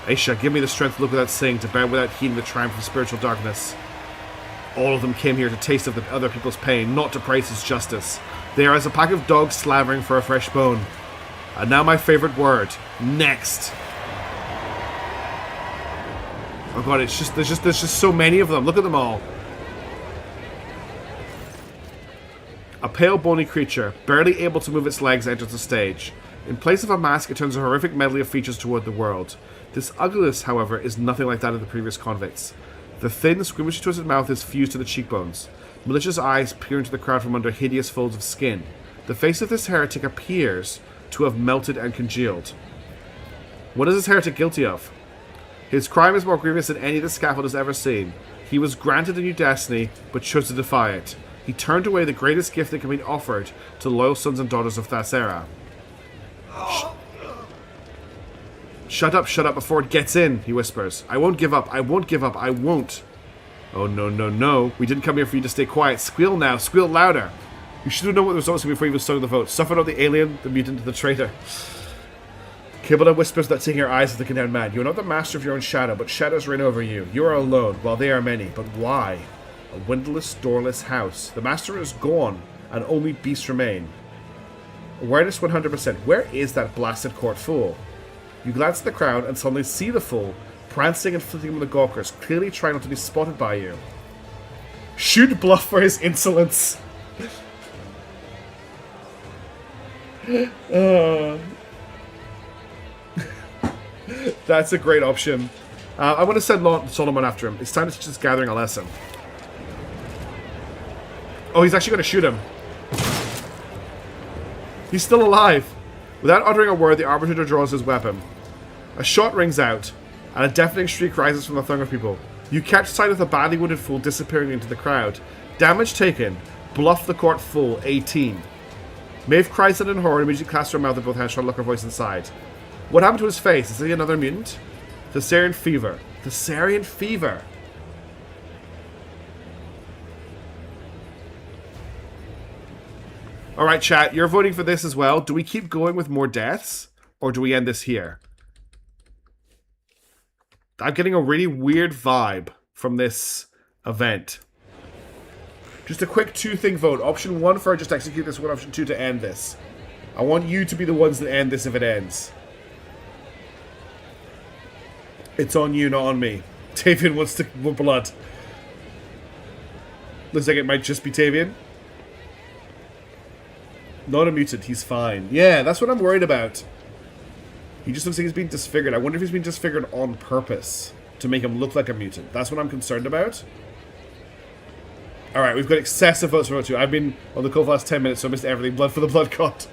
S2: Aisha, give me the strength to look without seeing, to bear without heeding the triumph of spiritual darkness." All of them came here to taste of the other people's pain, not to praise his justice. They are as a pack of dogs slavering for a fresh bone. And now my favorite word, next. Oh god, there's just so many of them. Look at them all. A pale, bony creature, barely able to move its legs, enters the stage. In place of a mask, it turns a horrific medley of features toward the world. This ugliness, however, is nothing like that of the previous convicts. The thin, squeamishly twisted mouth is fused to the cheekbones. Malicious eyes peer into the crowd from under hideous folds of skin. The face of this heretic appears to have melted and congealed. What is this heretic guilty of? His crime is more grievous than any the scaffold has ever seen. He was granted a new destiny, but chose to defy it. He turned away the greatest gift that can be offered to the loyal sons and daughters of Thasera. Shut up before it gets in, he whispers. I won't give up, I won't give up, I won't. Oh, no, no, no. We didn't come here for you to stay quiet. Squeal now, squeal louder. You should have known what the results were before you even started the vote. Suffer not the alien, the mutant, the traitor. Kibbleda whispers without taking her eyes at the condemned man. You are not the master of your own shadow, but shadows reign over you. You are alone, while they are many. But why? A windowless, doorless house. The master is gone, and only beasts remain. Awareness 100%. Where is that blasted court fool? You glance at the crowd and suddenly see the fool, prancing and flitting with the gawkers, clearly trying not to be spotted by you. Shoot bluff for his insolence! That's a great option. I want to send Solomon after him. It's time to teach this gathering a lesson. Oh, he's actually going to shoot him. He's still alive. Without uttering a word, the arbitrator draws his weapon. A shot rings out, and a deafening shriek rises from the throng of people. You catch sight of the badly wounded fool disappearing into the crowd. Damage taken. Bluff the court full. 18. Maeve cries out in horror and immediately clasps her mouth with both hands, trying to look her voice inside. What happened to his face? Is he another mutant? Thessarian fever. Thessarian fever. All right, chat, you're voting for this as well. Do we keep going with more deaths, or do we end this here? I'm getting a really weird vibe from this event. Just a quick two-thing vote. Option 1 for just execute this one. Option 2 to end this. I want you to be the ones that end this if it ends. It's on you, not on me. Tavian wants to more blood. Looks like it might just be Tavian. Not a mutant, he's fine. Yeah, that's what I'm worried about. He just looks like he's been disfigured. I wonder if he's been disfigured on purpose to make him look like a mutant. That's what I'm concerned about. Alright, we've got excessive votes for vote 2. I've been on the call for the last 10 minutes, so I missed everything. Blood for the blood god.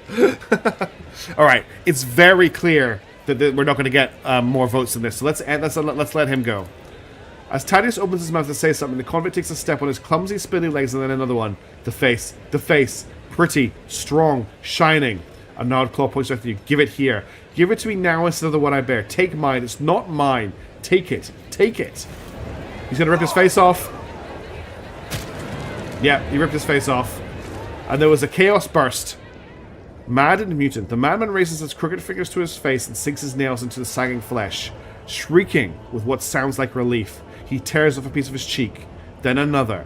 S2: Alright, it's very clear that we're not going to get more votes than this. So let's let him go. As Thaddeus opens his mouth to say something, the convict takes a step on his clumsy spinning legs and then another one. The face. The face. Pretty. Strong. Shining. A gnarled claw points at you. Give it here. Give it to me now instead of the one I bear. Take mine. It's not mine. Take it. Take it. He's going to rip his face off. Yeah, he ripped his face off. And there was a chaos burst. Mad and mutant. The madman raises his crooked fingers to his face and sinks his nails into the sagging flesh. Shrieking with what sounds like relief, he tears off a piece of his cheek. Then another.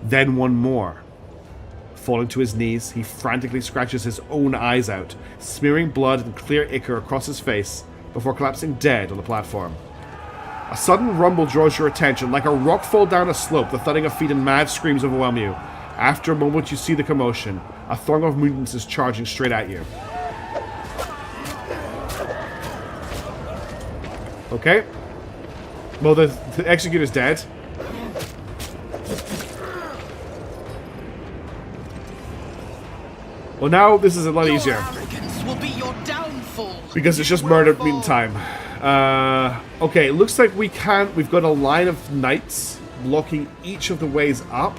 S2: Then one more. Falling to his knees, he frantically scratches his own eyes out, smearing blood and clear ichor across his face before collapsing dead on the platform. A sudden rumble draws your attention. Like a rock fall down a slope, the thudding of feet and mad screams overwhelm you. After a moment, you see the commotion. A throng of mutants is charging straight at you. Okay. Well, the executor's dead. Well, now this is a lot easier.
S5: Will be your downfall.
S2: Because it's just murder mutant time. Okay, it looks like we've got a line of knights blocking each of the ways up,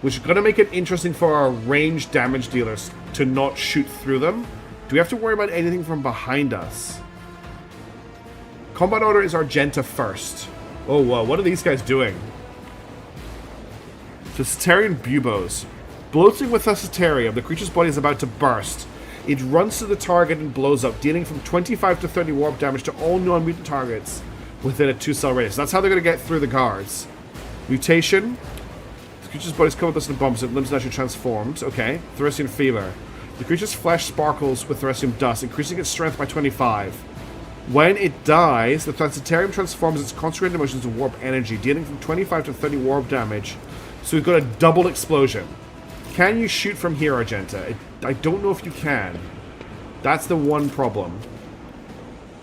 S2: which is going to make it interesting for our ranged damage dealers to not shoot through them. Do we have to worry about anything from behind us? Combat order is Argenta first. Oh, wow, what are these guys doing? Thessitarian buboes. Bloating with Thessitarium, the creature's body is about to burst. It runs to the target and blows up, dealing from 25 to 30 warp damage to all non-mutant targets within a 2-cell radius. That's how they're going to get through the guards. Mutation. The creature's body is covered with dust and bumps, and limbs naturally transformed. Okay. Thursian fever. The creature's flesh sparkles with Thursian dust, increasing its strength by 25. When it dies, the Thessitarium transforms its concentrated emotions into warp energy, dealing from 25 to 30 warp damage. So we've got a double explosion. Can you shoot from here, Argenta? I don't know if you can. That's the one problem.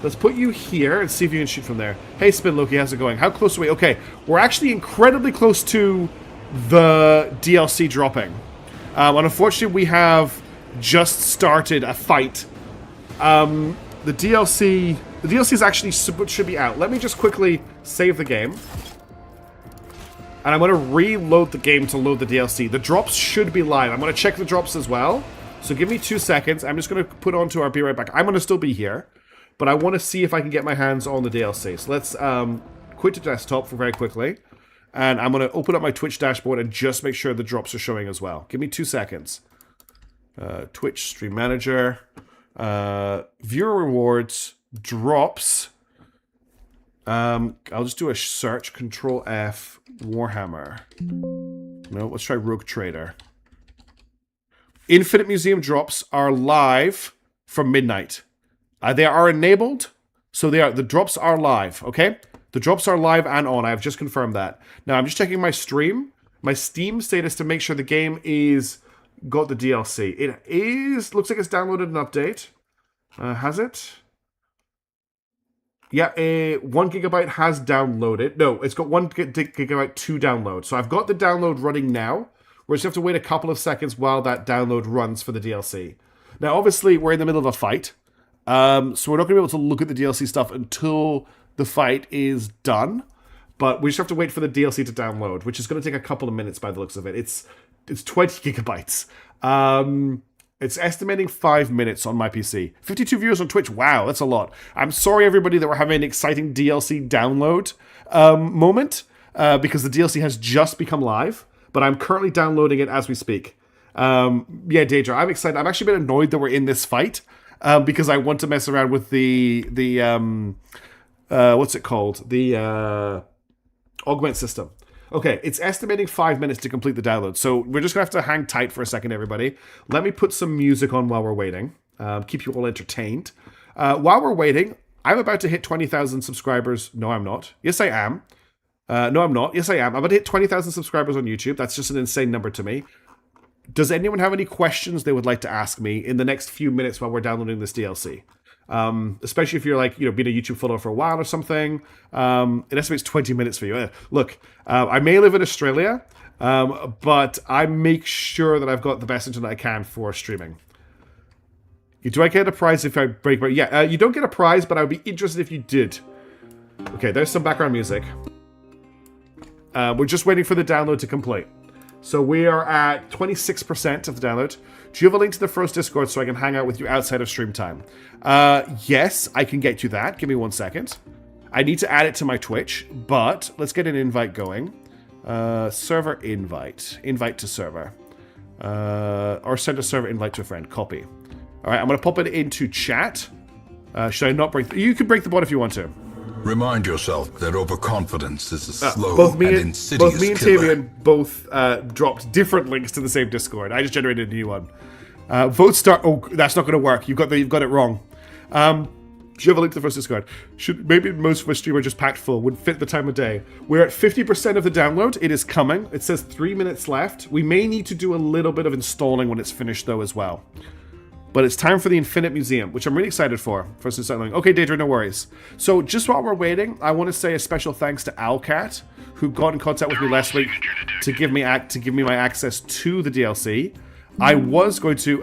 S2: Let's put you here and see if you can shoot from there. Hey, Spin Loki, how's it going? How close are we? Okay, we're actually incredibly close to the DLC dropping. And unfortunately, we have just started a fight. The DLC is actually should be out. Let me just quickly save the game. And I'm going to reload the game to load the DLC. The drops should be live. I'm going to check the drops as well. So give me 2 seconds. I'm just going to put on to our Be Right Back. I'm going to still be here. But I want to see if I can get my hands on the DLC. So let's quit to desktop for very quickly. And I'm going to open up my Twitch dashboard and just make sure the drops are showing as well. Give me 2 seconds. Twitch Stream Manager. Viewer rewards. Drops. I'll just do a search. Control F. Warhammer. No, let's try Rogue Trader. Infinite Museum drops are live from midnight. They are enabled, so the drops are live, okay? The drops are live and on. I have just confirmed that. Now, I'm just checking my stream, my Steam status to make sure the game is got the DLC. It is, looks like it's downloaded an update. Has it? Yeah, 1 gigabyte has downloaded. No, it's got 1 gigabyte to download. So I've got the download running now. We just have to wait a couple of seconds while that download runs for the DLC. Now, obviously, we're in the middle of a fight. So we're not going to be able to look at the DLC stuff until the fight is done. But we just have to wait for the DLC to download, which is going to take a couple of minutes by the looks of it. It's 20 gigabytes. It's estimating 5 minutes on my PC. 52 viewers on Twitch. Wow, that's a lot. I'm sorry, everybody, that we're having an exciting DLC download moment, because the DLC has just become live, but I'm currently downloading it as we speak. Yeah, Daedra, I'm excited. I'm actually a bit annoyed that we're in this fight because I want to mess around with the what's it called? The augment system. Okay, it's estimating 5 minutes to complete the download, so we're just going to have to hang tight for a second, everybody. Let me put some music on while we're waiting. Keep you all entertained. While we're waiting, I'm about to hit 20,000 subscribers. No, I'm not. Yes, I am. No, I'm not. Yes, I am. I'm about to hit 20,000 subscribers on YouTube. That's just an insane number to me. Does anyone have any questions they would like to ask me in the next few minutes while we're downloading this DLC? Especially if you're like, been a YouTube follower for a while or something. It estimates 20 minutes for you. Look, I may live in Australia, but I make sure that I've got the best internet I can for streaming. Do I get a prize if I break? Yeah, you don't get a prize, but I would be interested if you did. Okay, there's some background music. We're just waiting for the download to complete. So we are at 26% of the download. Do you have a link to the first Discord so I can hang out with you outside of stream time? Yes, I can get you that. Give me 1 second. I need to add it to my Twitch, but let's get an invite going. Server invite. Invite to server. Or send a server invite to a friend. Copy. All right, I'm going to pop it into chat. Should I not break... You can break the bot if you want to.
S8: Remind yourself that overconfidence is a slow
S2: both me
S8: and
S2: and
S8: insidious killer.
S2: Tavian both dropped different links to the same Discord. I just generated a new one. Vote start. Oh, that's not going to work. You've got it wrong. Do you have a link to the first Discord? Maybe most of our stream are just packed full. Would fit the time of day. We're at 50% of the download. It is coming. It says 3 minutes left. We may need to do a little bit of installing when it's finished though as well. But it's time for the Infinite Museum, which I'm really excited for. First installing. Okay, Daedra, no worries. So just while we're waiting, I want to say a special thanks to Owlcat, who got in contact with me last week to give me my access to the DLC. I was going to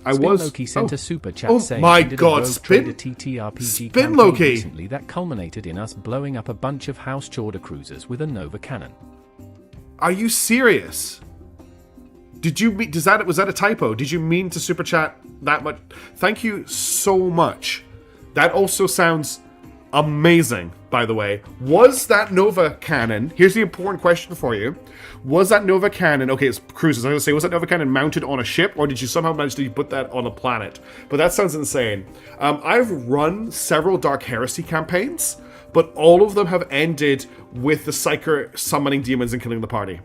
S1: Loki sent a super chat saying
S2: my
S1: he did
S2: God,
S1: a
S2: Spin
S1: TTRPG
S2: Spin
S1: campaign
S2: Loki
S1: recently that culminated in us blowing up a bunch of House Chorder cruisers with a Nova cannon.
S2: Are you serious? Did you mean, was that a typo? Did you mean to super chat that much? Thank you so much. That also sounds amazing, by the way. Was that Nova cannon, here's the important question for you. Was that Nova cannon, okay, it's cruises, I was going to say, was that Nova cannon mounted on a ship, or did you somehow manage to put that on a planet? But that sounds insane. I've run several Dark Heresy campaigns, but all of them have ended with the Psyker summoning demons and killing the party.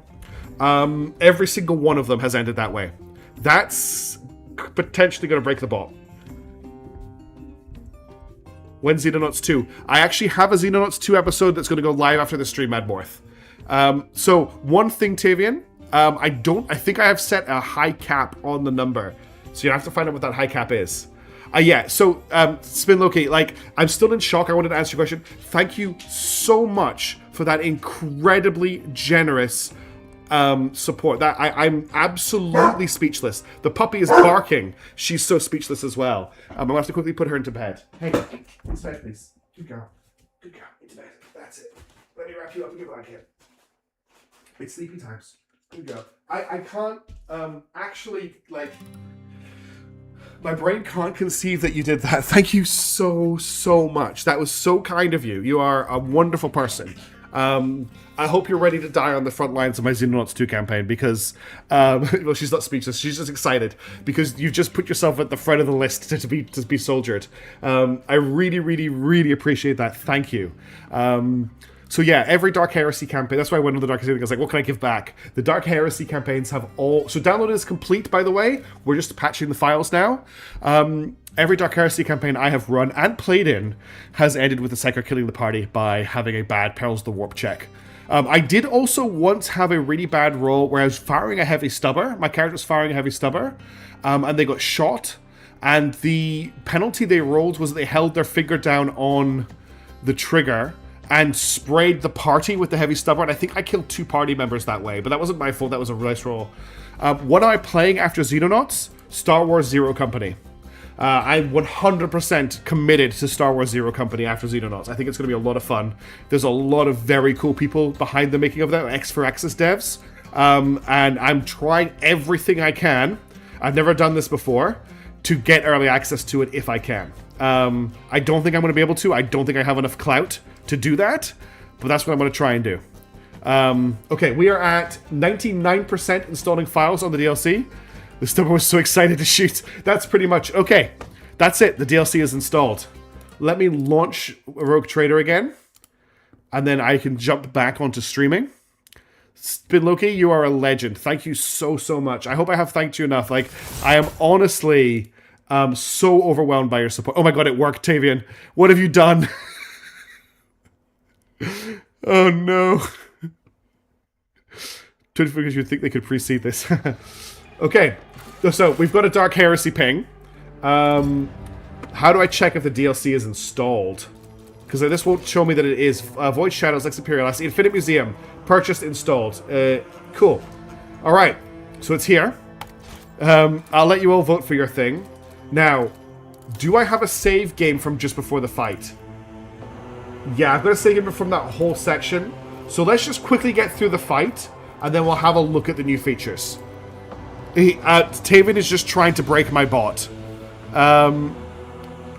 S2: Every single one of them has ended that way. That's potentially going to break the bot. When Xenonauts 2? I actually have a Xenonauts 2 episode that's going to go live after the stream, Madmorth. So, one thing, Tavian, I think I have set a high cap on the number. So you have to find out what that high cap is. Yeah, so, Spin Loki, I'm still in shock. I wanted to answer your question. Thank you so much for that incredibly generous support. That I'm absolutely speechless. The puppy is barking. She's so speechless as well. I'm gonna have to quickly put her into bed. Hey, into bed, please. Good girl. Good girl. Into bed. That's it. Let me wrap you up in your blanket. It's sleepy times. Good girl. I can't actually my brain can't conceive that you did that. Thank you so much. That was so kind of you. You are a wonderful person. I hope you're ready to die on the front lines of my Xenonauts 2 campaign because, well, she's not speechless. She's just excited because you've just put yourself at the front of the list to be soldiered. I really appreciate that. Thank you. So yeah, every Dark Heresy campaign, that's why I went on the Dark Heresy, I was like, what can I give back? The Dark Heresy campaigns have all, so download is complete, by the way. We're just patching the files now. Every Dark Heresy campaign I have run and played in has ended with the Psyker killing the party by having a bad Perils of the Warp check. I did also once have a really bad roll where I was firing a heavy stubber. My character was firing a heavy stubber, and they got shot. And the penalty they rolled was that they held their finger down on the trigger and sprayed the party with the heavy stubber. And I think I killed 2 party members that way, but that wasn't my fault. That was a nice roll. What am I playing after Xenonauts? Star Wars Zero Company. I'm 100% committed to Star Wars Zero Company after Xenonauts. I think it's going to be a lot of fun. There's a lot of very cool people behind the making of that, X4Axis devs. And I'm trying everything I can, I've never done this before, to get early access to it if I can. I don't think I'm going to be able to. I don't think I have enough clout to do that, but that's what I'm going to try and do. Okay, we are at 99% installing files on the DLC. The stubborn was so excited to shoot. That's pretty much... Okay, that's it. The DLC is installed. Let me launch Rogue Trader again. And then I can jump back onto streaming. Spin Loki, you are a legend. Thank you so, so much. I hope I have thanked you enough. Like, I am honestly so overwhelmed by your support. Oh my god, it worked, Tavian. What have you done? Oh no. Because you'd think they could precede this. Okay, so we've got a Dark Heresy ping. How do I check if the DLC is installed? Because this won't show me that it is. Void Shadows, Lex Imperialis, Infinite Museum, purchased, installed. Cool. Alright, so it's here. I'll let you all vote for your thing. Now, do I have a save game from just before the fight? Yeah, I've got a save game from that whole section. So let's just quickly get through the fight, and then we'll have a look at the new features. Taven is just trying to break my bot.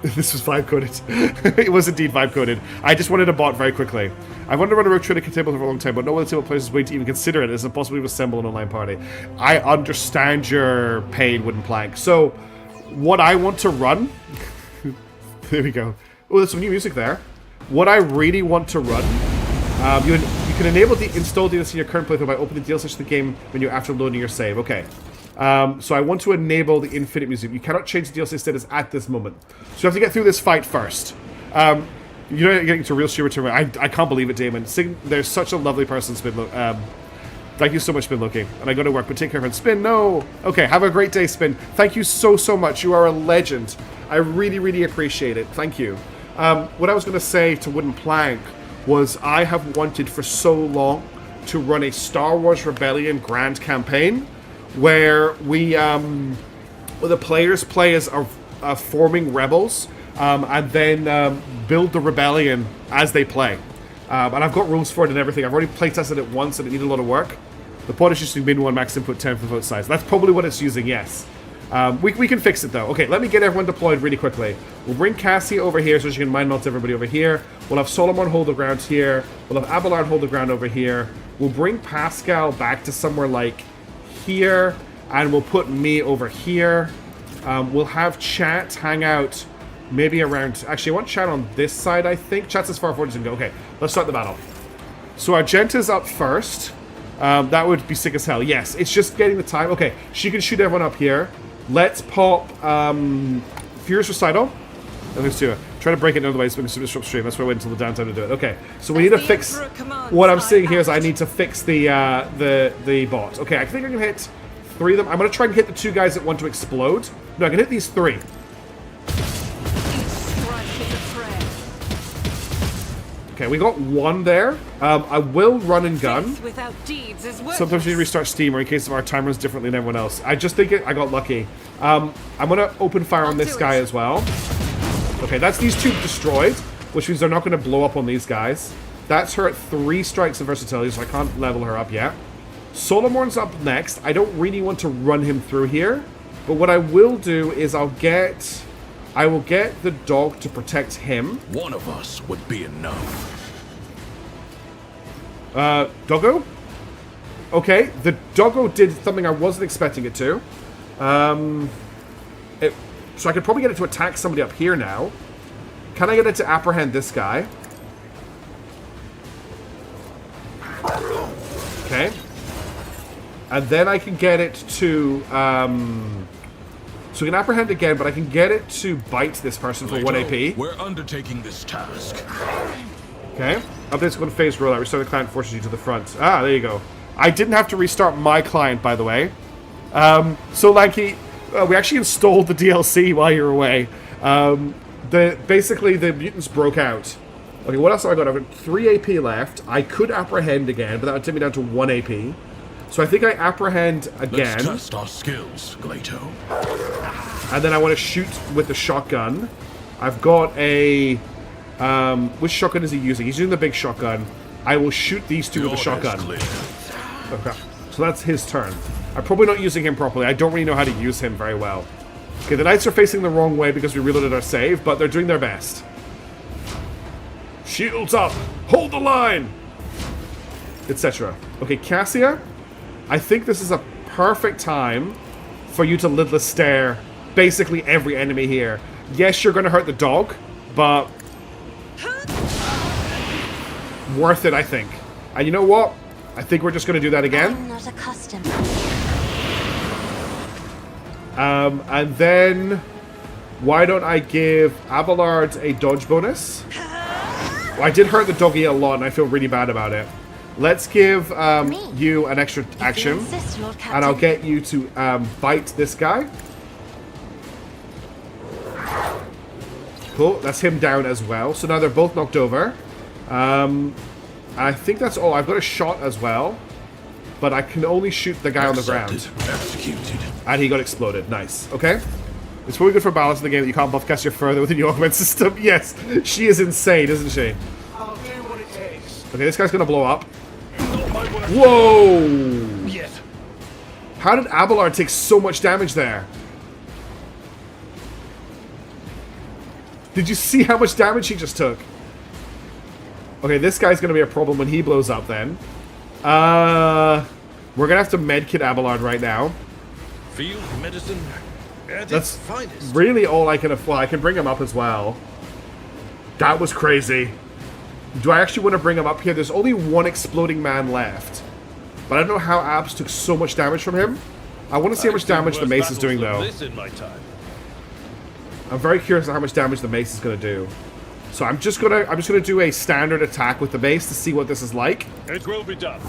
S2: This was vibe-coded. It was indeed vibe-coded. I just wanted a bot very quickly. I wanted to run a Rogue Trader table for a long time, but no other table players is willing to even consider it. It's impossible to assemble an online party. I understand your pain, Wooden Plank. So, what I want to run... There we go. Oh, there's some new music there. What I really want to run... you can enable the install DLC in your current playthrough by opening the DLC to the game menu after loading your save. Okay. So I want to enable the Infinite Museum. You cannot change the DLC status at this moment. So you have to get through this fight first. You're getting to real streamer term. I can't believe it, Damon. There's such a lovely person, Spin. Thank you so much, Spin Loki. And I go to work, but take care of it. Spin, no. Okay, have a great day, Spin. Thank you so, so much. You are a legend. I really, really appreciate it. Thank you. What I was going to say to Wooden Plank was I have wanted for so long to run a Star Wars Rebellion Grand Campaign where we, where the players play as forming rebels and then build the rebellion as they play. And I've got rules for it and everything. I've already playtested it once and it needed a lot of work. The pod is just using min 1 max input 10 for vote size. That's probably what it's using, yes. We can fix it though. Okay, let me get everyone deployed really quickly. We'll bring Cassie over here so she can mind melt everybody over here. We'll have Solomon hold the ground here. We'll have Abelard hold the ground over here. We'll bring Pascal back to somewhere like here. And we'll put me over here. We'll have chat hang out maybe around... Actually, I want chat on this side, I think. Chat's as far forward as it can go. Okay, let's start the battle. So Argenta's up first. That would be sick as hell. Yes, it's just getting the time. Okay, she can shoot everyone up here. Let's pop Furious Recital. Let's do it. Try to break it otherwise when it's disrupt stream. That's why I wait until the downtime to do it. Okay, so we need to fix... What I'm seeing here is I need to fix the bot. Okay, I think I can hit 3 of them. I'm going to try and hit the 2 guys that want to explode. No, I can hit these 3. Okay, we got 1 there. I will run and gun. Sometimes you restart Steam, or in case of our time runs differently than everyone else. I just think I got lucky. I'm going to open fire on this guy as well. Okay, that's these 2 destroyed, which means they're not going to blow up on these guys. That's her at 3 strikes of versatility, so I can't level her up yet. Solomon's up next. I don't really want to run him through here, but what I will do is I will get the dog to protect him.
S8: One of us would be enough.
S2: Doggo? Okay, the doggo did something I wasn't expecting it to. So I could probably get it to attack somebody up here now. Can I get it to apprehend this guy? Okay. And then I can get it to, so we can apprehend again, but I can get it to bite this person for 1 AP.
S8: We're undertaking this task.
S2: Okay. Update's going to phase rollout. Restart the client forces you to the front. Ah, there you go. I didn't have to restart my client, by the way. So, Lanky, we actually installed the DLC while you were away. Basically, the mutants broke out. Okay, what else have I got? I've got 3 AP left. I could apprehend again, but that would take me down to 1 AP. So I think I apprehend again.
S8: Let's test our skills, Glato.
S2: And then I want to shoot with the shotgun. I've got a... which shotgun is he using? He's using the big shotgun. I will shoot these 2 with the shotgun. Okay. So that's his turn. I'm probably not using him properly. I don't really know how to use him very well. Okay, the knights are facing the wrong way because we reloaded our save, but they're doing their best. Shields up! Hold the line! Etc. Okay, Cassia. I think this is a perfect time for you to lidless stare basically every enemy here. Yes, you're going to hurt the dog, but worth it, I think. And you know what? I think we're just going to do that again.
S7: I'm not accustomed.
S2: And then why don't I give Abelard a dodge bonus? Well, I did hurt the doggy a lot, and I feel really bad about it. Let's give you an extra action, and I'll get you to bite this guy. Cool, that's him down as well. So now they're both knocked over. I think that's all. I've got a shot as well, but I can only shoot the guy on the ground.
S8: Executed.
S2: And he got exploded. Nice. Okay. It's probably good for balance in the game that you can't buff Cassia further within your augment system. Yes, she is insane, isn't she?
S6: I'll do what it takes.
S2: Okay, this guy's gonna blow up. Whoa!
S6: Yet.
S2: How did Abelard take so much damage there? Did you see how much damage he just took? Okay, this guy's gonna be a problem when he blows up then. We're gonna have to medkit Abelard right now.
S6: Field medicine at
S2: That's
S6: its finest.
S2: really all I can afford. I can bring him up as well. That was crazy. Do I actually want to bring him up here? There's only one exploding man left. But I don't know how Abs took so much damage from him. I want to see how much damage the mace is doing, though.
S6: This in my time.
S2: I'm very curious on how much damage the mace is going to do. So I'm just gonna do a standard attack with the mace to see what this is like.
S6: It will be done.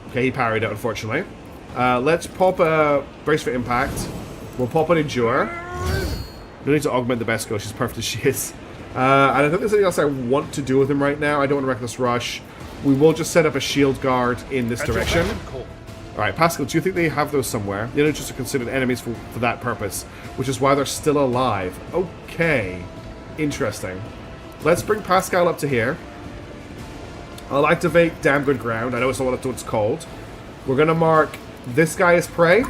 S2: Okay, he parried it, unfortunately. Let's pop a brace for impact. We'll pop an endure. No need to augment the best go. She's perfect as she is. And I don't think there's anything else I want to do with him right now. I don't want to reckless rush. We will just set up a shield guard in this direction. Alright, Pascal, do you think they have those somewhere? The Energists are considered enemies for that purpose, which is why they're still alive. Okay. Interesting. Let's bring Pascal up to here. I'll activate Damn Good Ground. I know it's not what it's called. We're going to mark this guy as prey.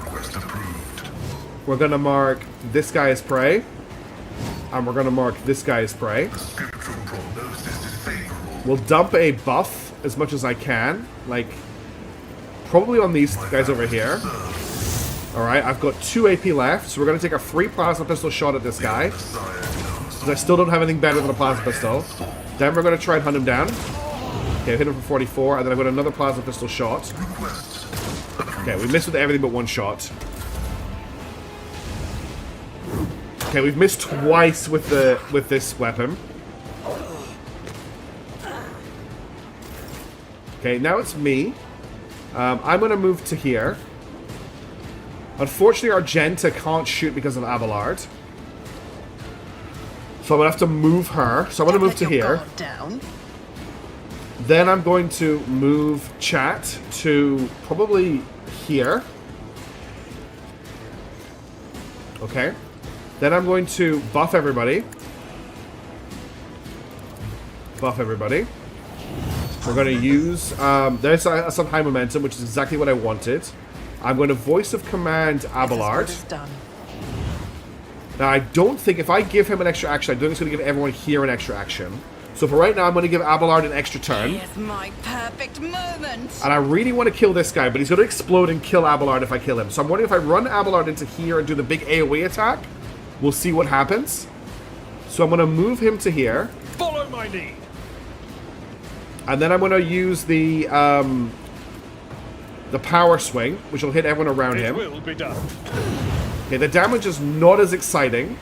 S2: We're going to mark this guy as prey. And we're going to mark this guy as prey. We'll dump a buff as much as I can. Like, probably on these guys over here. Alright, I've got 2 AP left. So we're going to take a free plasma pistol shot at this guy. Because I still don't have anything better than a plasma pistol. Then we're going to try and hunt him down. Okay, I hit him for 44. And then I've got another plasma pistol shot. Okay, we missed with everything but one shot. Okay, we've missed twice with this weapon. Okay, now it's me. I'm going to move to here. Unfortunately, Argenta can't shoot because of Abelard. So I'm going to have to move her. So I'm going to move to here. Then I'm going to move Chat to probably here. Okay. Then I'm going to buff everybody. Buff everybody. We're going to use... there's some high momentum, which is exactly what I wanted. I'm going to Voice of Command Abelard. Now, I don't think... If I give him an extra action, I don't think it's going to give everyone here an extra action. So for right now, I'm going to give Abelard an extra turn.
S5: It's my perfect moment.
S2: And I really want to kill this guy, but he's going to explode and kill Abelard if I kill him. So I'm wondering if I run Abelard into here and do the big AoE attack. We'll see what happens. So I'm going to move him to here.
S6: Follow my lead.
S2: And then I'm going to use the power swing, which will hit everyone around him.
S6: It will be done.
S2: Okay, the damage is not as exciting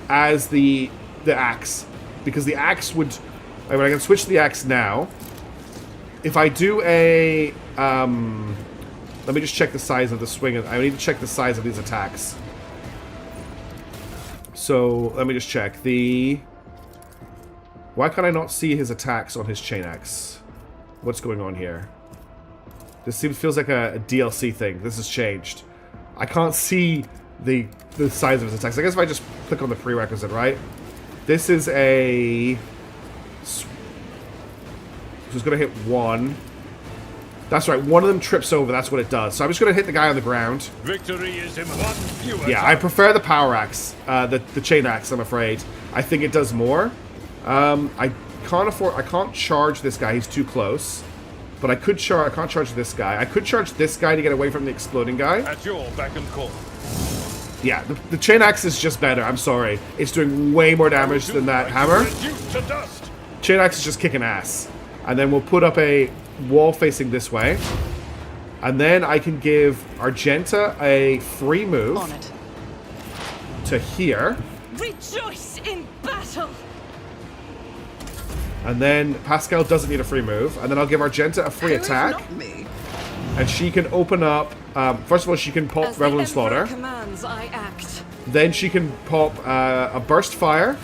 S2: as the axe, because the axe would... I mean, I can switch to the axe now. If I do a... let me just check the size of the swing. I need to check the size of these attacks. So, let me just check. Why can I not see his attacks on his chain axe? What's going on here? This feels like a DLC thing. This has changed. I can't see the size of his attacks. I guess if I just click on the prerequisite, right? This is a... So it's going to hit one. That's right. One of them trips over. That's what it does. So I'm just going to hit the guy on the ground.
S6: Victory is in one fewer.
S2: Yeah, I prefer the power axe. The chain axe, I'm afraid. I think it does more. I can't charge this guy. He's too close. But I can't charge this guy. I could charge this guy to get away from the exploding guy.
S6: At your beck and call.
S2: Yeah, the chain axe is just better. I'm sorry. It's doing way more damage than that hammer.
S6: Reduced to dust.
S2: Chain axe is just kicking ass. And then we'll put up a wall facing this way. And then I can give Argenta a free move
S5: On it.
S2: to here.
S3: Rejoice in battle!
S2: And then Pascal doesn't need a free move. And then I'll give Argenta a free
S5: Who is
S2: attack.
S5: not me?
S2: And she can open up... first of all, she can pop
S3: As
S2: Revel
S3: the
S2: and Slaughter.
S3: Emperor commands, I act.
S2: Then she can pop a Burst Fire.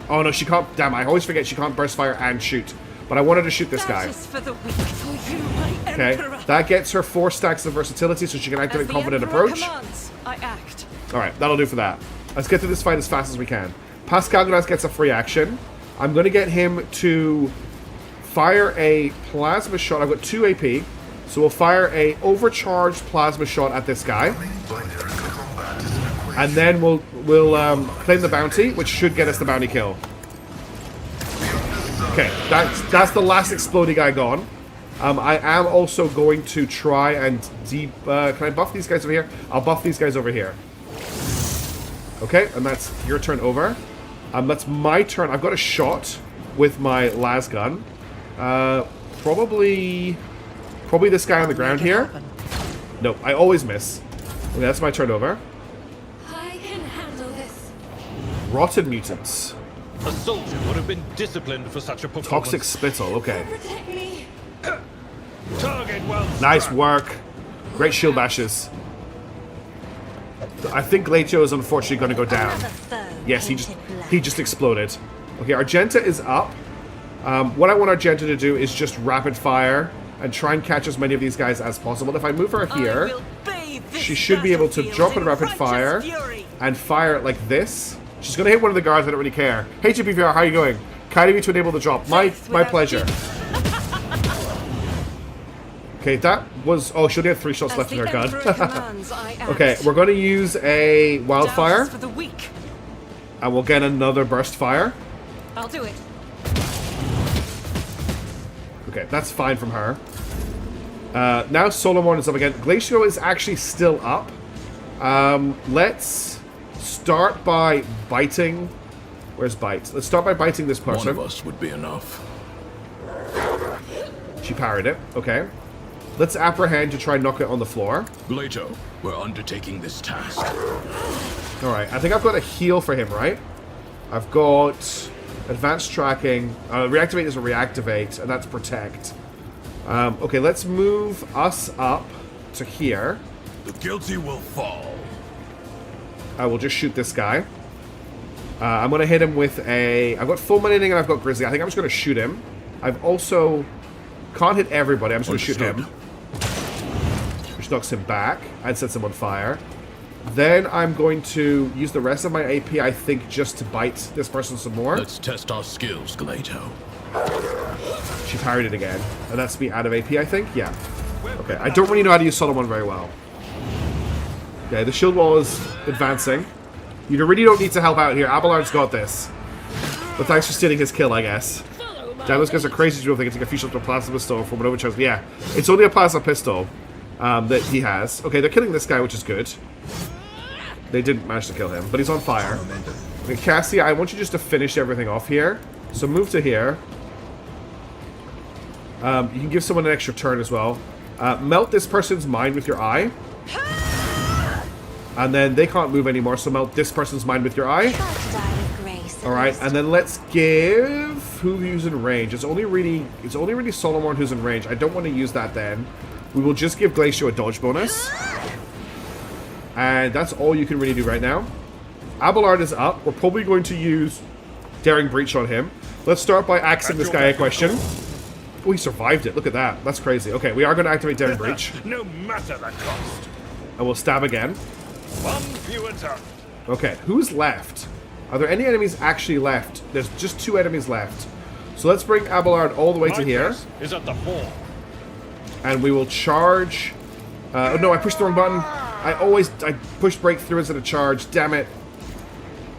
S2: Oh no, she can't... Damn, I always forget she can't Burst Fire and shoot. But I wanted to shoot this
S3: That
S2: guy.
S3: is for the weak, for you, my
S2: Okay,
S3: Emperor.
S2: that gets her 4 stacks of versatility, so she can
S3: As
S2: activate
S3: the
S2: Confident
S3: Emperor
S2: Approach.
S3: commands, I act.
S2: Alright, that'll do for that. Let's get to this fight as fast as we can. Pascal Gras gets a free action. I'm going to get him to fire a plasma shot. I've got 2 AP, so we'll fire a overcharged plasma shot at this guy. And then we'll claim the bounty, which should get us the bounty kill. Okay, that's the last exploding guy gone. I am also going to try and can I buff these guys over here? I'll buff these guys over here. Okay, and that's your turn over. That's my turn. I've got a shot with my las gun. Probably this guy on the ground here. Nope, I always miss. Okay, that's my turn over.
S7: I can handle this.
S2: Rotten mutants.
S6: A soldier would have been disciplined for such a performance.
S2: Toxic spittle. Okay.
S7: Protect me.
S6: Target well
S2: Nice
S6: struck.
S2: work. Great shield bashes. I think Glacio is unfortunately going to go down.
S7: Another foe
S2: Yes,
S7: painted black.
S2: he just exploded. Okay, Argenta is up. What I want Argenta to do is just rapid fire and try and catch as many of these guys as possible. If I move her
S3: I
S2: here,
S3: will bathe this
S2: she should be able to
S3: battlefield
S2: drop in
S3: in
S2: rapid
S3: righteous
S2: fire
S3: fury.
S2: and fire it like this. She's going to hit one of the guards. I don't really care. Hey, GPVR, how are you going? Kind of you to enable the drop. My
S3: without
S2: pleasure. Okay, that was... Oh, she only had 3 shots
S3: As
S2: left in
S3: the
S2: her
S3: Emperor
S2: gun.
S3: commands, I act.
S2: Okay, we're going to use a wildfire,
S3: Douse for the weak.
S2: and we'll get another burst fire.
S3: I'll do it.
S2: Okay, that's fine from her. Now Solomon is up again. Glacio is actually still up. Let's start by biting... Where's Bite? Let's start by biting this
S8: One
S2: person.
S8: of us would be enough.
S2: She parried it. Okay. Let's apprehend to try and knock it on the floor.
S8: Glacio, we're undertaking this task.
S2: Alright, I think I've got a heal for him, right? I've got advanced tracking. Reactivate is a reactivate, and that's protect. Okay, let's move us up to here.
S8: The guilty will fall.
S2: I will just shoot this guy. I'm going to hit him with a... I've got fulminating and I've got grizzly. I think I'm just going to shoot him. I've also... Can't hit everybody. I'm just going to shoot him. Which knocks him back and sets him on fire. Then I'm going to use the rest of my AP, I think, just to bite this person some more.
S8: Let's test our skills, Glacio.
S2: She parried it again. And that's me out of AP, I think? Yeah. Okay, I don't really know how to use Solomon very well. Okay, the shield wall is advancing. You really don't need to help out here. Abelard's got this. But thanks for stealing his kill, I guess. Damn, those guys are crazy to know if they can take a few shots with a plasma pistol from an overcharge. Yeah, it's only a plasma pistol that he has. Okay, they're killing this guy, which is good. They didn't manage to kill him, but he's on fire. Okay, Cassie, I want you just to finish everything off here. So move to here. You can give someone an extra turn as well. Melt this person's mind with your eye. And then they can't move anymore, so melt this person's mind with your eye.
S7: Try to die with grace.
S2: Alright, and then let's give... Who's in range? It's only really Solomon who's in range. I don't want to use that then. We will just give Glacio a dodge bonus. And that's all you can really do right now. Abelard is up. We're probably going to use Daring Breach on him. Let's start by asking this guy a question. Oh, he survived it. Look at that. That's crazy. Okay, we are going to activate Daring Breach.
S6: No matter the cost.
S2: And we'll stab again.
S6: One fewer turn.
S2: Okay, who's left? Are there any enemies actually left? There's just 2 enemies left. So let's bring Abelard all the way to here.
S6: Is at the fore.
S2: And we will charge... oh no, I pushed the wrong button. I pushed breakthrough instead of charge. Damn it.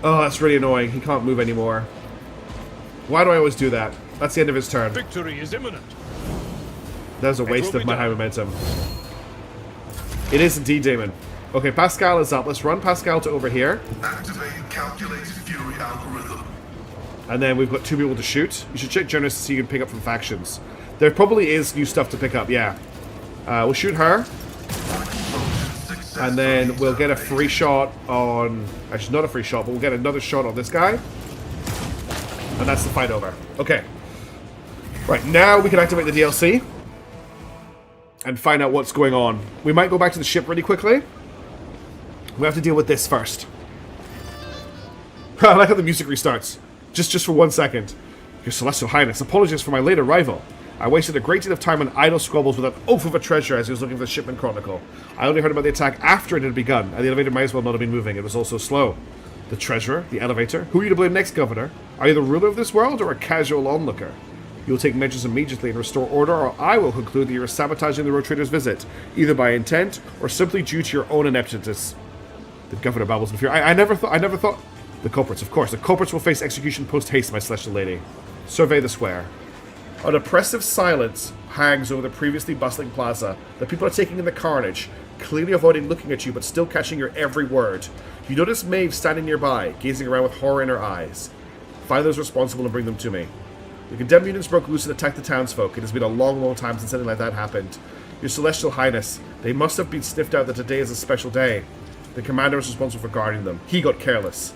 S2: Oh, that's really annoying. He can't move anymore. Why do I always do that? That's the end of his turn.
S6: Victory is imminent.
S2: That was a waste of my high momentum. It is indeed, Damon. Okay, Pascal is up. Let's run Pascal to over here.
S4: Activating calculated fury algorithm.
S2: And then we've got 2 people to shoot. You should check journalists to see you can pick up from factions. There probably is new stuff to pick up, yeah. We'll shoot her. And then we'll get a free shot on... Actually, not a free shot, but we'll get another shot on this guy. And that's the fight over. Okay. Right, now we can activate the DLC. And find out what's going on. We might go back to the ship really quickly. We have to deal with this first. I like how the music restarts. Just for 1 second. Your Celestial Highness, apologies for my late arrival. I wasted a great deal of time on idle squabbles with an oaf of a treasure as he was looking for the shipment chronicle. I only heard about the attack after it had begun, and the elevator might as well not have been moving. It was all so slow. The treasurer? The elevator? Who are you to blame next, Governor? Are you the ruler of this world or a casual onlooker? You will take measures immediately and restore order, or I will conclude that you are sabotaging the Road Trader's visit, either by intent or simply due to your own ineptness. The Governor babbles in fear. I never thought... The culprits, of course. The culprits will face execution post-haste, my celestial lady. Survey the square. An oppressive silence hangs over the previously bustling plaza. The people are taking in the carnage, clearly avoiding looking at you, but still catching your every word. You notice Maeve standing nearby, gazing around with horror in her eyes. Find those responsible and bring them to me. The condemned mutants broke loose and attacked the townsfolk. It has been a long, long time since something like that happened. Your Celestial Highness, they must have been sniffed out that today is a special day. The commander was responsible for guarding them. He got careless.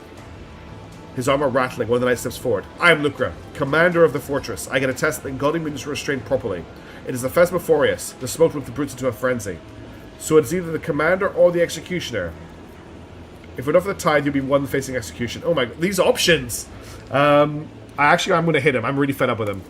S2: His armor rattling, one of the knights steps forward. I am Lucra, commander of the fortress. I can attest that the Engulfing mutants were restrained properly. It is the Phasmophorius. The smoke whipped the brutes into a frenzy. So it's either the commander or the executioner. If we're not for the tide, you'll be one facing execution. Oh my god, these options! I'm going to hit him. I'm really fed up with him.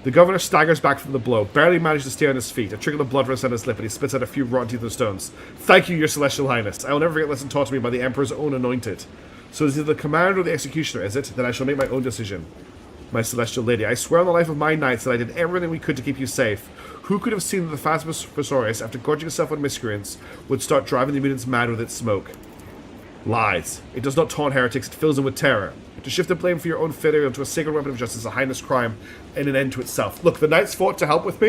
S2: The governor staggers back from the blow, barely managed to stay on his feet. A trickle of blood runs down his lip, and he spits out a few rotten teeth and stones. Thank you, your celestial highness. I will never forget the lesson taught to me by the emperor's own anointed. So it's either the commander or the executioner, is it? Then I shall make my own decision. My celestial lady, I swear on the life of my knights that I did everything we could to keep you safe. Who could have seen that the Phasmophorius, after gorging itself on miscreants, would start driving the mutants mad with its smoke? Lies. It does not taunt heretics, it fills them with terror. To shift the blame for your own failure into a sacred weapon of justice is a heinous crime and an end to itself. Look, the knights fought with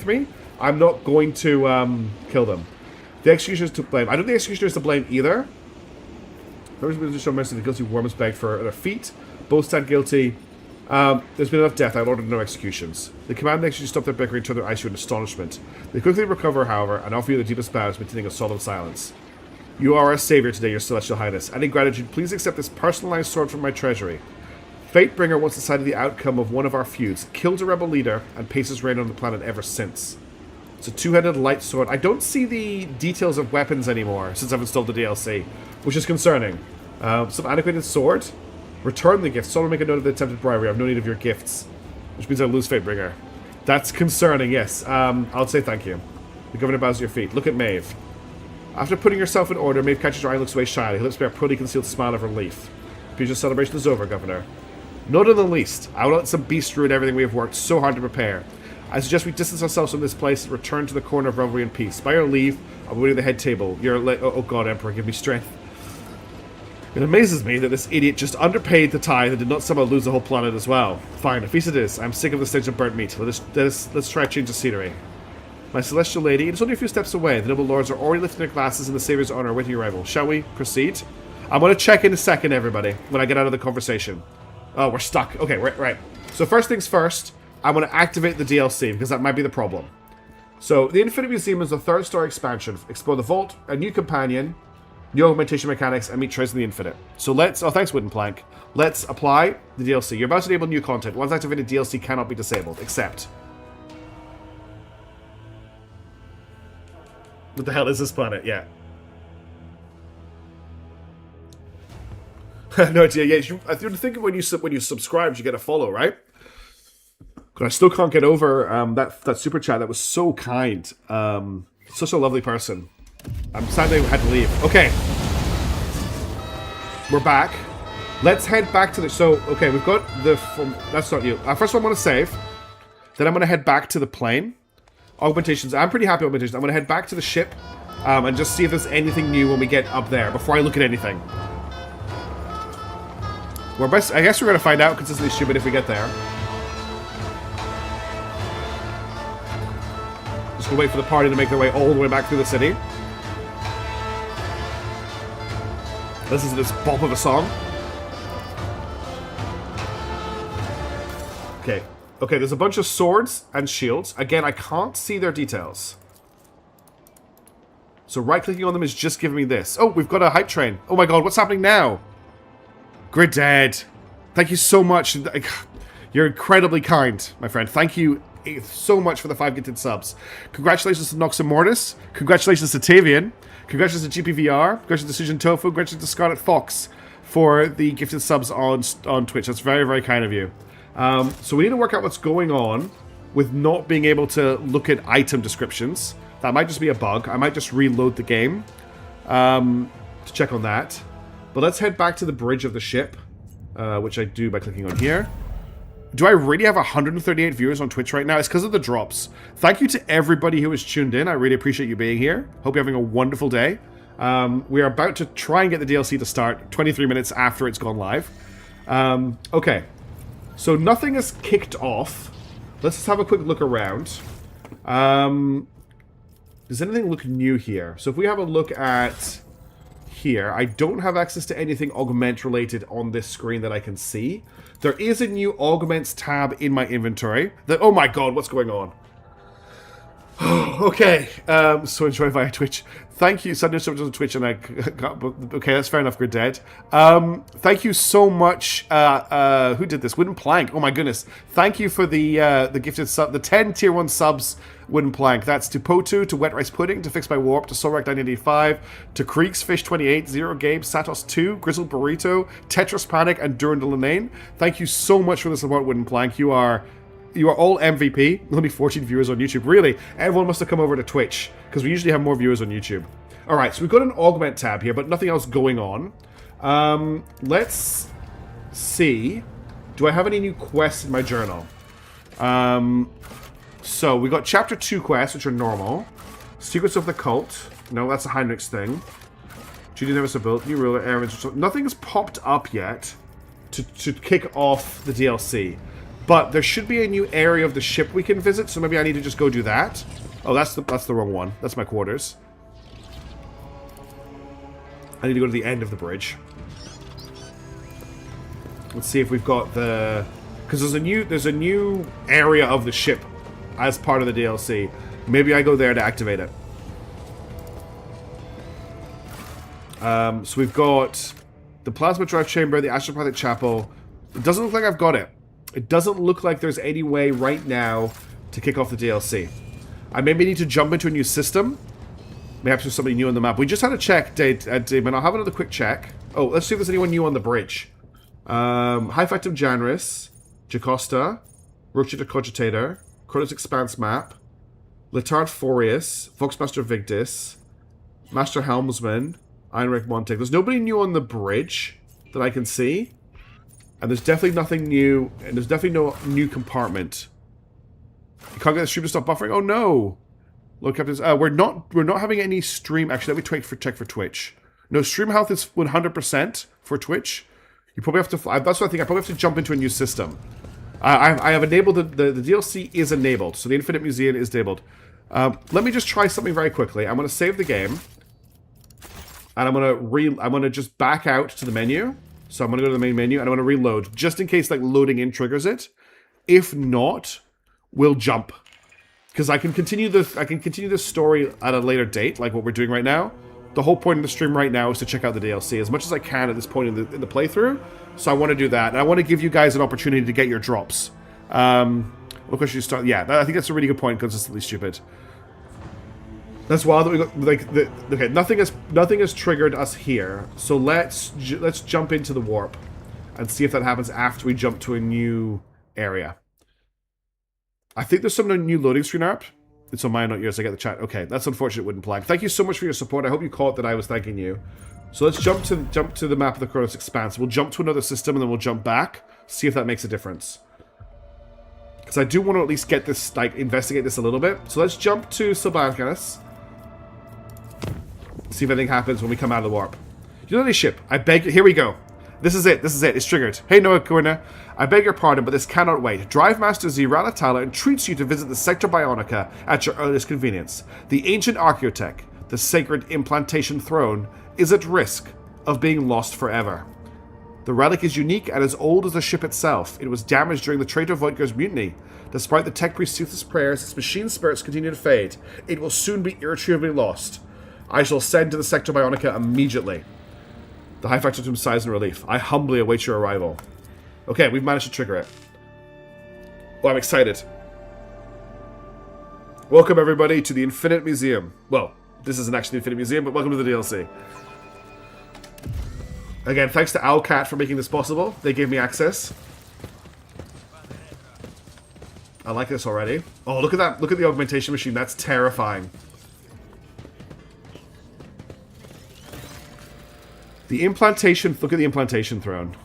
S2: me. I'm not going to kill them. The executioner is to blame. I don't think the executioner is to blame either. Members of the show mercy, the guilty worms begged for their feet. Both stand guilty. There's been enough death. I've ordered no executions. The command makes you stop their bickering and turn their eyes to you in astonishment. They quickly recover, however, and offer you the deepest bows, maintaining a solemn silence. You are our savior today, your celestial highness, and in gratitude, please accept this personalized sword from my treasury. Fatebringer once decided the outcome of one of our feuds, killed a rebel leader, and paced his reign on the planet ever since. It's a two-headed light sword. I don't see the details of weapons anymore since I've installed the DLC, which is concerning. Some antiquated sword. Return the gift. Someone make a note of the attempted bribery. I have no need of your gifts. Which means I lose Fatebringer. That's concerning, yes. I'll say thank you. The governor bows at your feet. Look at Maeve. After putting yourself in order, Maeve catches your eye and looks away shyly. Her lips bear a poorly concealed smile of relief. Peter's celebration is over, Governor. Not in the least. I will let some beast ruin everything we have worked so hard to prepare. I suggest we distance ourselves from this place and return to the corner of revelry and peace. By your leave, I'll be waiting at the head table. Oh god, Emperor, give me strength. It amazes me that this idiot just underpaid the tithe and did not somehow lose the whole planet as well. Fine, a feast it is. I'm sick of the stench of burnt meat. Let's try a change of scenery. My celestial lady, it's only a few steps away. The noble lords are already lifting their glasses in the Savior's honor awaiting your arrival. Shall we proceed? I'm going to check in a second, everybody, when I get out of the conversation. Oh, we're stuck. Okay, right. So first things first, I'm going to activate the DLC, because that might be the problem. So, the Infinite Museum is the third-story expansion. Explore the vault, a new companion, new augmentation mechanics, and meet Trace in the Infinite. So let's... Oh, thanks, Wooden Plank. Let's apply the DLC. You're about to enable new content. Once activated, DLC cannot be disabled, except... What the hell is this planet? Yeah. No idea. Yeah, I think when you subscribe, you get a follow, right? But I still can't get over that super chat. That was so kind. Such a lovely person. I'm sad they had to leave. Okay. We're back. Let's head back to the... So, okay, we've got the... That's not you. First one, I want to save. Then I'm going to head back to the plane. Augmentations. I'm pretty happy with augmentations. I'm going to head back to the ship and just see if there's anything new when we get up there before I look at anything. I guess we're going to find out consistently stupid if we get there. Just gonna wait for the party to make their way all the way back through the city. Listen to this bop of a song. Okay. Okay, there's a bunch of swords and shields. Again, I can't see their details. So right-clicking on them is just giving me this. Oh, we've got a hype train. Oh my god, what's happening now? Griddead. Thank you so much. You're incredibly kind, my friend. Thank you so much for the 5 gifted subs. Congratulations to Nox and Mortis. Congratulations to Tavian. Congratulations to GPVR. Congratulations to Decision Tofu. Congratulations to Scarlet Fox for the gifted subs on Twitch. That's very, very kind of you. So we need to work out what's going on with not being able to look at item descriptions. That might just be a bug. I might just reload the game to check on that. But let's head back to the bridge of the ship, which I do by clicking on here. Do I really have 138 viewers on Twitch right now? It's because of the drops. Thank you to everybody who has tuned in. I really appreciate you being here. Hope you're having a wonderful day. We are about to try and get the DLC to start 23 minutes after it's gone live. Okay. So nothing is kicked off. Let's just have a quick look around. Does anything look new here? So if we have a look at here, I don't have access to anything augment related on this screen that I can see. There is a new augments tab in my inventory. Oh my god, what's going on? Okay, so enjoy via Twitch. Thank you. Sunday so much on Twitch, and I got. Okay, that's fair enough. Good Dead. Thank you so much. Who did this? Wooden Plank. Oh my goodness. Thank you for the gifted sub, the 10 tier 1 subs. Wooden Plank. That's to Potu, to Wet Rice Pudding, to Fix My Warp, to Solrak 985, to Creeks Fish 28, Zero Gabe, Satos 2, Grizzled Burrito, Tetris Panic, and Durandal Lane. Thank you so much for the support, Wooden Plank. You are all MVP. Only 14 viewers on YouTube. Really? Everyone must have come over to Twitch, because we usually have more viewers on YouTube. Alright, so we've got an augment tab here, but nothing else going on. Let's see. Do I have any new quests in my journal? So, we got Chapter 2 quests, which are normal. Secrets of the Cult. No, that's a Heinrich's thing. Judy Never So Built. New Ruler, Errands. Nothing's popped up yet to kick off the DLC. But there should be a new area of the ship we can visit, so maybe I need to just go do that. Oh, that's the wrong one. That's my quarters. I need to go to the end of the bridge. Let's see if we've got the... Because there's a new area of the ship as part of the DLC. Maybe I go there to activate it. So we've got the Plasma Drive Chamber, the Astropathic Chapel. It doesn't look like I've got it. It doesn't look like there's any way right now to kick off the DLC. I maybe need to jump into a new system. Perhaps there's somebody new on the map. We just had a check, Damon. I'll have another quick check. Oh, let's see if there's anyone new on the bridge. High Factum Janris, Jacosta, Rochita Cogitator, Chronos Expanse Map, Letard Forius, Foxmaster Victus, Master Helmsman, Einrich Montek. There's nobody new on the bridge that I can see. And there's definitely nothing new, and there's definitely no new compartment. You can't get the stream to stop buffering? Oh no! Look up this. We're not having any stream. Actually, let me check for Twitch. No, stream health is 100% for Twitch. You probably have to. That's what I think. I probably have to jump into a new system. I have enabled the DLC is enabled, so the Infinite Museum is enabled. Let me just try something very quickly. I'm going to save the game, and I'm going to just back out to the menu. So I'm going to go to the main menu, and I'm going to reload, just in case like loading in triggers it. If not, we'll jump, because I can continue the story at a later date, like what we're doing right now. The whole point of the stream right now is to check out the DLC as much as I can at this point in the playthrough. So I want to do that, and I want to give you guys an opportunity to get your drops. What question you start? Yeah, I think that's a really good point. Consistently stupid. That's wild that we got okay. Nothing has triggered us here. So let's jump into the warp and see if that happens after we jump to a new area. I think there's some new loading screen up. It's on mine, not yours. I get the chat. Okay, that's unfortunate. Wooden Plank. Thank you so much for your support. I hope you caught that I was thanking you. So let's jump to the map of the Chronos Expanse. We'll jump to another system and then we'll jump back. See if that makes a difference. Because I do want to at least get this, like, investigate this a little bit. So let's jump to Sylvanus. See if anything happens when we come out of the warp. Utility ship. I beg you. Here we go. This is it. It's triggered. Hey, Noah Corner. I beg your pardon, but this cannot wait. Drive Master Zirala Tala entreats you to visit the Sector Bionica at your earliest convenience. The ancient Archaeotech, the sacred implantation throne, is at risk of being lost forever. The relic is unique and as old as the ship itself. It was damaged during the traitor Voigtger's mutiny. Despite the tech priest's toothless prayers, its machine spirits continue to fade. It will soon be irretrievably lost. I shall send to the Sector Bionica immediately. The High Factotum sighs in relief. I humbly await your arrival. Okay, we've managed to trigger it. Well, I'm excited. Welcome, everybody, to the Infinite Museum. Well, this isn't actually the Infinite Museum, but welcome to the DLC. Again, thanks to Owlcat for making this possible. They gave me access. I like this already. Oh, look at that. Look at the augmentation machine. That's terrifying. The implantation... Look at the implantation throne.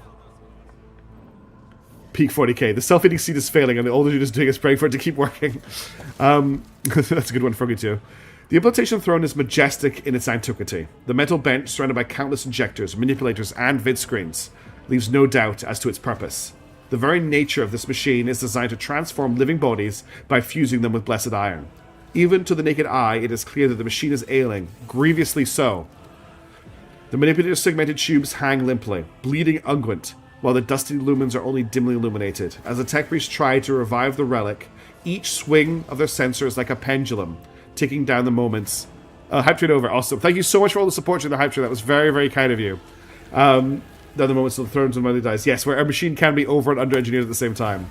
S2: Peak 40k. The self-eating seed is failing, and all the dude is doing is praying for it to keep working. That's a good one, Froggy too. The implantation throne is majestic in its antiquity. The metal bench, surrounded by countless injectors, manipulators, and vid screens, leaves no doubt as to its purpose. The very nature of this machine is designed to transform living bodies by fusing them with blessed iron. Even to the naked eye, it is clear that the machine is ailing, grievously so. The manipulator's segmented tubes hang limply, bleeding unguent, while the dusty lumens are only dimly illuminated. As the tech priests try to revive the relic, each swing of their sensor is like a pendulum, ticking down the moments. Hype train over. Awesome. Thank you so much for all the support during the hype train. That was very, very kind of you. Down the moments till the thrones and money dies. Yes, where a machine can be over and under engineered at the same time.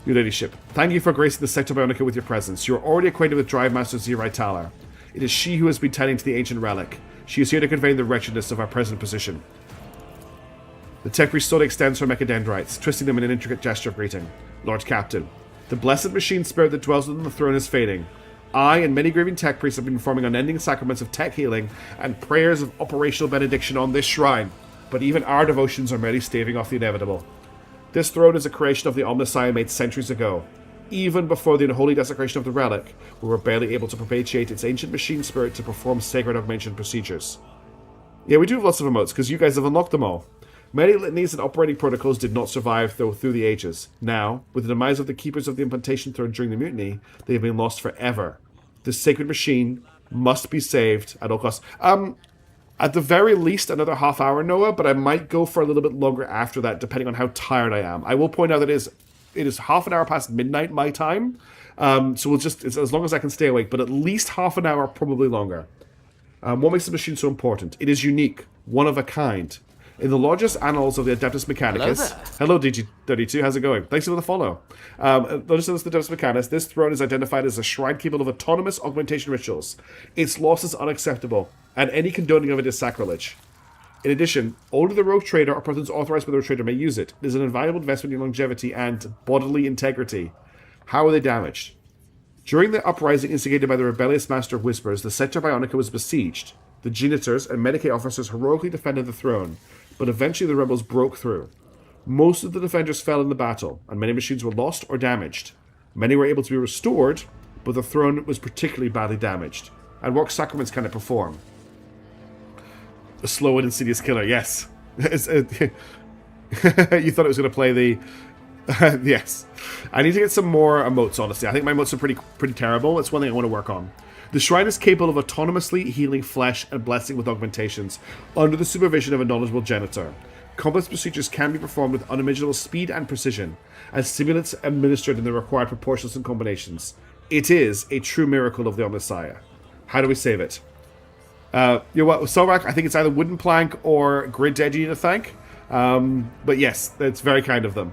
S2: Your ladyship. Thank you for gracing the Sector Bionica with your presence. You are already acquainted with Drive Master Zirai Talar. It is she who has been tending to the ancient relic. She is here to convey the wretchedness of our present position. The tech priest slowly extends her mechadendrites, twisting them in an intricate gesture of greeting. Lord Captain, the blessed machine spirit that dwells within the throne is fading. I and many grieving tech priests have been performing unending sacraments of tech healing and prayers of operational benediction on this shrine, but even our devotions are merely staving off the inevitable. This throne is a creation of the Omnissiah made centuries ago. Even before the unholy desecration of the relic, we were barely able to propitiate its ancient machine spirit to perform sacred augmentation procedures. Yeah, we do have lots of emotes, because you guys have unlocked them all. Many litanies and operating protocols did not survive through the ages. Now, with the demise of the keepers of the implantation throne during the mutiny, they have been lost forever. This sacred machine must be saved at all costs. At the very least, another half hour, Noah, but I might go for a little bit longer after that, depending on how tired I am. I will point out that it is half an hour past midnight my time, so we'll just, it's as long as I can stay awake, but at least half an hour, probably longer. What makes the machine so important? It is unique, one of a kind. In the largest annals of the Adeptus Mechanicus... Hello, DG32, how's it going? Thanks for the follow. Largest annals of the Adeptus Mechanicus, this throne is identified as a shrine capable of autonomous augmentation rituals. Its loss is unacceptable, and any condoning of it is sacrilege. In addition, only the rogue trader or persons authorized by the rogue trader may use it. It is an invaluable investment in longevity and bodily integrity. How are they damaged? During the uprising instigated by the rebellious Master of Whispers, the Sector Bionica was besieged. The Genitors and Medicaid officers heroically defended the throne, but eventually the rebels broke through. Most of the defenders fell in the battle, and many machines were lost or damaged. Many were able to be restored, but the throne was particularly badly damaged. And what sacraments can it perform? A slow and insidious killer, yes. You thought it was going to play the... yes. I need to get some more emotes, honestly. I think my emotes are pretty terrible. It's one thing I want to work on. The shrine is capable of autonomously healing flesh and blessing with augmentations under the supervision of a knowledgeable janitor. Complex procedures can be performed with unimaginable speed and precision, and stimulants administered in the required proportions and combinations. It is a true miracle of the Omnissiah. How do we save it? You know what, with Solrak, I think it's either Wooden Plank or Grid Dead you need to thank. But yes, that's very kind of them.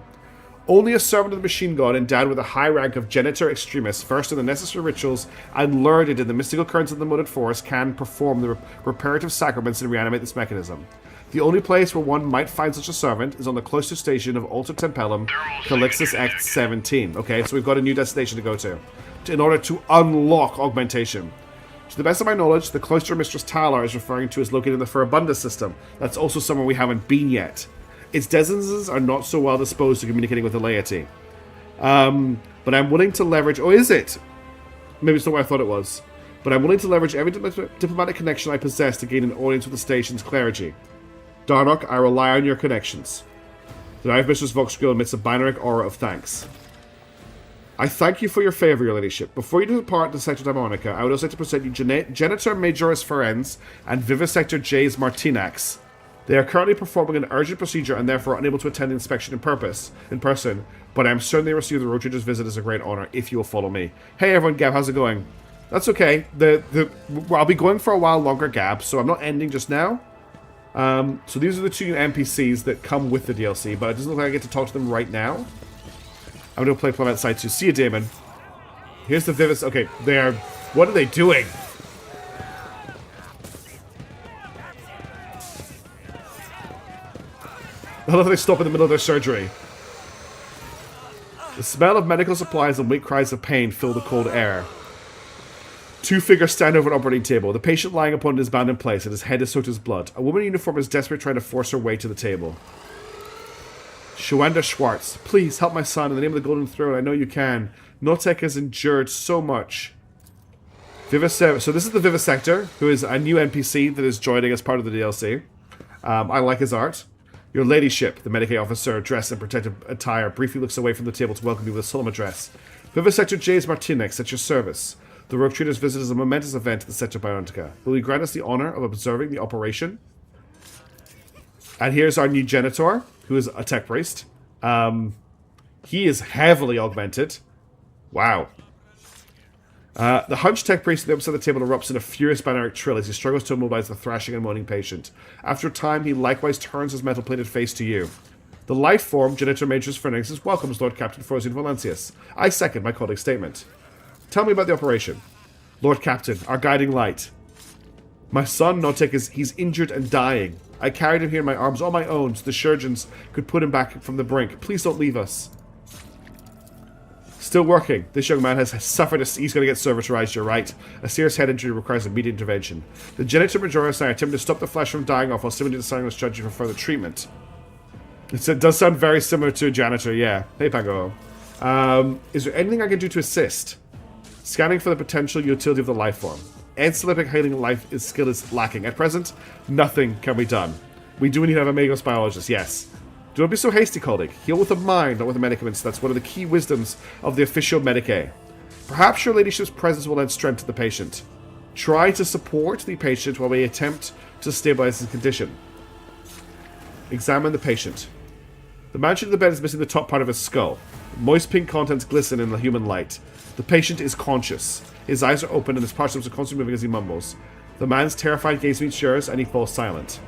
S2: Only a servant of the machine god endowed with a high rank of Genitor Extremis, versed in the necessary rituals and learned in the mystical currents of the Modded Forest, can perform the reparative sacraments and reanimate this mechanism. The only place where one might find such a servant is on the cloister station of Alter Tempellum, Calixtus X-17. Okay, so we've got a new destination to go to in order to unlock augmentation. To the best of my knowledge, the cloister Mistress Talar is referring to is located in the Furibunda system. That's also somewhere we haven't been yet. Its denizens are not so well disposed to communicating with the laity. But I'm willing to leverage... Oh, is it? Maybe it's not what I thought it was. But I'm willing to leverage every diplomatic connection I possess to gain an audience with the station's clergy. Darnock, I rely on your connections. The Knife Mistress Voxgrill emits a binaric aura of thanks. I thank you for your favor, your ladyship. Before you depart the Sector Daimonica, I would also like to present you Genitor Majoris Ferenz and Vivisector Jays Martinax. They are currently performing an urgent procedure and therefore unable to attend the inspection in person, but I am certain they receive the Road Trader's visit as a great honor if you will follow me. Hey everyone, Gab, how's it going? That's okay. I'll be going for a while longer, Gab, so I'm not ending just now. So these are the two NPCs that come with the DLC, but it doesn't look like I get to talk to them right now. I'm going to play Plum outside too. See you, Damon. Here's the Vivis. Okay, they are... What are they doing? I love how they stop in the middle of their surgery. The smell of medical supplies and weak cries of pain fill the cold air. Two figures stand over an operating table. The patient lying upon it is bound in place, and his head is soaked with blood. A woman in uniform is desperate, trying to force her way to the table. Shawanda Schwartz, please help my son in the name of the Golden Throne. I know you can. Notek has endured so much. So this is the Vivisector, who is a new NPC that is joining as part of the DLC. I like his art. Your ladyship, the Medicaid officer, dressed in protective attire, briefly looks away from the table to welcome you with a solemn address. Vivisector Jays Martinez, at your service. The Rogue Trader's visit is a momentous event at the Sector Bionica. Will you grant us the honor of observing the operation? And here's our new Genitor, who is a tech priest. He is heavily augmented. Wow. The hunched tech priest at the other side of the table erupts in a furious binaric trill as he struggles to immobilize the thrashing and moaning patient. After a time, he likewise turns his metal-plated face to you. The life form, Genitor Majoris Ferenz, welcomes Lord Captain Frosian Valencius. I second my colleague's statement. Tell me about the operation. Lord Captain, our guiding light. My son, Notek, he's injured and dying. I carried him here in my arms on my own so the surgeons could put him back from the brink. Please don't leave us. Still working. This young man has suffered he's going to get servitorized, you're right. A serious head injury requires immediate intervention. The Genitor Majoris and I attempt to stop the flesh from dying off while simulating deciding on a strategy for further treatment. It does sound very similar to a janitor, yeah. Hey, Pango. Is there anything I can do to assist? Scanning for the potential utility of the life form. Encyclic hailing life skill is lacking. At present, nothing can be done. We do need to have a Magos biologist, yes. Do not be so hasty, colleague. Heal with the mind, not with the medicaments. That's one of the key wisdoms of the official Medicae. Perhaps your ladyship's presence will lend strength to the patient. Try to support the patient while we attempt to stabilize his condition. Examine the patient. The man sitting in the bed is missing the top part of his skull. Moist pink contents glisten in the human light. The patient is conscious. His eyes are open and his parts are constantly moving as he mumbles. The man's terrified gaze meets yours and he falls silent.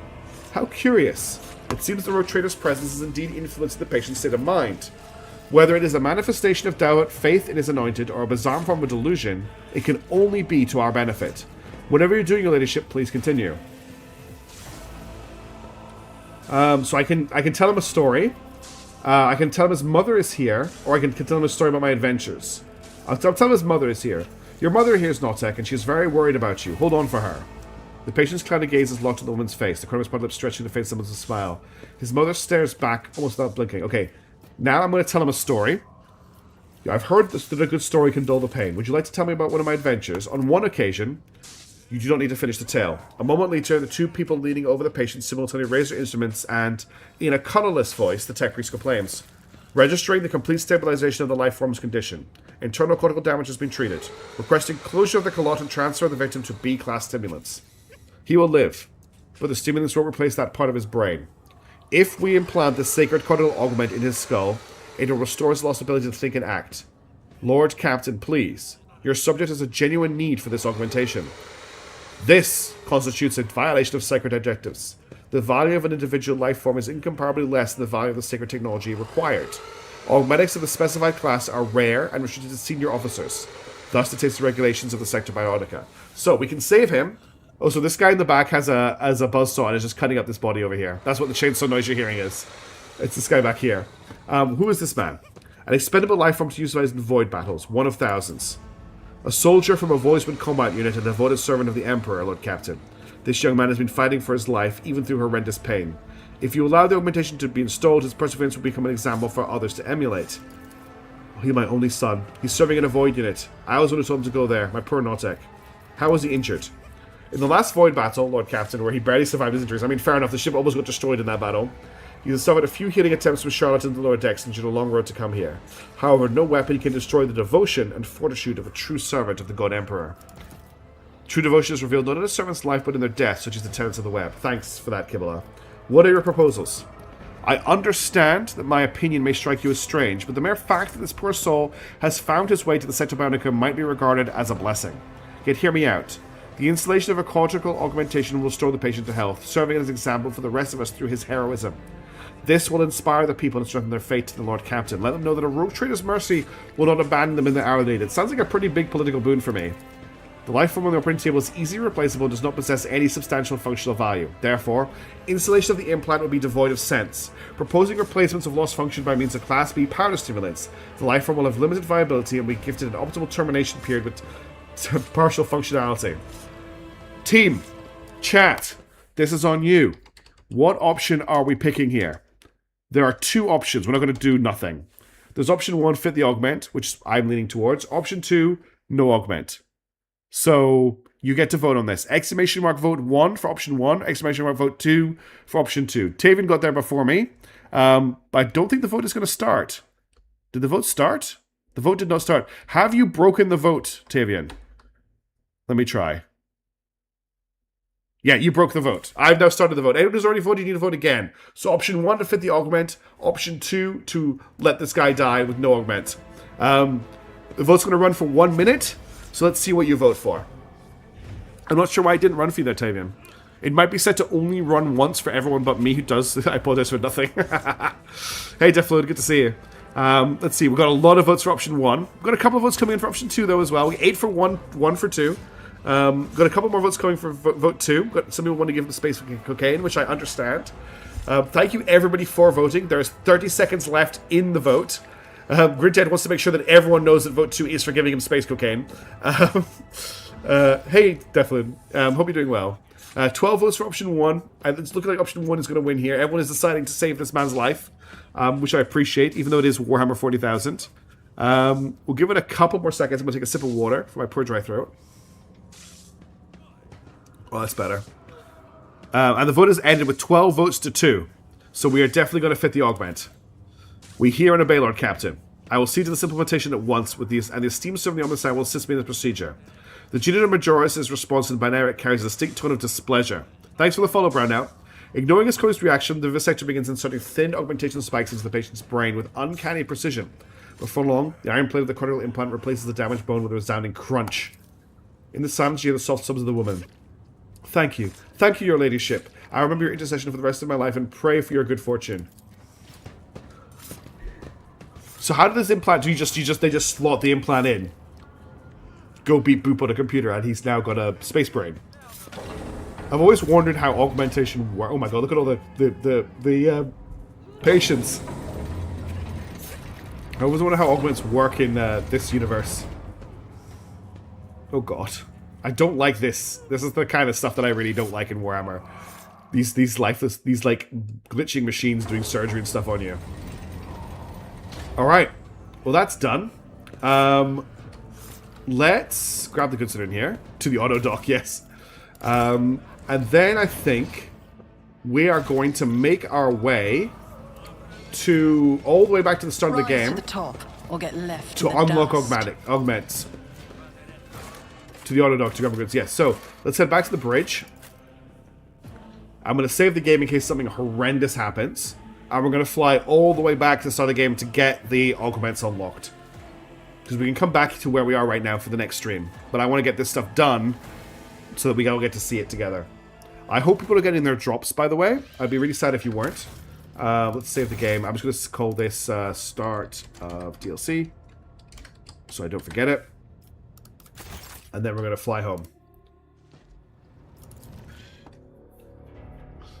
S2: How curious. It seems the Rogue Trader's presence is indeed influencing the patient's state of mind. Whether it is a manifestation of doubt, faith in his anointed, or a bizarre form of delusion, it can only be to our benefit. Whatever you're doing, your ladyship, please continue. So I can tell him a story. I can tell him his mother is here, or I can tell him a story about my adventures. I'll tell him his mother is here. Your mother here is Notek, and she is very worried about you. Hold on for her. The patient's clouded gaze is locked on the woman's face. The corner of his lips stretching to face someone's smile. His mother stares back, almost without blinking. Okay, now I'm going to tell him a story. I've heard that a good story can dull the pain. Would you like to tell me about one of my adventures? On one occasion, you do not need to finish the tale. A moment later, the two people leaning over the patient simultaneously raise their instruments and, in a colourless voice, the tech priest proclaims, registering the complete stabilization of the life form's condition. Internal cortical damage has been treated. Requesting closure of the colot and transfer the victim to B-class stimulants. He will live, but the stimulants won't replace that part of his brain. If we implant the sacred cortical augment in his skull, it will restore his lost ability to think and act. Lord Captain, please. Your subject has a genuine need for this augmentation. This constitutes a violation of sacred directives. The value of an individual life form is incomparably less than the value of the sacred technology required. Augmetics of the specified class are rare and restricted to senior officers. Thus dictates the regulations of the Sector Biotica. So, we can save him. Oh, so this guy in the back has a buzzsaw and is just cutting up this body over here. That's what the chainsaw noise you're hearing is. It's this guy back here. Who is this man? An expendable life form to utilize in void battles. One of thousands. A soldier from a Voicewind combat unit and a devoted servant of the Emperor, Lord Captain. This young man has been fighting for his life, even through horrendous pain. If you allow the augmentation to be installed, his perseverance will become an example for others to emulate. Oh, he's my only son. He's serving in a void unit. I was the one who told him to go there. My poor Notek. How was he injured? In the last Void battle, Lord Captain, where he barely survived his injuries, I mean, fair enough, the ship almost got destroyed in that battle. You suffered a few healing attempts with Charlotte in the lower decks and you had a long road to come here. However, no weapon can destroy the devotion and fortitude of a true servant of the God Emperor. True devotion is revealed not in a servant's life, but in their death, such as the tenets of the web. Thanks for that, Kibala. What are your proposals? I understand that my opinion may strike you as strange, but the mere fact that this poor soul has found his way to the Sector Bionica might be regarded as a blessing. Yet hear me out. The installation of a cortical augmentation will restore the patient to health, serving as an example for the rest of us through his heroism. This will inspire the people and strengthen their faith to the Lord Captain. Let them know that a rogue trader's mercy will not abandon them in the hour of need. It sounds like a pretty big political boon for me. The life form on the operating table is easily replaceable and does not possess any substantial functional value. Therefore, installation of the implant will be devoid of sense. Proposing replacements of lost function by means of Class B powder stimulants, the life form will have limited viability and be gifted an optimal termination period with partial functionality. Team, chat, this is on you. What option are we picking here? There are two options. We're not going to do nothing. There's option 1, fit the augment, which I'm leaning towards. Option 2, no augment. So you get to vote on this. Exclamation mark vote 1 for option 1. Exclamation mark vote 2 for option 2. Tavian got there before me. But I don't think the vote is going to start. Did the vote start? The vote did not start. Have you broken the vote, Tavian? Let me try. Yeah, you broke the vote. I've now started the vote. Anyone who's already voted, you need to vote again. So option 1 to fit the augment. Option 2 to let this guy die with no augment. The vote's going to run for 1 minute. So let's see what you vote for. I'm not sure why it didn't run for you there, Tavian. It might be set to only run once for everyone but me who does. I apologize for nothing. Hey, Defload, good to see you. Let's see. We've got a lot of votes for option 1. We've got a couple of votes coming in for option 2, though, as well. 8 for 1, 1 for 2. Got a couple more votes coming for vote 2. Got some people want to give the space for cocaine, which I understand. Thank you, everybody, for voting. There's 30 seconds left in the vote. Gridhead wants to make sure that everyone knows that vote 2 is for giving him space cocaine. Hey, Deflin. Hope you're doing well. 12 votes for option 1. It's looking like option 1 is going to win here. Everyone is deciding to save this man's life, which I appreciate, even though it is Warhammer 40,000. We'll give it a couple more seconds. I'm going to take a sip of water for my poor dry throat. Well, that's better. And the vote has ended with 12 votes to 2. So we are definitely going to fit the augment. We hear an Abelard, Captain. I will see to this implementation at once, with these, and the esteemed servant of the Omniscient will assist me in the procedure. The Genitor Majoris' response in Binaric carries a distinct tone of displeasure. Thanks for the follow, Brownout. Ignoring his code's reaction, the vivisector begins inserting thin augmentation spikes into the patient's brain with uncanny precision. Before long, the iron plate of the cortical implant replaces the damaged bone with a resounding crunch. In the silence, you hear the soft sobs of the woman. Thank you. Thank you, your ladyship. I remember your intercession for the rest of my life and pray for your good fortune. So how did this implant, they just slot the implant in? Go beat Boop on a computer and he's now got a space brain. I've always wondered how augmentation works. Oh my god, look at all the patients. I always wonder how augments work in this universe. Oh god. I don't like this. This is the kind of stuff that I really don't like in Warhammer. These lifeless, these like glitching machines doing surgery and stuff on you. Alright. Well, that's done. Let's grab the goods that are in here. To the auto dock, yes. And then I think we are going to make our way to all the way back to the start of the game.
S5: To the top, or get left
S2: to unlock augments. To the auto dock to grab the goods. Yes. So let's head back to the bridge. I'm going to save the game in case something horrendous happens. And we're going to fly all the way back to the start of the game to get the augments unlocked. Because we can come back to where we are right now for the next stream. But I want to get this stuff done so that we all get to see it together. I hope people are getting their drops, by the way. I'd be really sad if you weren't. Let's save the game. I'm just going to call this start of DLC. So I don't forget it. And then we're going to fly home.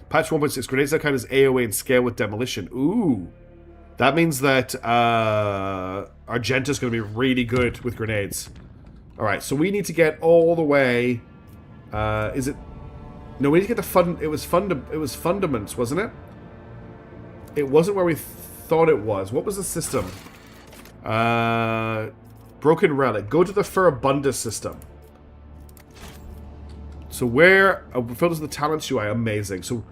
S2: Patch 1.6. Grenades that count as AoE and scale with demolition. Ooh. That means that Argenta's going to be really good with grenades. Alright, so we need to get all the way... is it... No, we need to get the It was Fundaments, wasn't it? It wasn't where we thought it was. What was the system? Broken Relic. Go to the Furabundus system. So where... filters the talents UI. Amazing. So,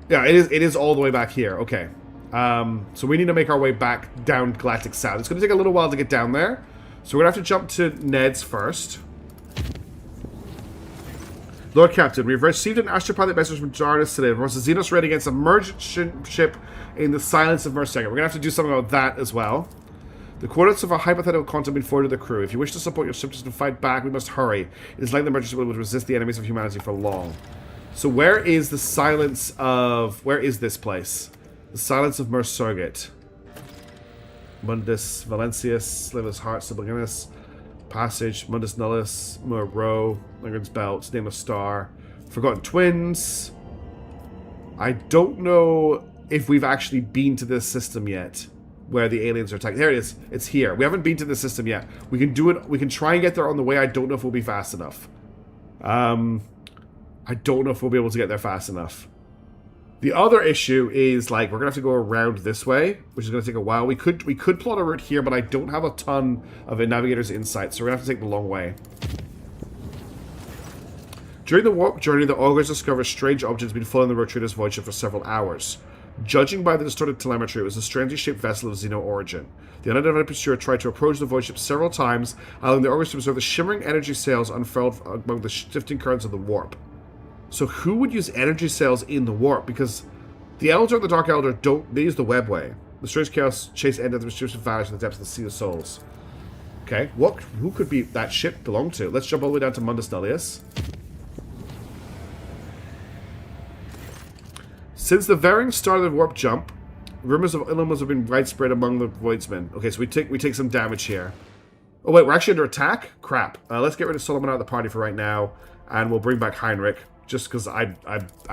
S2: yeah, it is all the way back here. Okay. So we need to make our way back down Galactic South. It's going to take a little while to get down there. So we're going to have to jump to Ned's first. Lord Captain, we've received an astropilot message from Jarnus today. Wants the Xenos raid against a merchant ship in the silence of Mersaga. We're going to have to do something about that as well. The coordinates of our hypothetical content have been forwarded to the crew. If you wish to support your ship to fight back, we must hurry. It is like the merchant ship will resist the enemies of humanity for long. So where is the silence of... Where is this place? The silence of Mersurgate. Mundus Valencius, Liver's Heart, Sibylinus, Passage, Mundus Nullus, Moreau, Lingren's Belt, Name of Star, Forgotten Twins. I don't know if we've actually been to this system yet, where the aliens are attacking. There it is. It's here. We haven't been to this system yet. We can do it. We can try and get there on the way. I don't know if we'll be fast enough. I don't know if we'll be able to get there fast enough. The other issue is, like, we're going to have to go around this way, which is going to take a while. We could plot a route here, but I don't have a ton of a navigator's insight, so we're going to have to take the long way. During the warp journey, the augurs discover strange objects been following the Rotrator's void ship for several hours. Judging by the distorted telemetry, it was a strangely shaped vessel of Xeno origin. The unidentified pursuer tried to approach the void ship several times, allowing the augurs to observe the shimmering energy sails unfurled among the shifting currents of the warp. So who would use energy sails in the warp? Because the Elder and the Dark Elder don't... They use the webway. The strange chaos chase ended, the mysterious vanish in the depths of the Sea of Souls. Okay, who could be that ship belong to? Let's jump all the way down to Mundus Nullius. Since the very start of the warp jump, rumors of illness have been widespread among the Voidsmen. Okay, so we take some damage here. Oh wait, we're actually under attack? Crap. Let's get rid of Solomon out of the party for right now, and we'll bring back Heinrich. Just because I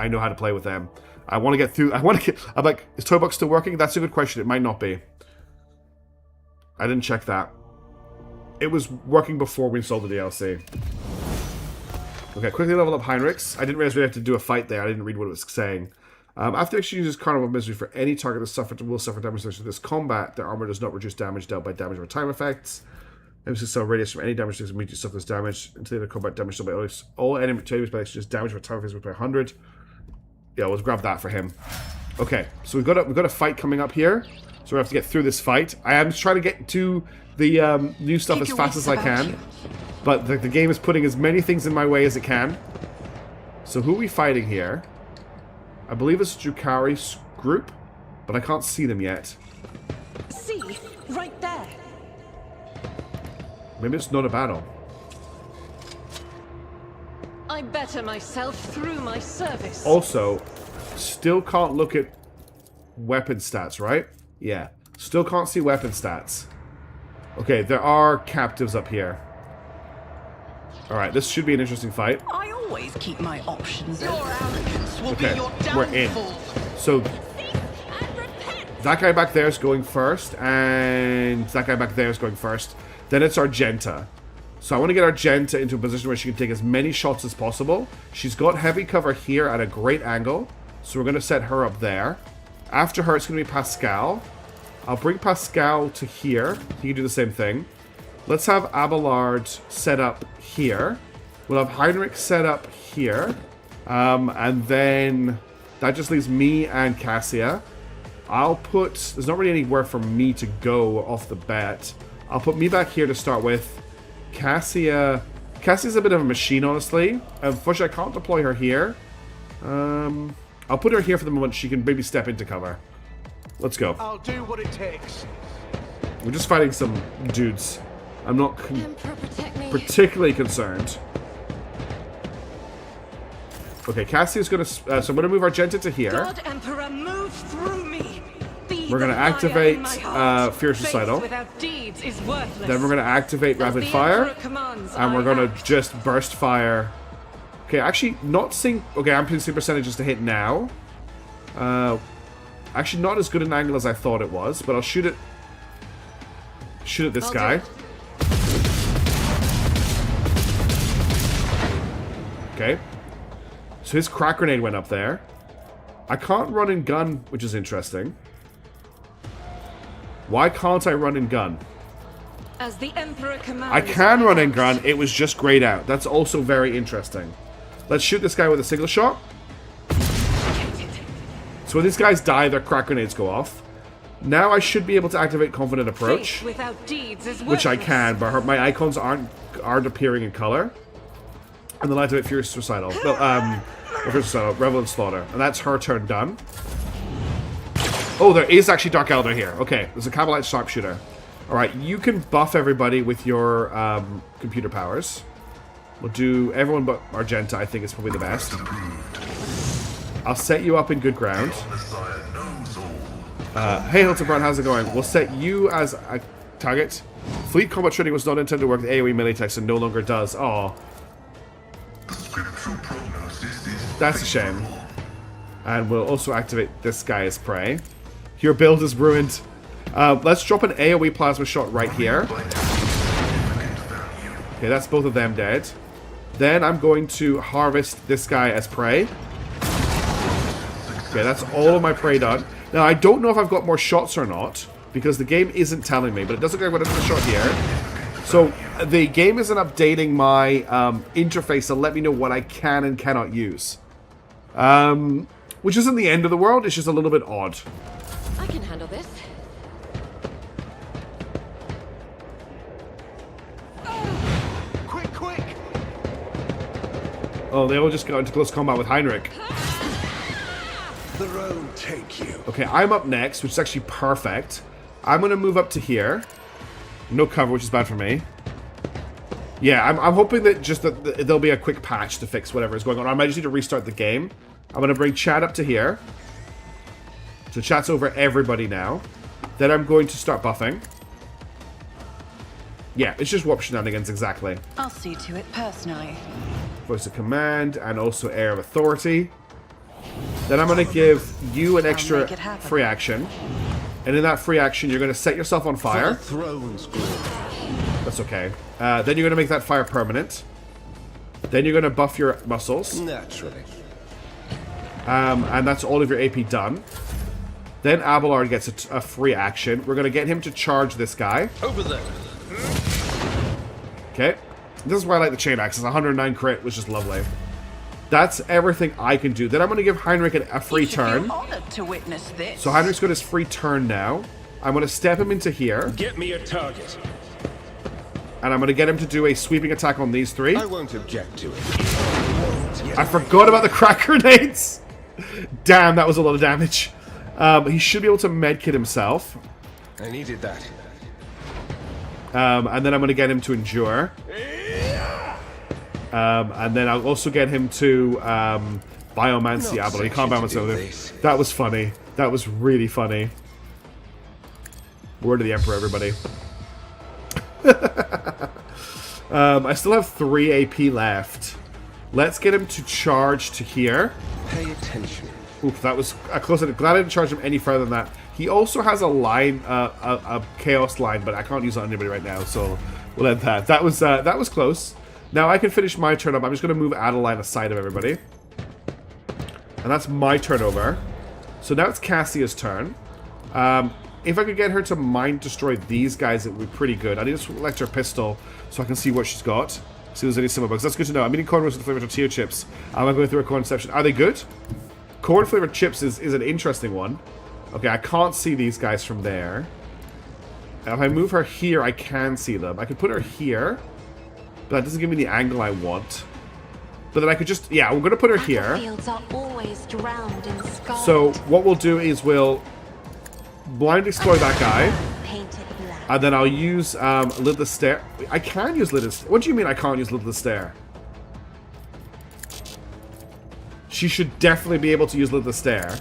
S2: know how to play with them. I want to get through... I'm like, is Toybox still working? That's a good question. It might not be. I didn't check that. It was working before we installed the DLC. Okay, quickly level up Heinrichs. I didn't realize we had to do a fight there. I didn't read what it was saying. After exchange uses Carnival of Misery for any target that will suffer damage through this combat, their armor does not reduce damage dealt by damage or time effects. MC cell radius from any damage takes immediately suffers damage until the combat damage dealt by all enemy enemies by exchange damage for time phase by 100. Yeah, we'll grab that for him. Okay, so we've got a fight coming up here. So we have to get through this fight. I am just trying to get to the new stuff as fast as I can. But the game is putting as many things in my way as it can. So who are we fighting here? I believe it's Drukari's group, but I can't see them yet.
S5: See, right there.
S2: Maybe it's not a battle.
S3: I better myself through my service.
S2: Also, still can't look at weapon stats, right? Yeah. Still can't see weapon stats. Okay, there are captives up here. Alright, this should be an interesting fight.
S5: I always keep my options
S3: Your
S5: open.
S3: arrogance will
S2: Okay,
S3: be your
S2: we're in.
S3: downfall.
S2: So, that guy back there is going first, and that guy back there is going first. Then it's Argenta. So I want to get Argenta into a position where she can take as many shots as possible. She's got heavy cover here at a great angle, so we're going to set her up there. After her, it's going to be Pascal. I'll bring Pascal to here. He can do the same thing. Let's have Abelard set up here. We'll have Heinrich set up here. And then that just leaves me and Cassia. I'll put... There's not really anywhere for me to go off the bat. I'll put me back here to start with. Cassia's a bit of a machine, honestly. Unfortunately, I can't deploy her here. I'll put her here for the moment. She can maybe step into cover. Let's go.
S9: I'll do what it takes.
S2: We're just fighting some dudes. I'm not
S7: Emperor, protect me.
S2: particularly concerned. Okay, Cassia's gonna... so I'm gonna move Argenta to here.
S3: God Emperor, move through me. Be
S2: We're gonna
S3: the fire
S2: activate
S3: in my heart.
S2: Fierce
S3: Faith
S2: Recital.
S3: without deeds is worthless.
S2: Then we're gonna activate
S3: As
S2: Rapid
S3: the
S2: Fire.
S3: Emperor commands,
S2: And we're
S3: I
S2: gonna
S3: act.
S2: just burst fire. Okay, actually, not sync... Okay, I'm putting percentages to hit now. Actually, not as good an angle as I thought it was, but I'll shoot it... Shoot at this
S3: I'll
S2: guy.
S3: do it.
S2: Okay. So his crack grenade went up there. I can't run and gun, which is interesting. Why can't I run and gun?
S3: As the Emperor commands,
S2: I can run and
S3: act.
S2: gun, it was just grayed out. That's also very interesting. Let's shoot this guy with a single shot. So when these guys die, their crack grenades go off. Now I should be able to activate Confident Approach.
S3: Faith without deeds is
S2: Which I
S3: worthless.
S2: can, but my icons aren't appearing in color. And then I activate Furious Suicidal. No, Furious Suicidal, Revel and Slaughter. And that's her turn done. Oh, there is actually Dark Elder here. Okay, there's a Cabalite Sharpshooter. Alright, you can buff everybody with your computer powers. We'll do everyone but Argenta, I think is probably the best. I'll set you up in good ground. Hey Hildebrand, how's it going? We'll set you as a target. Fleet combat training was not intended to work with AoE melee text and no longer does. Aw. That's a shame. And we'll also activate this guy as prey. Your build is ruined. Let's drop an AoE plasma shot right here. Okay, that's both of them dead. Then I'm going to harvest this guy as prey. Okay, that's all of my prey done. Now, I don't know if I've got more shots or not, because the game isn't telling me, but it does look like I've got another shot here. So, the game isn't updating my interface to let me know what I can and cannot use. Which isn't the end of the world, it's just a little bit odd.
S3: I can handle this.
S6: Quick!
S2: Oh, they all just got into close combat with Heinrich.
S8: The road take you.
S2: Okay, I'm up next, which is actually perfect. I'm going to move up to here. No cover, which is bad for me. Yeah, I'm hoping that just that there'll be a quick patch to fix whatever is going on. I might just need to restart the game. I'm going to bring Chad up to here. So Chad's over everybody now. Then I'm going to start buffing. Yeah, it's just warp shenanigans, exactly.
S5: I'll see to it personally.
S2: Voice of command and also Air of Authority. Then I'm going to give you an extra
S5: make it happen.
S2: free action. And in that free action, you're going to set yourself on fire.
S8: Throne's glory.
S2: That's okay. Then you're going to make that fire permanent. Then you're going to buff your muscles.
S8: Naturally.
S2: And that's all of your AP done. Then Abelard gets a free action. We're going to get him to charge this guy.
S6: Over there.
S2: Okay. This is why I like the chain axe. It's 109 crit, which is lovely. That's everything I can do. Then I'm going to give Heinrich a free
S5: You should
S2: turn.
S5: feel honored to witness this.
S2: So Heinrich's got his free turn now. I'm going to step him into here.
S8: Get me a target.
S2: And I'm going to get him to do a sweeping attack on these three.
S8: I won't object to it.
S2: I forgot about the crack grenades. Damn, that was a lot of damage. He should be able to medkit himself.
S8: I needed that.
S2: And then I'm going to get him to endure. And then I'll also get him to biomancy Abelard. He can't biomancy over. That was funny. That was really funny. Word of the Emperor, everybody. I still have 3 AP left. Let's get him to charge to here.
S8: Pay attention.
S2: Oof, that was close. I'm glad I didn't charge him any further than that. He also has a line, a chaos line, but I can't use it on anybody right now, so we'll end that. That was close. Now I can finish my turn up. I'm just going to move Adeline aside of everybody. And that's my turn over. So now it's Cassia's turn. If I could get her to mind destroy these guys, it would be pretty good. I need to select her pistol so I can see what she's got. See if there's any similar bugs. That's good to know. I'm eating corn roast with flavored tortilla chips. I'm going through a corn section. Are they good? Corn flavored chips is an interesting one. Okay, I can't see these guys from there. And if I move her here, I can see them. I could put her here, but that doesn't give me the angle I want. But then I could just... Yeah, we're going to put her here.
S7: Battlefields are always drowned in scarlet.
S2: So what we'll do is we'll blind explode that guy.
S7: Painted black.
S2: And then I'll use Lid the Stair. I can use Lid the Stair. What do you mean I can't use Lid the Stair? She should definitely be able to use Lid the Stair.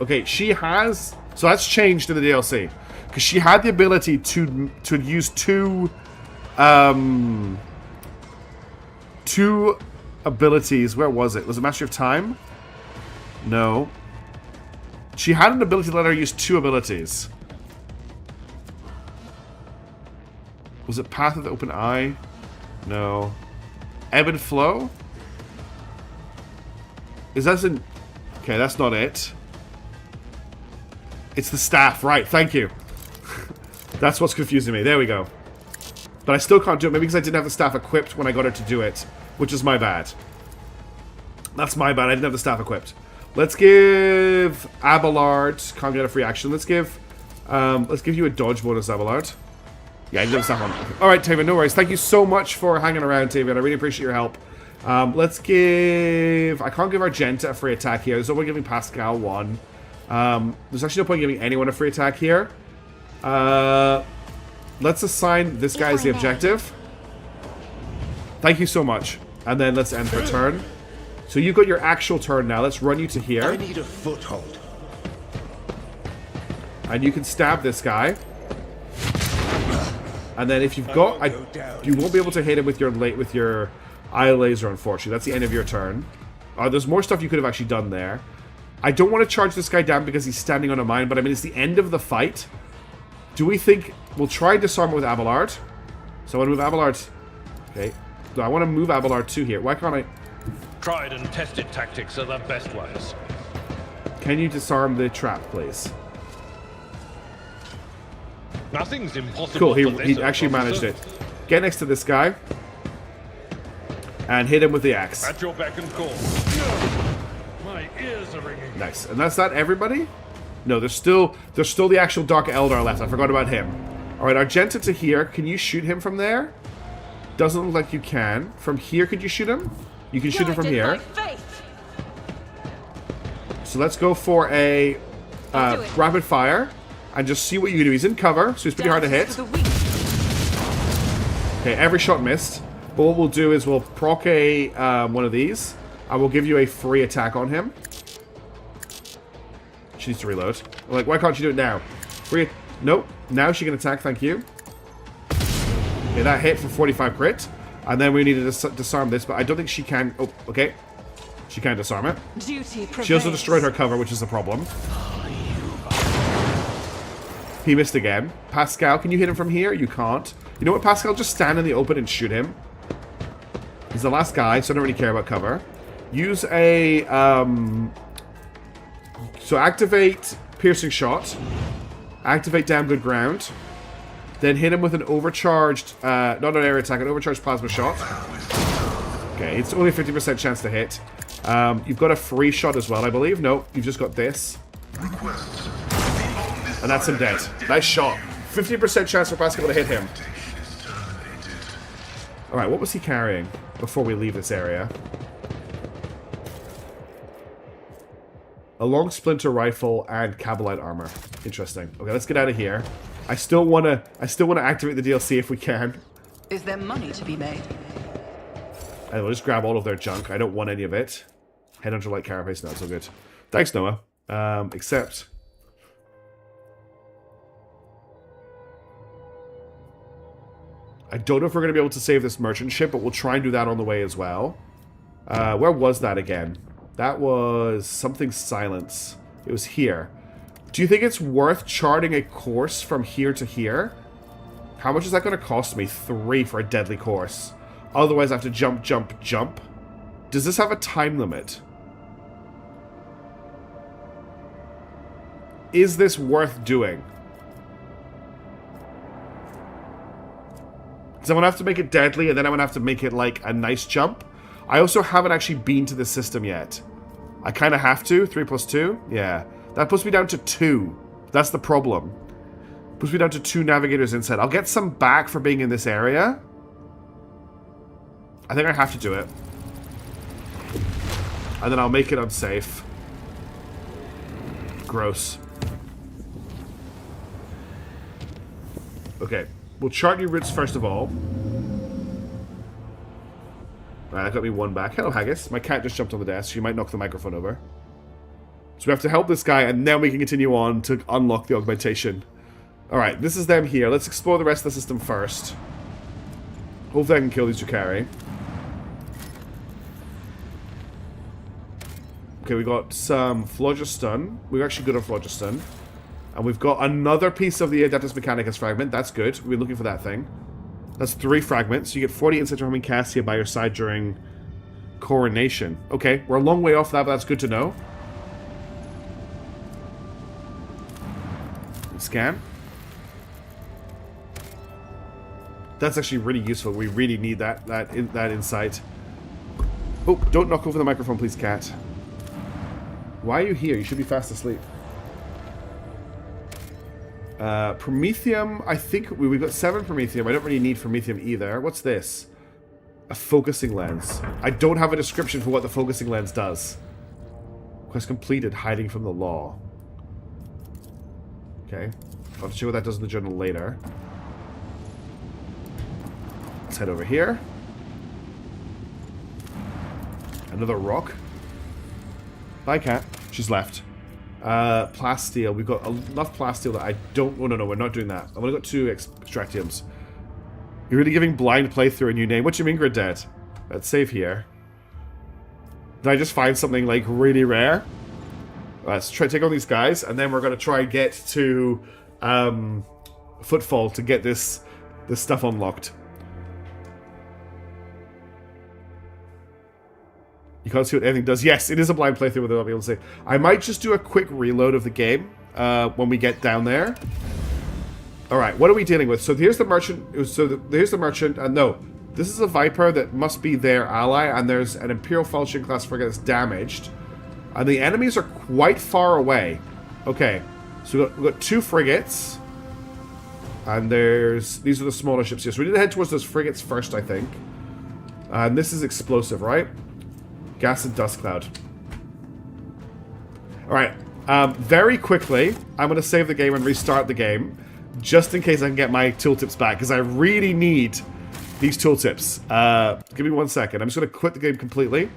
S2: Okay, she has... So that's changed in the DLC. Because she had the ability to use two abilities. Where was it? Was it Mastery of Time? No. She had an ability to let her use 2 abilities. Was it Path of the Open Eye? No. Ebb and Flow? Is that in... Okay, that's not it. It's the staff, right, thank you. That's what's confusing me. There we go. But I still can't do it, maybe because I didn't have the staff equipped when I got her to do it, which is my bad. That's my bad, I didn't have the staff equipped. Let's give Abelard, can't get a free action, let's give you a dodge bonus, Abelard. Yeah, I didn't have the staff on. Alright, Tavian, no worries. Thank you so much for hanging around, Tavian, I really appreciate your help. Let's give... I can't give Argenta a free attack here, there's no point giving Pascal one. There's actually no point giving anyone a free attack here. Let's assign this guy as the objective. Thank you so much. And then let's end her turn. So you've got your actual turn now. Let's run you to here.
S9: I need a foothold.
S2: And you can stab this guy. And then if you've got... you won't be able to hit him with your eye laser, unfortunately. That's the end of your turn. There's more stuff you could have actually done there. I don't want to charge this guy down because he's standing on a mine, but I mean, it's the end of the fight. Do we think... We'll try disarm it with Abelard. So I want to move Abelard... Okay. I want to move Abelard to here. Why can't I...
S6: Tried and tested tactics are the best ways.
S2: Can you disarm the trap, please?
S6: Nothing's impossible.
S2: Cool,
S6: for
S2: he
S6: this
S2: actually managed
S6: officer.
S2: it. Get next to this guy. And hit him with the axe.
S6: At your beck and call. My ears are ringing.
S2: Nice. And that's not everybody? No, there's still the actual Dark Eldar left. I forgot about him. Alright, Argenta to here. Can you shoot him from there? Doesn't look like you can. From here, could you shoot him? You can shoot him from here. So let's go for a rapid fire. And just see what you can do. He's in cover, so he's pretty hard to hit. Okay, every shot missed. But what we'll do is we'll proc a one of these. And we'll give you a free attack on him. She needs to reload. I'm like, why can't you do it now? Free... Nope. Now she can attack, thank you. Okay, that hit for 45 crit. And then we need to disarm this, but I don't think she can... Oh, okay. She can disarm it. She also destroyed her cover, which is the problem. He missed again. Pascal, can you hit him from here? You can't. You know what, Pascal? Just stand in the open and shoot him. He's the last guy, so I don't really care about cover. Use a... So activate Piercing Shot. Activate Damn Good Ground. Then hit him with an overcharged... not an air attack, an overcharged Plasma Shot. Okay, it's only a 50% chance to hit. You've got a free shot as well, I believe. Nope, you've just got this. And that's him dead. Nice shot. 50% chance for Pascal to hit him. Alright, what was he carrying before we leave this area? A long splinter rifle and Cabalite armor. Interesting. Okay, let's get out of here. I still wanna activate the DLC if we can.
S5: Is there money to be made?
S2: And we'll just grab all of their junk. I don't want any of it. Headhunter light carapace, no, it's all good. Thanks, Noah. Except... I don't know if we're going to be able to save this merchant ship, but we'll try and do that on the way as well. Where was that again? That was something silence. It was here. Do you think it's worth charting a course from here to here? How much is that going to cost me? 3 for a deadly course. Otherwise I have to jump, jump, jump. Does this have a time limit? Is this worth doing? Because I'm going to have to make it deadly, and then I'm going to have to make it, like, a nice jump. I also haven't actually been to the system yet. I kind of have to. 3 plus 2? Yeah. That puts me down to 2. That's the problem. Puts me down to 2 navigators inside. I'll get some back for being in this area. I think I have to do it. And then I'll make it unsafe. Gross. Okay. We'll chart new routes first of all. Alright, that got me 1 back. Hello, Haggis. My cat just jumped on the desk. She might knock the microphone over. So we have to help this guy, and then we can continue on to unlock the augmentation. Alright, this is them here. Let's explore the rest of the system first. Hopefully I can kill these Drukhari. Okay, we got some Phlogiston. We're actually good on Phlogiston. And we've got another piece of the Adeptus Mechanicus fragment. That's good. We're looking for that thing. That's 3 fragments. You get 40 insight from Cassia by your side during coronation. Okay, we're a long way off that, but that's good to know. Scan. That's actually really useful. We really need that insight. Oh, don't knock over the microphone, please, cat. Why are you here? You should be fast asleep. Promethium, I think we've got 7 Promethium. I don't really need Promethium either. What's this? A focusing lens. I don't have a description for what the focusing lens does. Quest completed, hiding from the law. Okay. I'll have to show what that does in the journal later. Let's head over here. Another rock. Bye, cat. She's left. Plasteel. We've got enough plasteel that I don't... Oh, no, we're not doing that. I've only got 2 extractiums. You're really giving blind playthrough a new name. What do you mean, Grid Dead? Let's save here. Did I just find something, like, really rare? Let's try to take on these guys, and then we're going to try and get to Footfall to get this stuff unlocked. You can't see what anything does. Yes, it is a blind playthrough without being able to say. I might just do a quick reload of the game when we get down there. Alright, what are we dealing with? So here's the merchant. Here's the merchant. No, this is a Viper that must be their ally, and there's an Imperial Falchion class frigate that's damaged. And the enemies are quite far away. Okay, so we've got 2 frigates. And these are the smaller ships here. So we need to head towards those frigates first, I think. And this is explosive, right? Gas and dust cloud. Alright, very quickly, I'm going to save the game and restart the game. Just in case I can get my tooltips back, because I really need these tooltips. Give me 1 second. I'm just going to quit the game completely.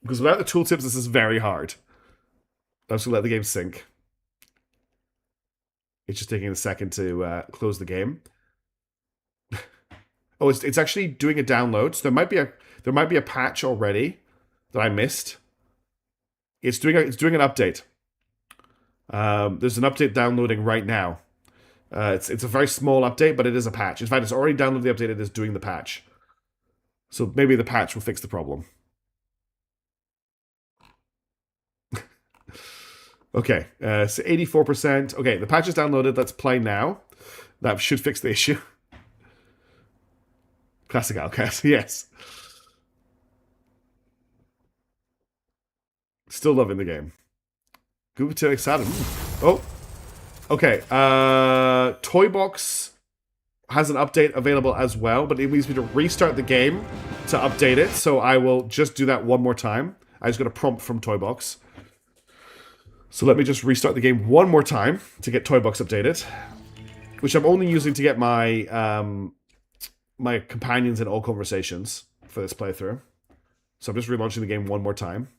S2: Because without the tooltips, this is very hard. I'm just going to let the game sync. It's just taking a second to close the game. Oh, it's actually doing a download. So there might be a patch already that I missed. It's doing an update. There's an update downloading right now. It's a very small update, but it is a patch. In fact, it's already downloaded the update. It is doing the patch. So maybe the patch will fix the problem. Okay, so 84%. Okay, the patch is downloaded. Let's play now. That should fix the issue. Classic Outcast, yes. Still loving the game. Google to Saturn. Oh. Okay. Toy Box has an update available as well, but it needs me to restart the game to update it, so I will just do that one more time. I just got a prompt from Toy Box. So let me just restart the game one more time to get Toy Box updated, which I'm only using to get my my companions in all conversations for this playthrough. So I'm just relaunching the game one more time,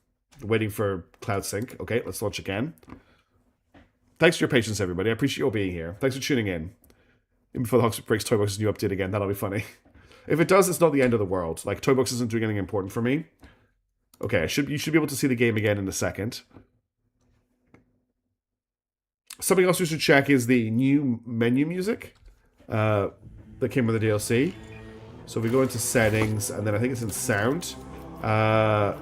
S2: waiting for Cloud Sync. Okay, let's launch again. Thanks for your patience, everybody. I appreciate you all being here. Thanks for tuning in. Even before the Hawks breaks Toy Box's new update again, that'll be funny. If it does, it's not the end of the world. Like, Toy Box isn't doing anything important for me. Okay, you should be able to see the game again in a second. Something else we should check is the new menu music that came with the DLC. So if we go into settings, and then I think it's in sound. Or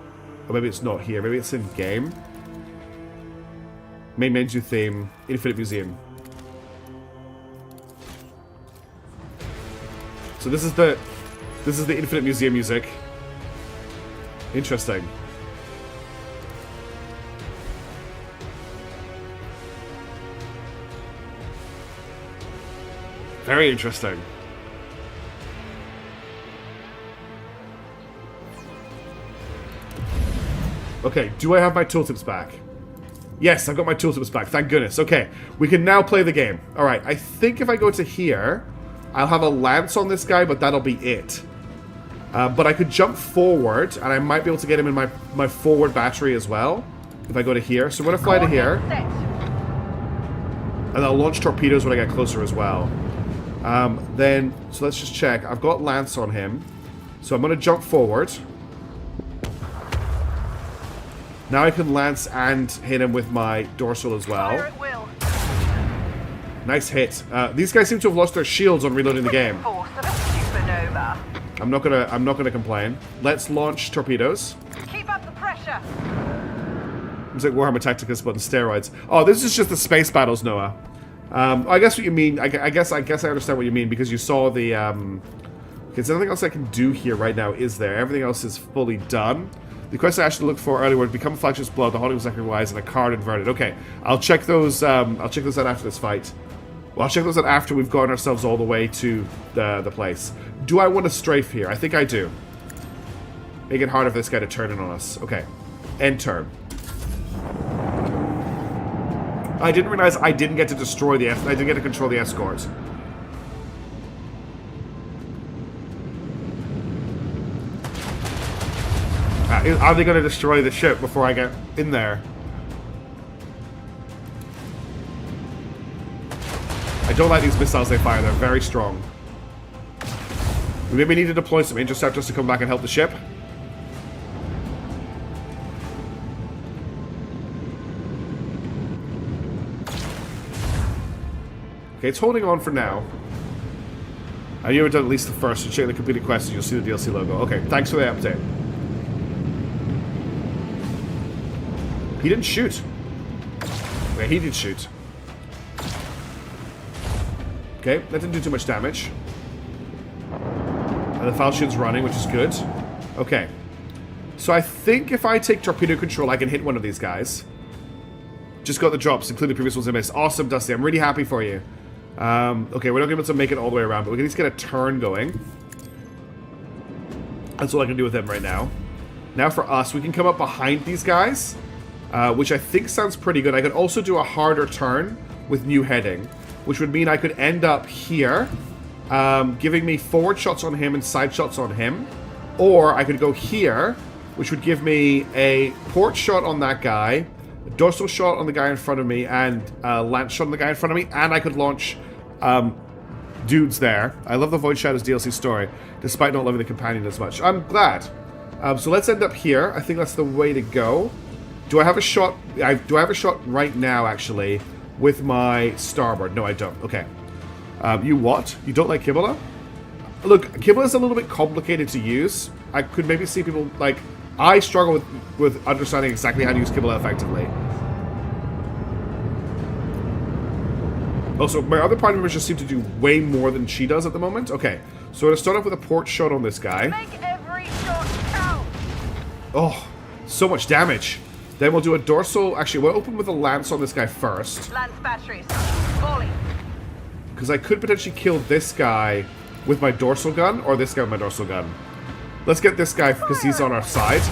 S2: maybe it's not here. Maybe it's in game. Main menu theme, Infinite Museum. So this is the Infinite Museum music. Interesting. Very interesting. Okay, do I have my tooltips back? Yes, I've got my tooltips back, thank goodness. Okay, we can now play the game. Alright, I think if I go to here, I'll have a lance on this guy, but that'll be it. But I could jump forward, and I might be able to get him in my forward battery as well, if I go to here. So I'm going to fly to here. And I'll launch torpedoes when I get closer as well. So let's just check. I've got lance on him. So I'm going to jump forward. Now I can lance and hit him with my dorsal as well. Nice hit. These guys seem to have lost their shields on reloading the game. I'm not gonna complain. Let's launch torpedoes.
S3: Keep up the pressure.
S2: It's like Warhammer Tacticus, but on steroids. Oh, this is just the space battles, Noah. I guess what you mean. I guess I understand what you mean because you saw the. Okay, so nothing else I can do here right now, is there? Everything else is fully done. The quest I actually looked for earlier would become Flagship's Blood, the Haunting Sacrifice, and a card inverted. Okay, I'll check those. I'll check those out after this fight. Well, I'll check those out after we've gotten ourselves all the way to the place. Do I want to strafe here? I think I do. Make it harder for this guy to turn in on us. Okay, end turn. I didn't realize I didn't get to destroy the. I didn't get to control the escort. Are they going to destroy the ship before I get in there? I don't like these missiles they fire. They're very strong. We maybe need to deploy some interceptors to come back and help the ship. Okay, it's holding on for now. I knew I'd done at least the first. So check the completed quest and you'll see the DLC logo. Okay, thanks for the update. He didn't shoot. Okay, he did shoot. Okay, that didn't do too much damage. And the falchion's running, which is good. Okay. So I think if I take torpedo control, I can hit one of these guys. Just got the drops, including previous ones I missed. Awesome, Dusty. I'm really happy for you. Okay, we're not able to make it all the way around, but we can at least get a turn going. That's all I can do with them right now. Now for us, we can come up behind these guys. Which I think sounds pretty good. I could also do a harder turn with new heading, which would mean I could end up here, giving me forward shots on him and side shots on him. Or I could go here, which would give me a port shot on that guy, a dorsal shot on the guy in front of me, and a lance shot on the guy in front of me, and I could launch dudes there. I love the Void Shadows DLC story, despite not loving the companion as much. I'm glad. So let's end up here. I think that's the way to go. Do I have a shot? Do I have a shot right now, actually, with my starboard? No, I don't. Okay. You what? You don't like Kibble? Look, Kibble is a little bit complicated to use. I could maybe see people, like... I struggle with understanding exactly how to use Kibble effectively. Also, my other party members just seem to do way more than she does at the moment. Okay, so we're going to start off with a port shot on this guy.
S3: Make every shot count.
S2: Oh, so much damage. Then we'll do a dorsal... Actually, we'll open with a lance on this guy first.
S3: Lance batteries. Volley.
S2: Because I could potentially kill this guy with my dorsal gun, or this guy with my dorsal gun. Let's get this guy because he's on our side.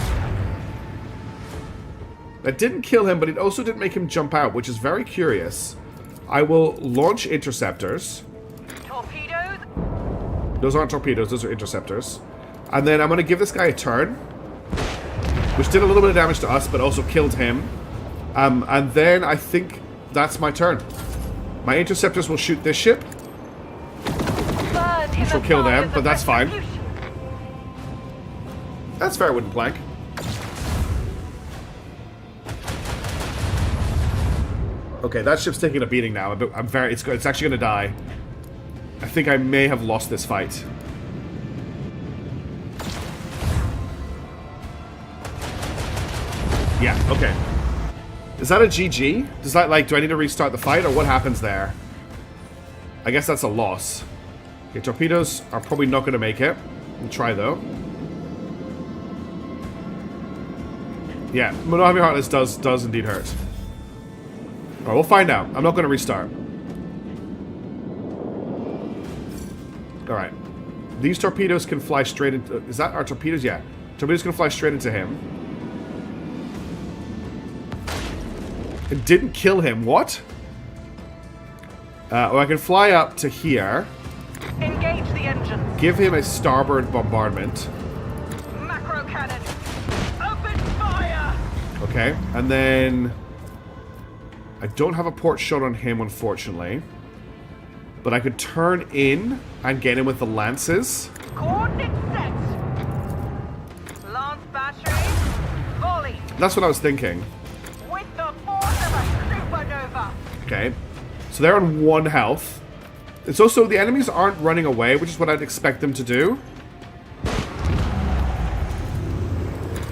S2: That didn't kill him, but it also didn't make him jump out, which is very curious. I will launch interceptors.
S3: Torpedoes.
S2: Those aren't torpedoes, those are interceptors. And then I'm going to give this guy a turn, which did a little bit of damage to us, but also killed him. And then I think that's my turn. My interceptors will shoot this ship, which will kill them, but that's fine. That's fair, wooden plank. Okay, that ship's taking a beating now. It's actually going to die. I think I may have lost this fight. Yeah, okay. Is that a GG? Does that, like, do I need to restart the fight, or what happens there? I guess that's a loss. Okay, torpedoes are probably not going to make it. We'll try, though. Yeah, not having Heartless does indeed hurt. Alright, we'll find out. I'm not going to restart. Alright. These torpedoes can fly straight into... Is that our torpedoes? Yeah. Torpedoes can fly straight into him. It didn't kill him. What? Or I can fly up to here.
S3: Engage the engines.
S2: Give him a starboard bombardment.
S3: Macro cannon. Open fire.
S2: Okay, and then... I don't have a port shot on him, unfortunately. But I could turn in and get him with the lances.
S3: Coordinate set. Lance battery. Volley.
S2: That's what I was thinking.
S3: With the force of a supernova.
S2: Okay. So they're on 1 health. It's also, the enemies aren't running away, which is what I'd expect them to do.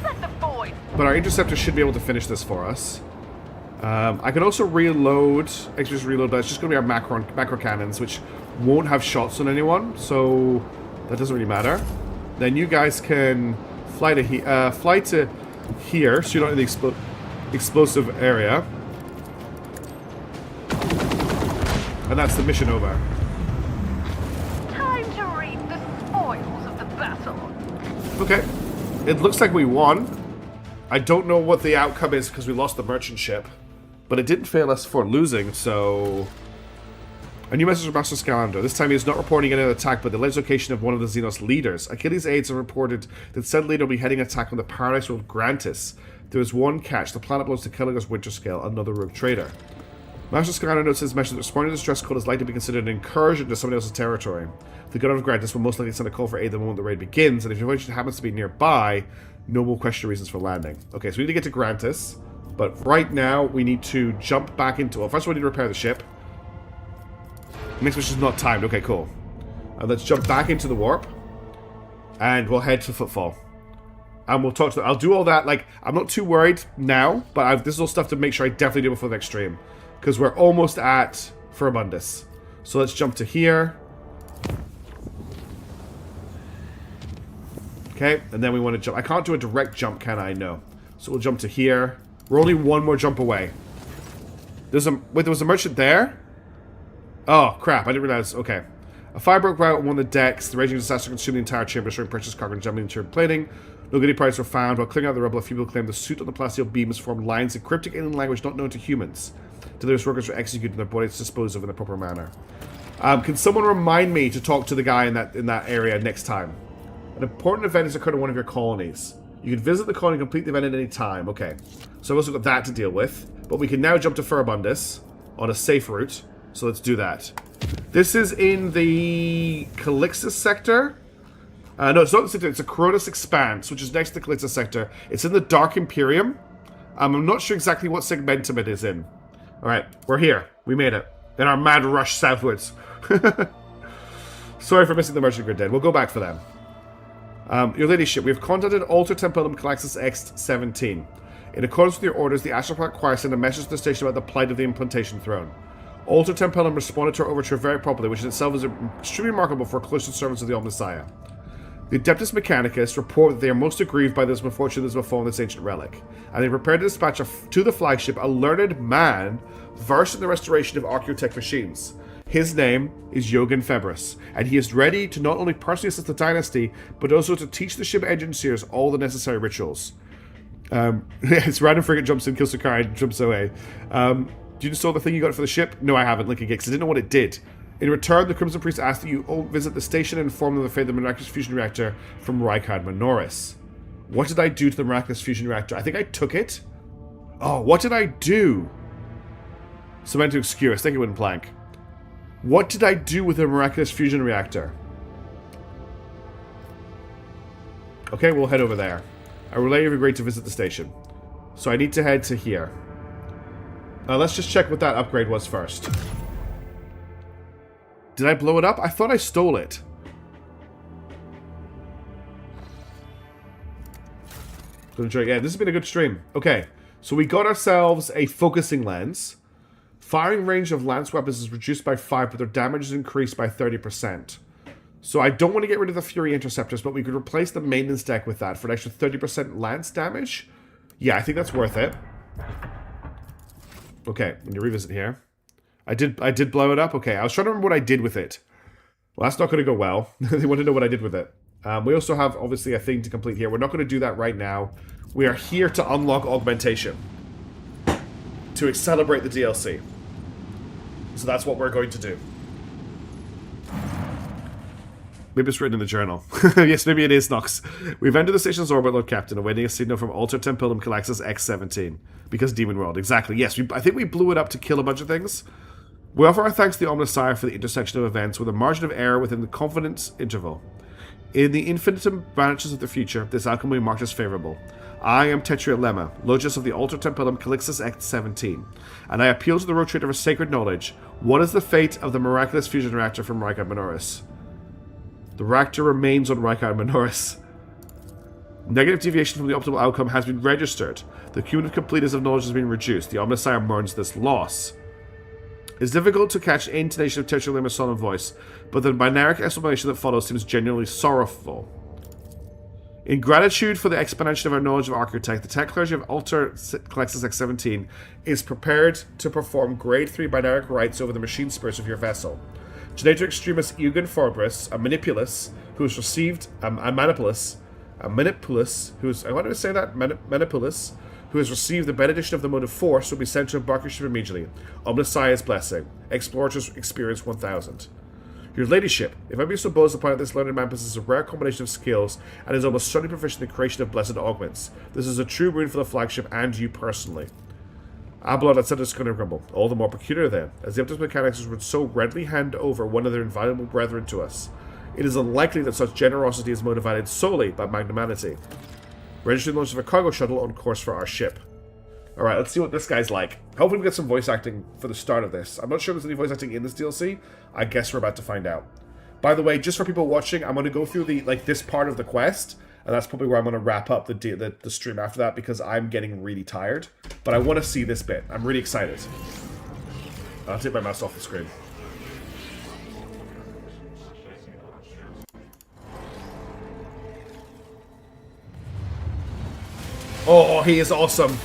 S3: Set the void.
S2: But our interceptor should be able to finish this for us. I can also reload, extra reload, but it's just going to be our macro cannons, which won't have shots on anyone, so that doesn't really matter. Then you guys can fly to here, so you're not in the explosive area. And that's the mission over.
S3: Time to reap the spoils of the battle.
S2: Okay. It looks like we won. I don't know what the outcome is because we lost the merchant ship. But it didn't fail us for losing, so... A new message from Master Scamander. This time he is not reporting any attack, but the alleged location of one of the Xenos leaders. Achilles' aides have reported that said leader will be heading an attack on the paradise world Grantis. There is one catch. The planet belongs to Kelliger's Winter Scale, another rogue trader. Master Scamander notes his message that responding to this distress call is likely to be considered an incursion to somebody else's territory. The god of Grantis will most likely send a call for aid the moment the raid begins, and if your voyage happens to be nearby, no one will question reasons for landing. Okay, so we need to get to Grantis, but right now we need to jump back into... Well, first of all, we need to repair the ship. Next mission is not timed. Okay, cool. Let's jump back into the warp, and we'll head to Footfall. And we'll talk to them. I'll do all that. Like, I'm not too worried now, but this is all stuff to make sure I definitely do before the next stream. Because we're almost at Furibundus. So let's jump to here. Okay, and then we want to jump. I can't do a direct jump, can I? No. So we'll jump to here. We're only one more jump away. Wait, there was a merchant there? Oh, crap. I didn't realize. Okay. A fire broke out on one of the decks. The raging disaster consumed the entire chamber, destroying precious cargo and jumbling interior plating. No goodie parts were found. While clearing out the rubble, a few people claimed the suit on the plasteel beam has formed lines in cryptic alien language not known to humans. Delirious workers were executed and their bodies disposed of in a proper manner. Can someone remind me to talk to the guy in that area next time? An important event has occurred in one of your colonies. You can visit the colony and complete the event at any time. Okay. So I've also got that to deal with. But we can now jump to Furibundus on a safe route. So let's do that. This is in the Calixtus sector. No, it's not the sector. It's a Cronus Expanse, which is next to the Calixtus sector. It's in the Dark Imperium. I'm not sure exactly what segmentum it is in. Alright, we're here. We made it. In our mad rush southwards. Sorry for missing the merchant grid dead. We'll go back for them. Your ladyship, we have contacted Alter Templum Calaxis X-17. In accordance with your orders, the Astroplan Choir sent a message to the station about the plight of the Implantation Throne. Alter Templum responded to our overture very properly, which in itself is extremely remarkable for close servants of the Omnissiah. The Adeptus Mechanicus report that they are most aggrieved by this misfortune that has befallen this ancient relic, and they prepared to dispatch to the flagship a learned man versed in the restoration of archaeotech machines. His name is Yogan Febris, and he is ready to not only personally assist the dynasty, but also to teach the ship engineers all the necessary rituals. It's random frigate jumps in, kills Sakai, and jumps away. Do you install the thing you got for the ship? No, I haven't, Lincoln Gate, because I didn't know what it did. In return, the Crimson Priest asked that you visit the station and inform them of the fate of the miraculous fusion reactor from Rykard Minoris. What did I do to the miraculous fusion reactor? I think I took it. Oh, what did I do? Cemento Obscurus, thank you, Wooden Plank. What did I do with the miraculous fusion reactor? Okay, we'll head over there. A relay would be great to visit the station. So I need to head to here. Let's just check what that upgrade was first. Did I blow it up? I thought I stole it. Yeah, this has been a good stream. Okay, so we got ourselves a focusing lens. Firing range of lance weapons is reduced by 5, but their damage is increased by 30%. So I don't want to get rid of the Fury Interceptors, but we could replace the maintenance deck with that for an extra 30% lance damage. Yeah, I think that's worth it. Okay, when you revisit here. I did blow it up? Okay, I was trying to remember what I did with it. Well, that's not going to go well. They want to know what I did with it. We also have, obviously, a thing to complete here. We're not going to do that right now. We are here to unlock augmentation. To celebrate the DLC. So that's what we're going to do. Maybe it's written in the journal. Yes, maybe it is, Nox. We've entered the station's orbit, Lord Captain, awaiting a signal from Alter Templum Calaxis X-17. Because Demon World, exactly. Yes, I think we blew it up to kill a bunch of things. We offer our thanks to the Omnissiah for the intersection of events with a margin of error within the confidence interval. In the infinitum branches of the future, this outcome will be marked as favorable. I am Tetria Lemma, Logis of the Alter Templum Calixtus X-17, and I appeal to the rotator of sacred knowledge. What is the fate of the miraculous fusion reactor from Rykard Minoris? The reactor remains on Rykard Minoris. Negative deviation from the optimal outcome has been registered. The cumulative completeness of knowledge has been reduced. The Omnissiah mourns this loss. It's difficult to catch intonation of tertiary limit solemn voice, but the binaric explanation that follows seems genuinely sorrowful. In gratitude for the expansion of our knowledge of Architect, the Tech Clergy of Alter Calexis X-17 is prepared to perform Grade 3 binaric rites over the machine spirits of your vessel. Genator Extremus Eugen Forbris, a Manipulus, who has received a Manipulus, who's I want to say that Manipulus, who has received the benediction of the mode of force, will be sent to embark your ship immediately. Omnissiah's blessing. Explorators experience 1000. Your ladyship, if I be so bold as to point out, this learned man possesses a rare combination of skills and is almost certainly proficient in the creation of blessed augments. This is a true boon for the flagship and you personally. Abelard had said to Schooner Grumble, all the more peculiar then, as the Optimus Mechanics would so readily hand over one of their invaluable brethren to us. It is unlikely that such generosity is motivated solely by magnanimity. Registering the launch of a cargo shuttle on course for our ship. Alright, let's see what this guy's like. Hopefully we get some voice acting for the start of this. I'm not sure if there's any voice acting in this DLC. I guess we're about to find out. By the way, just for people watching, I'm going to go through this part of the quest, and that's probably where I'm going to wrap up the stream after that, because I'm getting really tired. But I want to see this bit. I'm really excited. I'll take my mouse off the screen. Oh, he is awesome.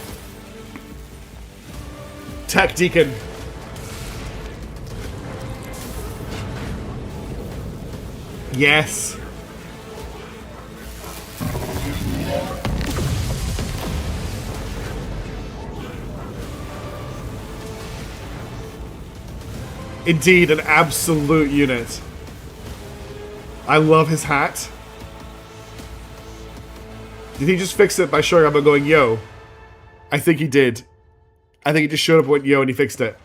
S2: Tech Deacon. Yes. Indeed, an absolute unit. I love his hat. Did he just fix it by showing up and going, yo? I think he did. I think he just showed up and went, yo, and he fixed it.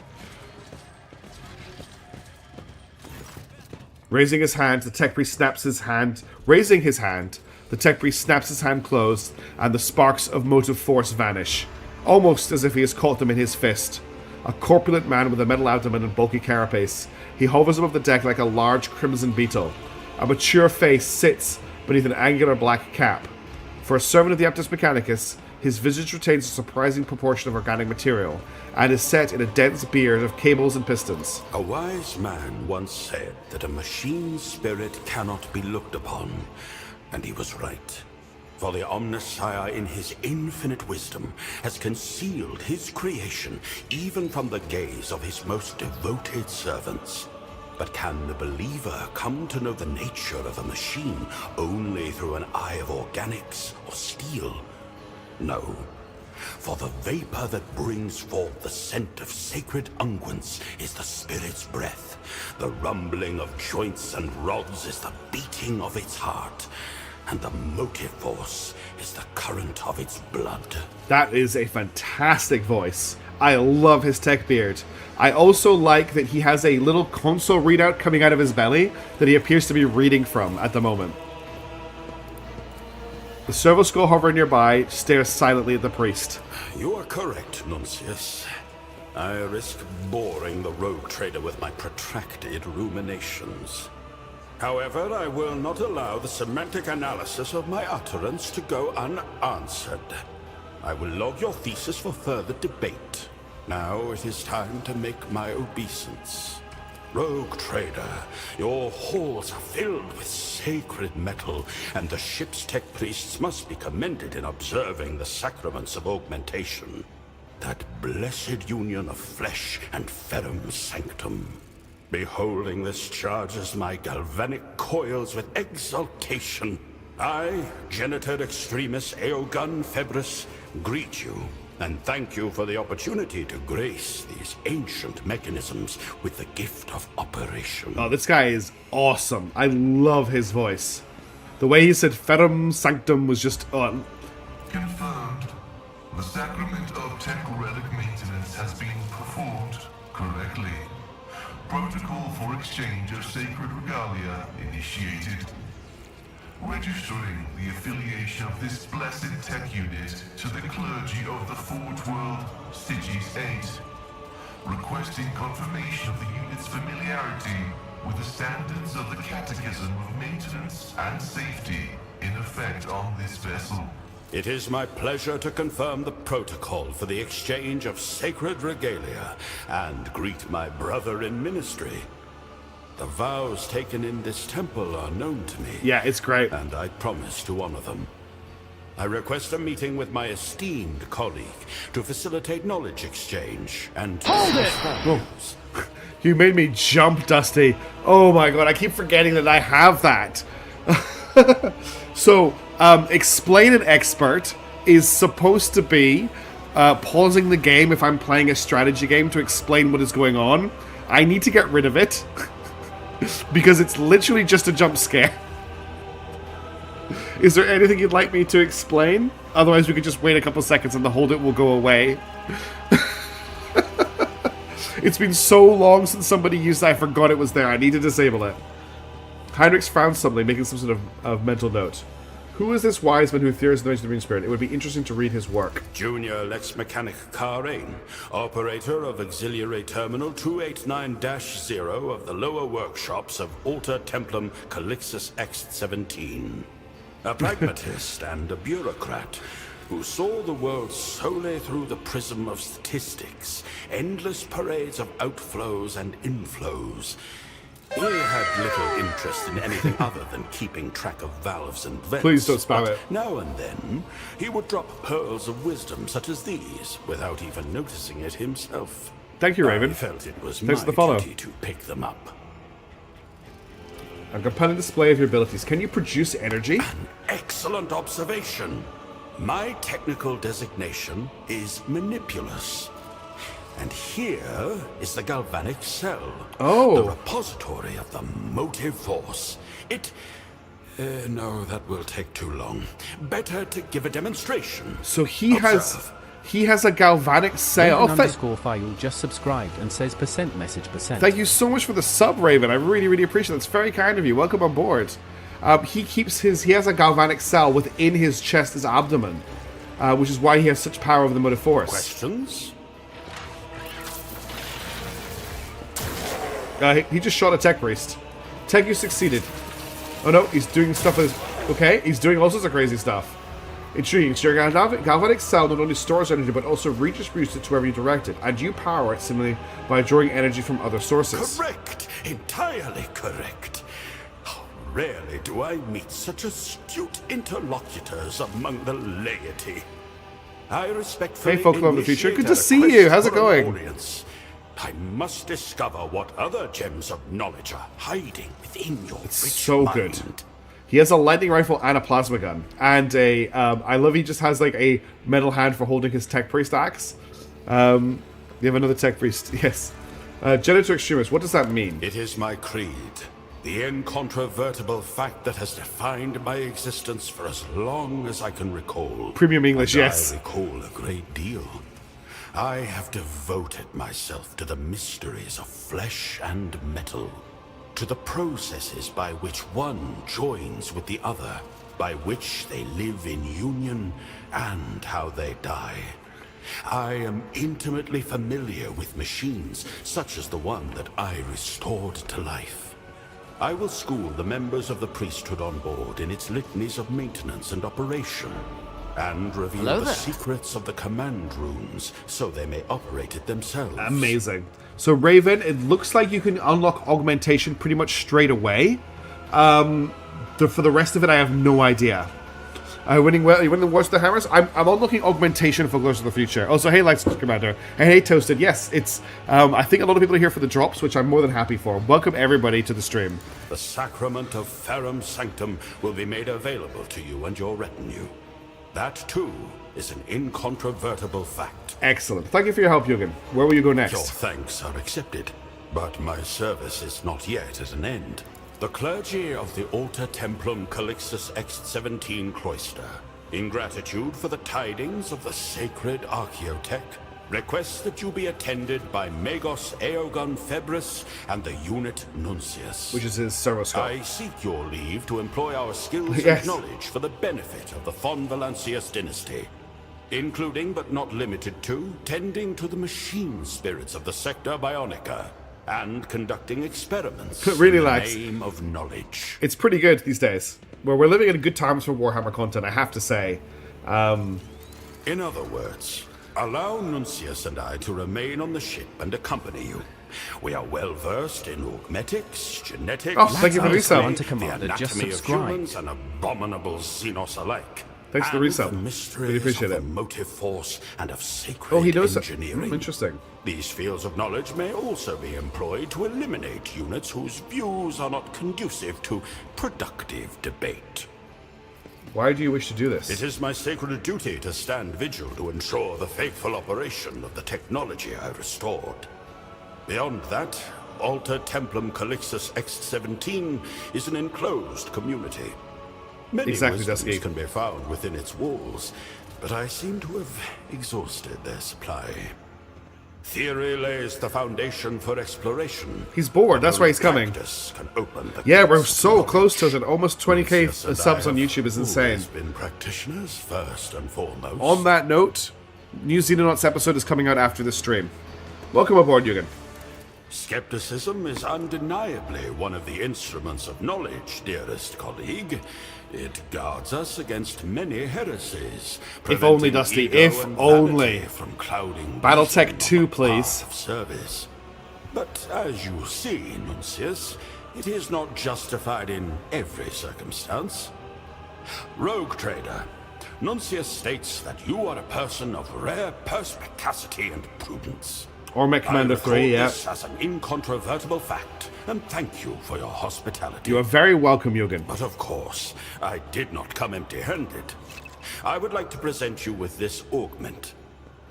S2: Raising his hand, the tech priest snaps his hand. Raising his hand, the tech priest snaps his hand closed, and the sparks of motive force vanish. Almost as if he has caught them in his fist. A corpulent man with a metal abdomen and bulky carapace. He hovers above the deck like a large crimson beetle. A mature face sits beneath an angular black cap. For a servant of the Aptus Mechanicus, his visage retains a surprising proportion of organic material, and is set in a dense beard of cables and pistons.
S9: A wise man once said that a machine spirit cannot be looked upon, and he was right. For the Omnissiah in his infinite wisdom has concealed his creation even from the gaze of his most devoted servants. But can the believer come to know the nature of a machine only through an eye of organics or steel? No. For the vapor that brings forth the scent of sacred unguents is the spirit's breath. The rumbling of joints and rods is the beating of its heart. And the motive force is the current of its blood.
S2: That is a fantastic voice. I love his tech beard. I also like that he has a little console readout coming out of his belly that he appears to be reading from at the moment. The servo skull hovering nearby stares silently at the priest.
S9: You are correct, Nuncius. I risk boring the rogue trader with my protracted ruminations. However, I will not allow the semantic analysis of my utterance to go unanswered. I will log your thesis for further debate. Now it is time to make my obeisance. Rogue trader, your halls are filled with sacred metal, and the ship's tech priests must be commended in observing the sacraments of augmentation. That blessed union of flesh and ferrum sanctum. Beholding this charges my galvanic coils with exultation. I, Genitor Extremus Eogun Febris, greet you, and thank you for the opportunity to grace these ancient mechanisms with the gift of operation.
S2: Oh, this guy is awesome. I love his voice. The way he said Ferrum Sanctum was just...
S4: Confirmed. The sacrament of tech relic maintenance has been performed correctly. Protocol for exchange of sacred regalia initiated. Registering the affiliation of this blessed tech unit to the clergy of the Forge World, Styges 8. Requesting confirmation of the unit's familiarity with the standards of the Catechism of Maintenance and Safety in effect on this vessel.
S9: It is my pleasure to confirm the protocol for the exchange of sacred regalia and greet my brother in ministry. The vows taken in this temple are known to me.
S2: Yeah, it's great.
S9: And I promise to honor them. I request a meeting with my esteemed colleague to facilitate knowledge exchange and to
S2: Whoa. You made me jump, Dusty. Oh my god, I keep forgetting that I have that. So, explain an expert is supposed to be pausing the game if I'm playing a strategy game to explain what is going on. I need to get rid of it because it's literally just a jump scare. Is there anything you'd like me to explain? Otherwise, we could just wait a couple seconds and the hold it will go away. It's been so long since somebody used it, I forgot it was there. I need to disable it. Heinrichs found something, making some sort of mental note. Who is this wise man who theorized the Green Spirit? It would be interesting to read his work.
S9: Junior Lex Mechanic Karain, operator of Auxiliary Terminal 289-0 of the lower workshops of Alter Templum Calixus X-17. A pragmatist and a bureaucrat who saw the world solely through the prism of statistics, endless parades of outflows and inflows. He had little interest in anything other than keeping track of valves and vents.
S2: Please don't spam it.
S9: Now and then, he would drop pearls of wisdom such as these, without even noticing it himself.
S2: Thank you, Raven.
S9: I felt it was
S2: Thanks
S9: my
S2: for the follow.
S9: duty to pick them up.
S2: A compelling display of your abilities. Can you produce energy?
S9: An excellent observation. My technical designation is Manipulus. And here is the galvanic cell.
S2: Oh.
S9: The repository of the motive force. No, that will take too long. Better to give a demonstration.
S2: So he has a galvanic cell.
S1: Raven underscore file just subscribed and says %.
S2: Thank you so much for the sub, Raven. I really, really appreciate it. It's very kind of you. Welcome on board. He has a galvanic cell within his chest, his abdomen, which is why he has such power over the motive force.
S9: Questions?
S2: He just shot a tech priest. Tech, you succeeded. Oh no, he's doing stuff with his... Okay, he's doing all sorts of crazy stuff. Intriguing. So your galvanic cell not only stores energy, but also redistributes it to wherever you direct it. And you power it similarly by drawing energy from other sources.
S9: Correct. Entirely correct. Rarely do I meet such astute interlocutors among the laity. I respectfully
S2: Hey, folklore of the future.
S9: initiate
S2: Good to
S9: a
S2: see
S9: request
S2: you. How's it
S9: for an
S2: going?
S9: audience. I must discover what other gems of knowledge are hiding within your rich
S2: So
S9: mind.
S2: good. He has a lightning rifle and a plasma gun. And a, I love he just has like a metal hand for holding his tech priest axe. You have another tech priest, yes. Genitor extremist, what does that mean?
S9: It is my creed. The incontrovertible fact that has defined my existence for as long as I can recall.
S2: Premium English,
S9: And
S2: yes.
S9: I recall a great deal. I have devoted myself to the mysteries of flesh and metal, to the processes by which one joins with the other, by which they live in union, and how they die. I am intimately familiar with machines, such as the one that I restored to life. I will school the members of the priesthood on board in its litanies of maintenance and operation, and reveal the secrets of the command rooms so they may operate it themselves.
S2: Amazing. So Raven, it looks like you can unlock augmentation pretty much straight away. For the rest of it, I have no idea. Winning well. You winning Wars of the Hammers? I'm unlocking augmentation for Glorious of the Future. Also, hey, Lights Commander. And hey, Toasted. Yes, it's. I think a lot of people are here for the drops, which I'm more than happy for. Welcome everybody to the stream.
S9: The sacrament of Ferrum Sanctum will be made available to you and your retinue. That, too, is an incontrovertible fact.
S2: Excellent. Thank you for your help, Jürgen. Where will you go next?
S9: Your thanks are accepted, but my service is not yet at an end. The clergy of the Alter Templum Calixus X-17 Cloister, in gratitude for the tidings of the sacred Archaeotech, request that you be attended by Magos Aeogon Febris and the unit Nuncius.
S2: Which is his seroscope.
S9: I seek your leave to employ our skills
S2: Yes.
S9: and knowledge for the benefit of the Von Valancius dynasty, including but not limited to tending to the machine spirits of the Sector Bionica. and conducting experiments
S2: Really
S9: in the
S2: lags.
S9: name of knowledge.
S2: It's pretty good these days. Well, we're living in good times for Warhammer content, I have to say.
S9: In other words, allow Nuncius and I to remain on the ship and accompany you. We are well versed in augmetics, genetics,
S2: Oh, thank you for the resub.
S1: On to
S9: the
S1: Commander, just
S9: anatomy of
S1: subscribe.
S9: humans and abominable xenos alike.
S2: Thanks for the
S9: And
S2: resub.
S9: the mysteries
S2: Really appreciate
S9: of
S2: it.
S9: the motive force and of sacred
S2: Oh, he knows that.
S9: engineering.
S2: Interesting.
S9: These fields of knowledge may also be employed to eliminate units whose views are not conducive to productive debate.
S2: Why do you wish to do
S9: It
S2: this?
S9: is my sacred duty to stand vigil to ensure the faithful operation of the technology I restored. Beyond that, Alter Templum Calixtus X-17 is an enclosed community. Many
S2: Exactly,
S9: wisdoms
S2: Dusky.
S9: can be found within its walls, but I seem to have exhausted their supply. Theory lays the foundation for exploration.
S2: He's bored, that's why he's
S9: Only
S2: coming.
S9: practice can open the
S2: Yeah, we're
S9: gates to
S2: so
S9: knowledge.
S2: close to it. Almost 20k
S9: Nuncius and I
S2: subs on
S9: have
S2: YouTube is insane.
S9: always been practitioners first and foremost.
S2: On that note, new Xenonauts episode is coming out after this stream. Welcome aboard, Jürgen.
S9: Skepticism is undeniably one of the instruments of knowledge, dearest colleague. It guards us against many heresies.
S2: If only,
S9: preventing
S2: Dusty,
S9: ego
S2: if
S9: and
S2: only.
S9: vanity from clouding
S2: Battletech
S9: vision
S2: 2,
S9: on the
S2: please.
S9: path of service. But as you see, Nuncius, it is not justified in every circumstance. Rogue Trader, Nuncius states that you are a person of rare perspicacity and prudence.
S2: Ormec Commander
S9: I record
S2: 3, yeah.
S9: this as an incontrovertible fact, and thank you for your hospitality.
S2: You are very welcome, Jürgen.
S9: But of course, I did not come empty-handed. I would like to present you with this augment.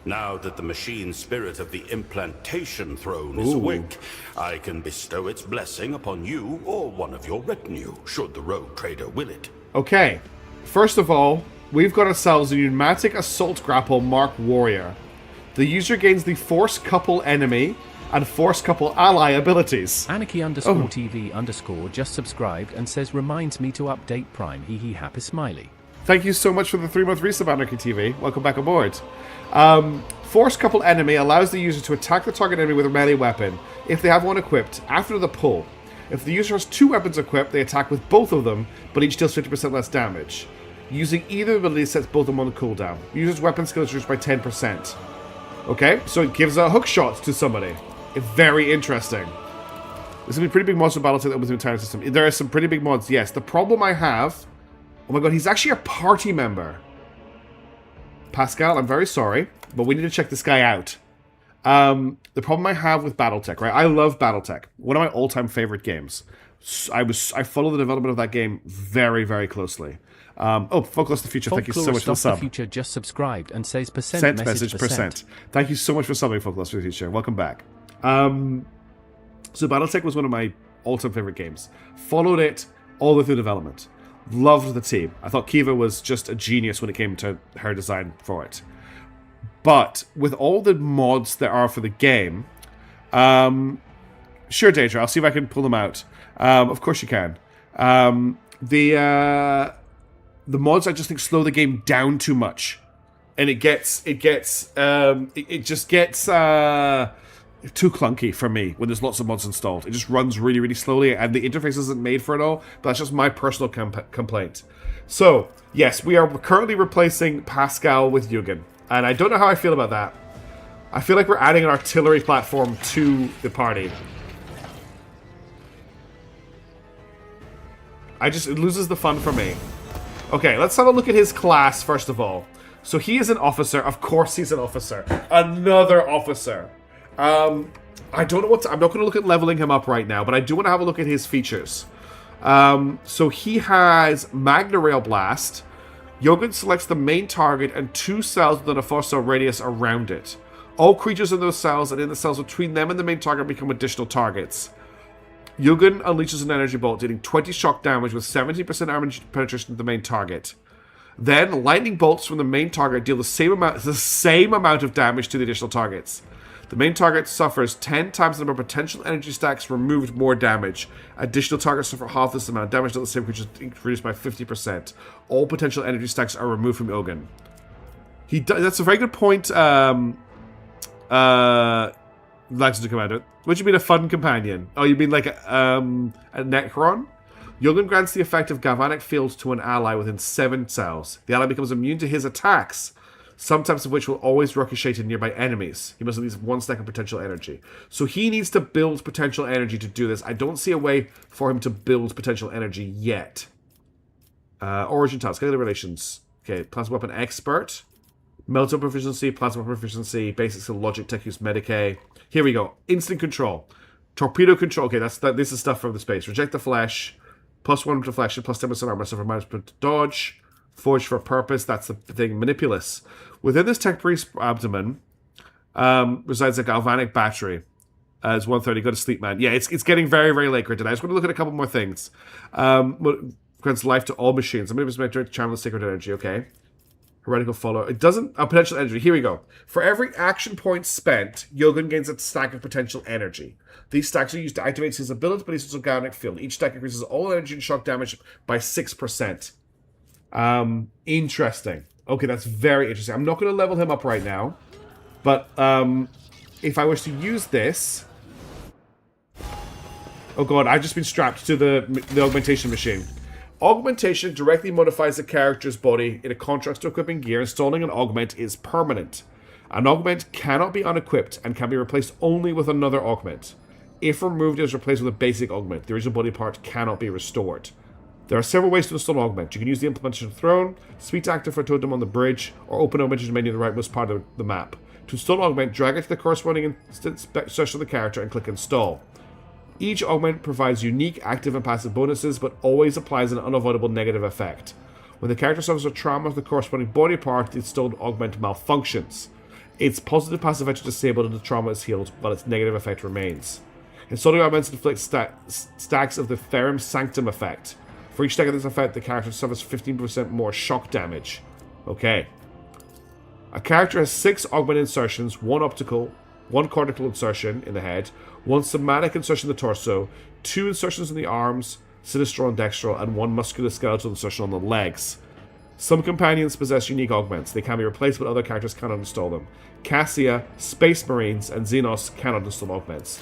S9: Now that the machine spirit of the implantation throne is
S2: Ooh.
S9: awake, I can bestow its blessing upon you or one of your retinue, should the rogue trader will it.
S2: Okay, first of all, we've got ourselves a pneumatic assault grapple Mark Warrior. The user gains the force couple enemy and force couple ally abilities.
S1: Anarchy_TV_ just subscribed and says reminds me to update Prime. Hee happy smiley.
S2: Thank you so much for the 3-month resub, Anarchy TV. Welcome back aboard. Force couple enemy allows the user to attack the target enemy with a melee weapon if they have one equipped after the pull. If the user has 2 weapons equipped, they attack with both of them, but each deals 50% less damage. Using either ability sets both of them on cooldown. User's weapon skill is reduced by 10%. Okay, so it gives a hook shot to somebody. It's very interesting. There's going to be pretty big mods for Battletech that opens the entire system. There are some pretty big mods, yes. The problem I have... Oh my god, he's actually a party member. Pascal, I'm very sorry, but we need to check this guy out. The problem I have with Battletech, right? I love Battletech. One of my all-time favorite games. I follow the development of that game very, very closely. Folklore the Future, thank you so much for the
S1: the
S2: sub.
S1: Future just subscribed and says percent
S2: Sent
S1: message percent.
S2: Thank you so much for subbing, Folklore for the Future. Welcome back. So Battletech was one of my all-time favorite games. Followed it all the way through development. Loved the team. I thought Kiva was just a genius when it came to her design for it. But with all the mods there are for the game, sure, Daedra, I'll see if I can pull them out. Of course you can. The mods I just think slow the game down too much, and it just gets too clunky for me when there's lots of mods installed. It just runs really, really slowly, and the interface isn't made for it all. But that's just my personal complaint. So yes, we are currently replacing Pascal with Jürgen, and I don't know how I feel about that. I feel like we're adding an artillery platform to the party. It loses the fun for me. Okay, let's have a look at his class first of all. So he is an officer. Of course he's an officer. Another officer. I don't know what I'm not going to look at leveling him up right now, but I do want to have a look at his features. So he has Magna Rail Blast. Jürgen selects the main target and 2 cells within a 4-cell radius around it. All creatures in those cells and in the cells between them and the main target become additional targets. Jürgen unleashes an energy bolt, dealing 20 shock damage with 70% armor penetration to the main target. Then, lightning bolts from the main target deal the same amount of damage to the additional targets. The main target suffers 10 times the number of potential energy stacks removed more damage. Additional targets suffer half this amount. Damage to the same creature is reduced by 50%. All potential energy stacks are removed from Jürgen. That's a very good point. Legendary Commander. What do you mean a fun companion? Oh, you mean like a Necron? Yogun grants the effect of Galvanic Field to an ally within 7 cells. The ally becomes immune to his attacks, some types of which will always ricochet to nearby enemies. He must at least have 1 stack of potential energy. So he needs to build potential energy to do this. I don't see a way for him to build potential energy yet. Origin task, calculated relations. Okay, plasma weapon expert. Meltdown proficiency, plasma proficiency, basics of logic, tech use, Medicae. Here we go. Instant control. Torpedo control. Okay, this is stuff from the space. Reject the flesh. +1 deflection, +10% armor, suffer -% dodge. Forged for a purpose. That's the thing. Manipulus. Within this tech priest abdomen resides a galvanic battery. It's 1:30. Go to sleep, man. Yeah, it's getting very, very late, Grinton. I just want to look at a couple more things. Grants life to all machines. I'm going to direct channel sacred energy. Okay. Heretical follow. It doesn't. Potential energy. Here we go. For every action point spent, Yogun gains a stack of potential energy. These stacks are used to activate his abilities of Galvanic Field. Each stack increases all energy and shock damage by 6%. Interesting. Okay, that's very interesting. I'm not going to level him up right now, but if I was to use this, oh god, I've just been strapped to the augmentation machine. Augmentation directly modifies the character's body in a contrast to equipping gear. Installing an augment is permanent. An augment cannot be unequipped and can be replaced only with another augment. If removed, it is replaced with a basic augment. The original body part cannot be restored. There are several ways to install an augment. You can use the implementation throne, speak active for a totem on the bridge, or open augmentation menu in the rightmost part of the map. To install an augment, drag it to the corresponding section of the character and click install. Each augment provides unique active and passive bonuses, but always applies an unavoidable negative effect. When the character suffers a trauma to the corresponding body part, the installed augment malfunctions. Its positive passive effect is disabled and the trauma is healed, but its negative effect remains. Installing augments inflicts stacks of the Ferrum Sanctum effect. For each stack of this effect, the character suffers 15% more shock damage. Okay. A character has 6 augment insertions, 1 optical, 1 cortical insertion in the head, 1 somatic insertion in the torso, 2 insertions in the arms, sinistral and dextral, and 1 musculoskeletal insertion on the legs. Some companions possess unique augments. They can be replaced, but other characters cannot install them. Cassia, Space Marines, and Xenos cannot install augments.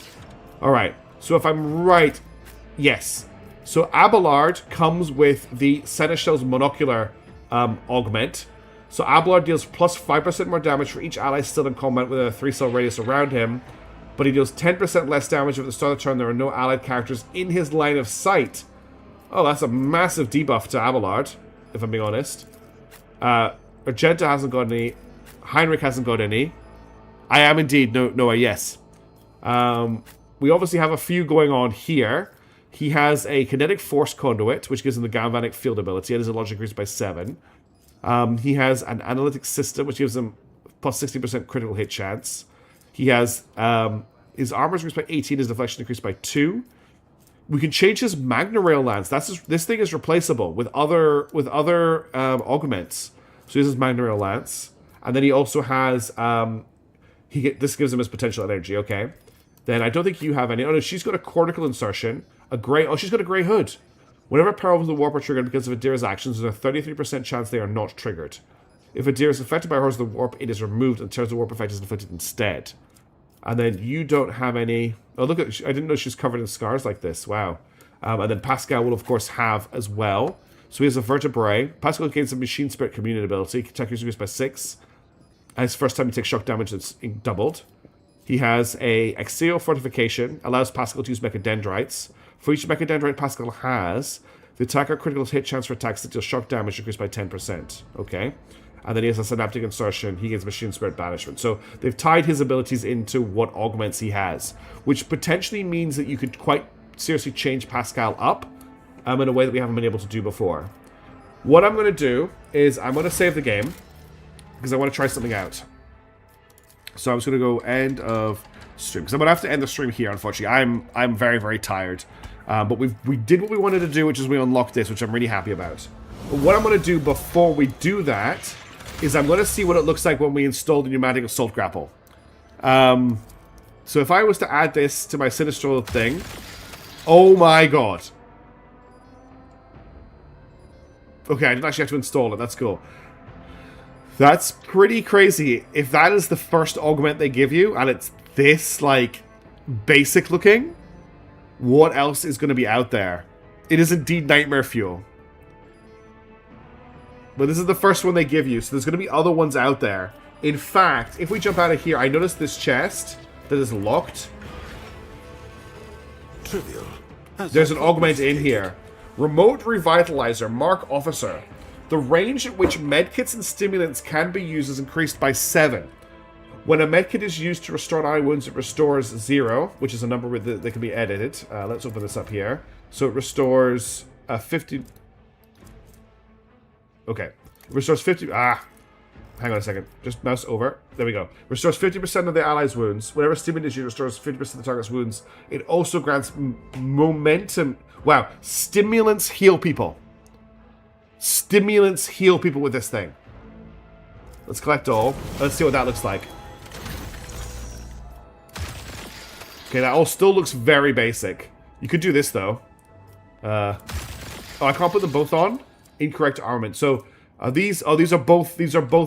S2: Alright, so if I'm right, yes. So Abelard comes with the Seneschal's Monocular augment. So Abelard deals plus 5% more damage for each ally still in combat with a 3-cell radius around him, but he deals 10% less damage at the start of the turn. There are no allied characters in his line of sight. Oh, that's a massive debuff to Abelard, if I'm being honest. Argenta hasn't got any. Heinrich hasn't got any. I am indeed. Noah, yes. We obviously have a few going on here. He has a Kinetic Force Conduit, which gives him the Galvanic Field ability. It is a logic increase by 7. He has an Analytic System, which gives him plus 60% critical hit chance. He has his armor increased by 18, his deflection increased by 2. We can change his Magna Rail Lance. This thing is replaceable with other augments. So he has his Magna Rail Lance, and then he also has this gives him his potential energy. Okay, then I don't think you have any. Oh no, she's got a cortical insertion, she's got a grey hood. Whenever power of the warp are triggered because of Adira's actions, there's a 33% chance they are not triggered. If Adira is affected by horrors of the warp, it is removed until the warp effect is inflicted instead. And then you don't have any. Oh, look at! I didn't know she was covered in scars like this. Wow. And then Pascal will of course have as well. So he has a vertebrae. Pascal gains a machine spirit communion ability. Attack is reduced by 6. And it's the first time he takes shock damage that's doubled. He has a axial fortification. Allows Pascal to use mechadendrites. For each mechadendrite Pascal has, the attacker critical hit chance for attacks that deal shock damage increased by 10%. Okay. And then he has a synaptic insertion. He gets machine spirit banishment. So they've tied his abilities into what augments he has, which potentially means that you could quite seriously change Pascal up in a way that we haven't been able to do before. What I'm going to do is I'm going to save the game because I want to try something out. So I'm just going to go end of stream because I'm going to have to end the stream here. Unfortunately, I'm very, very tired. But we did what we wanted to do, which is we unlocked this, which I'm really happy about. But what I'm going to do before we do that is I'm going to see what it looks like when we install the pneumatic assault grapple. So if I was to add this to my Sinistral thing, oh my god. Okay, I didn't actually have to install it. That's cool. That's pretty crazy. If that is the first augment they give you, and it's this, like, basic looking, what else is going to be out there? It is indeed nightmare fuel. But this is the first one they give you, so there's going to be other ones out there. In fact, if we jump out of here, I noticed this chest that is locked.
S9: Trivial.
S2: There's an augment in here. Remote Revitalizer, Mark Officer. The range at which medkits and stimulants can be used is increased by 7. When a medkit is used to restore eye wounds, it restores 0, which is a number that can be edited. Let's open this up here. So it restores 50... Okay. It restores 50... Hang on a second. Just mouse over. There we go. Restores 50% of the allies' wounds. Whenever stimulant is used, restores 50% of the target's wounds. It also grants momentum... Wow. Stimulants heal people. Stimulants heal people with this thing. Let's collect all. Let's see what that looks like. Okay, that all still looks very basic. You could do this, though. Oh, I can't put them both on? Incorrect armament. So, these are both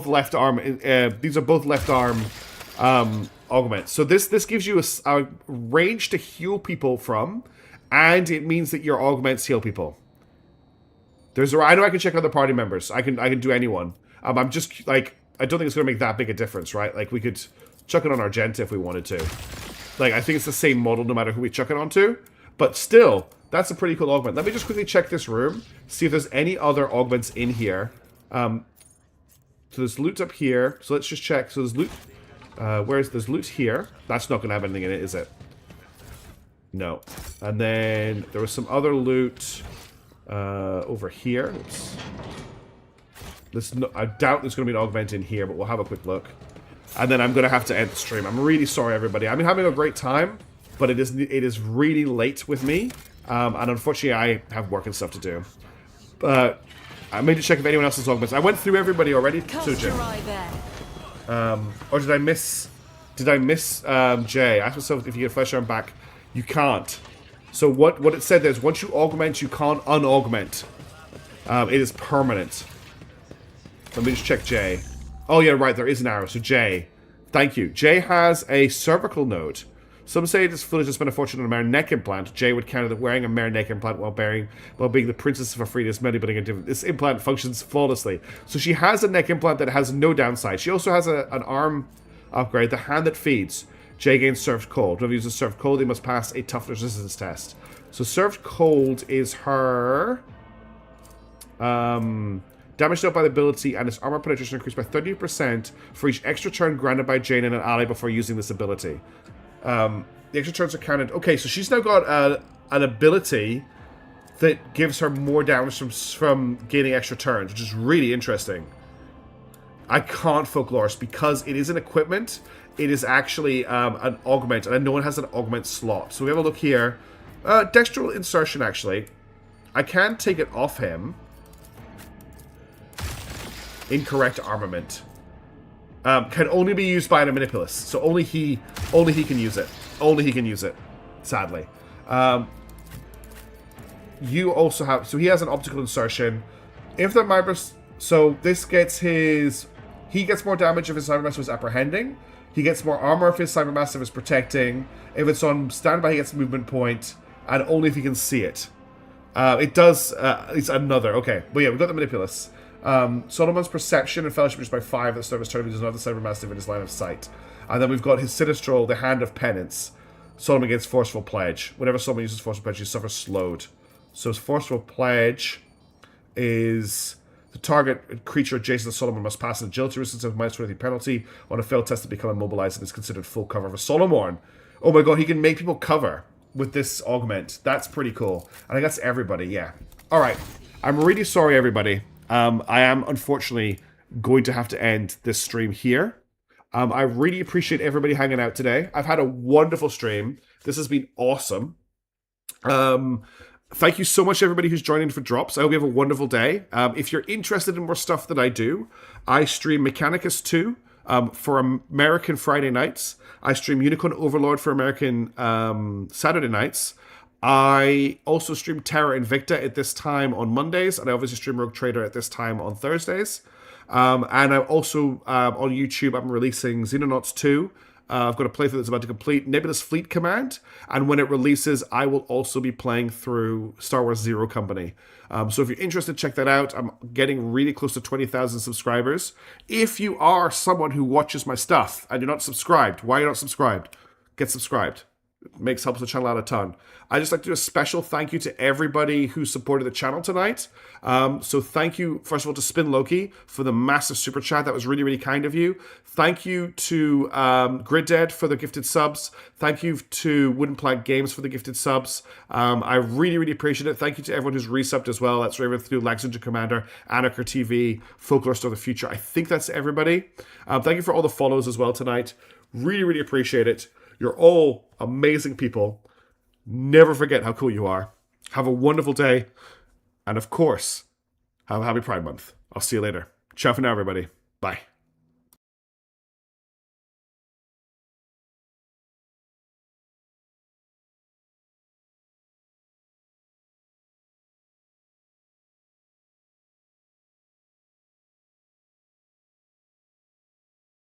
S2: left arm. These are both left arm augments. So this gives you a range to heal people from, and it means that your augments heal people. I know I can check other party members. I can do anyone. I'm just like, I don't think it's gonna make that big a difference, right? Like we could chuck it on Argenta if we wanted to. Like I think it's the same model no matter who we chuck it onto. But still, that's a pretty cool augment. Let me just quickly check this room, see if there's any other augments in here. So there's loot up here. So let's just check. So there's loot. There's loot here. That's not gonna have anything in it, is it? No. And then there was some other loot over here. I doubt there's going to be an augment in here, but we'll have a quick look. And then I'm going to have to end the stream. I'm really sorry, everybody. I've been having a great time, but it is really late with me. And unfortunately, I have work and stuff to do. But I made to check if anyone else has augments. I went through everybody already. Or did I miss Jay? I asked myself if you get flesh arm back. You can't. So what it said is once you augment, you can't unaugment. It is permanent. Let me just check Jay. Oh yeah, right, there is an arrow. So Jay, thank you. Jay has a cervical node. Some say it is foolish to spend a fortune on a mere neck implant. Jay would counter that wearing a mere neck implant while being the princess of Afrida is many building a different. This implant functions flawlessly. So she has a neck implant that has no downside. She also has an arm upgrade, the hand that feeds. Jay gains served cold. Whoever uses served cold, they must pass a toughness resistance test. So served cold is her damage dealt by the ability and its armor penetration increased by 30% for each extra turn granted by Jane and an ally before using this ability. The extra turns are counted. Okay, so she's now got an ability that gives her more damage from gaining extra turns, which is really interesting. I can't folklore because it is an equipment. It is actually an augment, and I know it has an augment slot. So we have a look here. Dextral insertion, actually. I can take it off him. Incorrect armament. Can only be used by a manipulus. So only he can use it. Only he can use it. Sadly. You also have... So he has an optical insertion. If the Mibus... So this gets his... He gets more damage if his Cybermaster is apprehending. He gets more armor if his Cybermaster is protecting. If it's on standby, he gets movement point. And only if he can see it. It does... it's another... Okay. But yeah, we've got the manipulus. Solomon's perception and fellowship is by 5 at the start of his turn. He does not have the Cybermaster in his line of sight. And then we've got his Sinistral, the Hand of Penance. Solomon gets Forceful Pledge. Whenever Solomon uses Forceful Pledge, he suffers slowed. So his Forceful Pledge is... The target creature adjacent to Solomon must pass an agility resistance of -20 penalty on a failed test to become immobilized and is considered full cover for Solomon. Oh my god, he can make people cover with this augment. That's pretty cool. I think that's everybody, yeah. Alright. I'm really sorry, everybody. I am, unfortunately, going to have to end this stream here. I really appreciate everybody hanging out today. I've had a wonderful stream. This has been awesome. Thank you so much, everybody who's joining for drops. I hope you have a wonderful day. If you're interested in more stuff that I do, I stream Mechanicus 2 for American Friday nights. I stream Unicorn Overlord for American Saturday nights. I also stream Terra Invicta at this time on Mondays, and I obviously stream Rogue Trader at this time on Thursdays. And I'm also on YouTube, I'm releasing Xenonauts 2. I've got a playthrough that's about to complete Nebulous Fleet Command, and when it releases, I will also be playing through Star Wars Zero Company. So if you're interested, check that out. I'm getting really close to 20,000 subscribers. If you are someone who watches my stuff and you're not subscribed, why are you not subscribed? Get subscribed. It helps the channel out a ton. I'd just like to do a special thank you to everybody who supported the channel tonight. So thank you, first of all, to Spin Loki for the massive super chat. That was really, really kind of you. Thank you to Grid Dead for the gifted subs. Thank you to Wooden Plank Games for the gifted subs. I really, really appreciate it. Thank you to everyone who's resubbed as well. That's Raven through Lexington Commander, Anarcher TV, Folklore Store of the Future. I think that's everybody. Thank you for all the follows as well tonight. Really, really appreciate it. You're all amazing people. Never forget how cool you are. Have a wonderful day. And of course, have a happy Pride Month. I'll see you later. Ciao for now, everybody. Bye.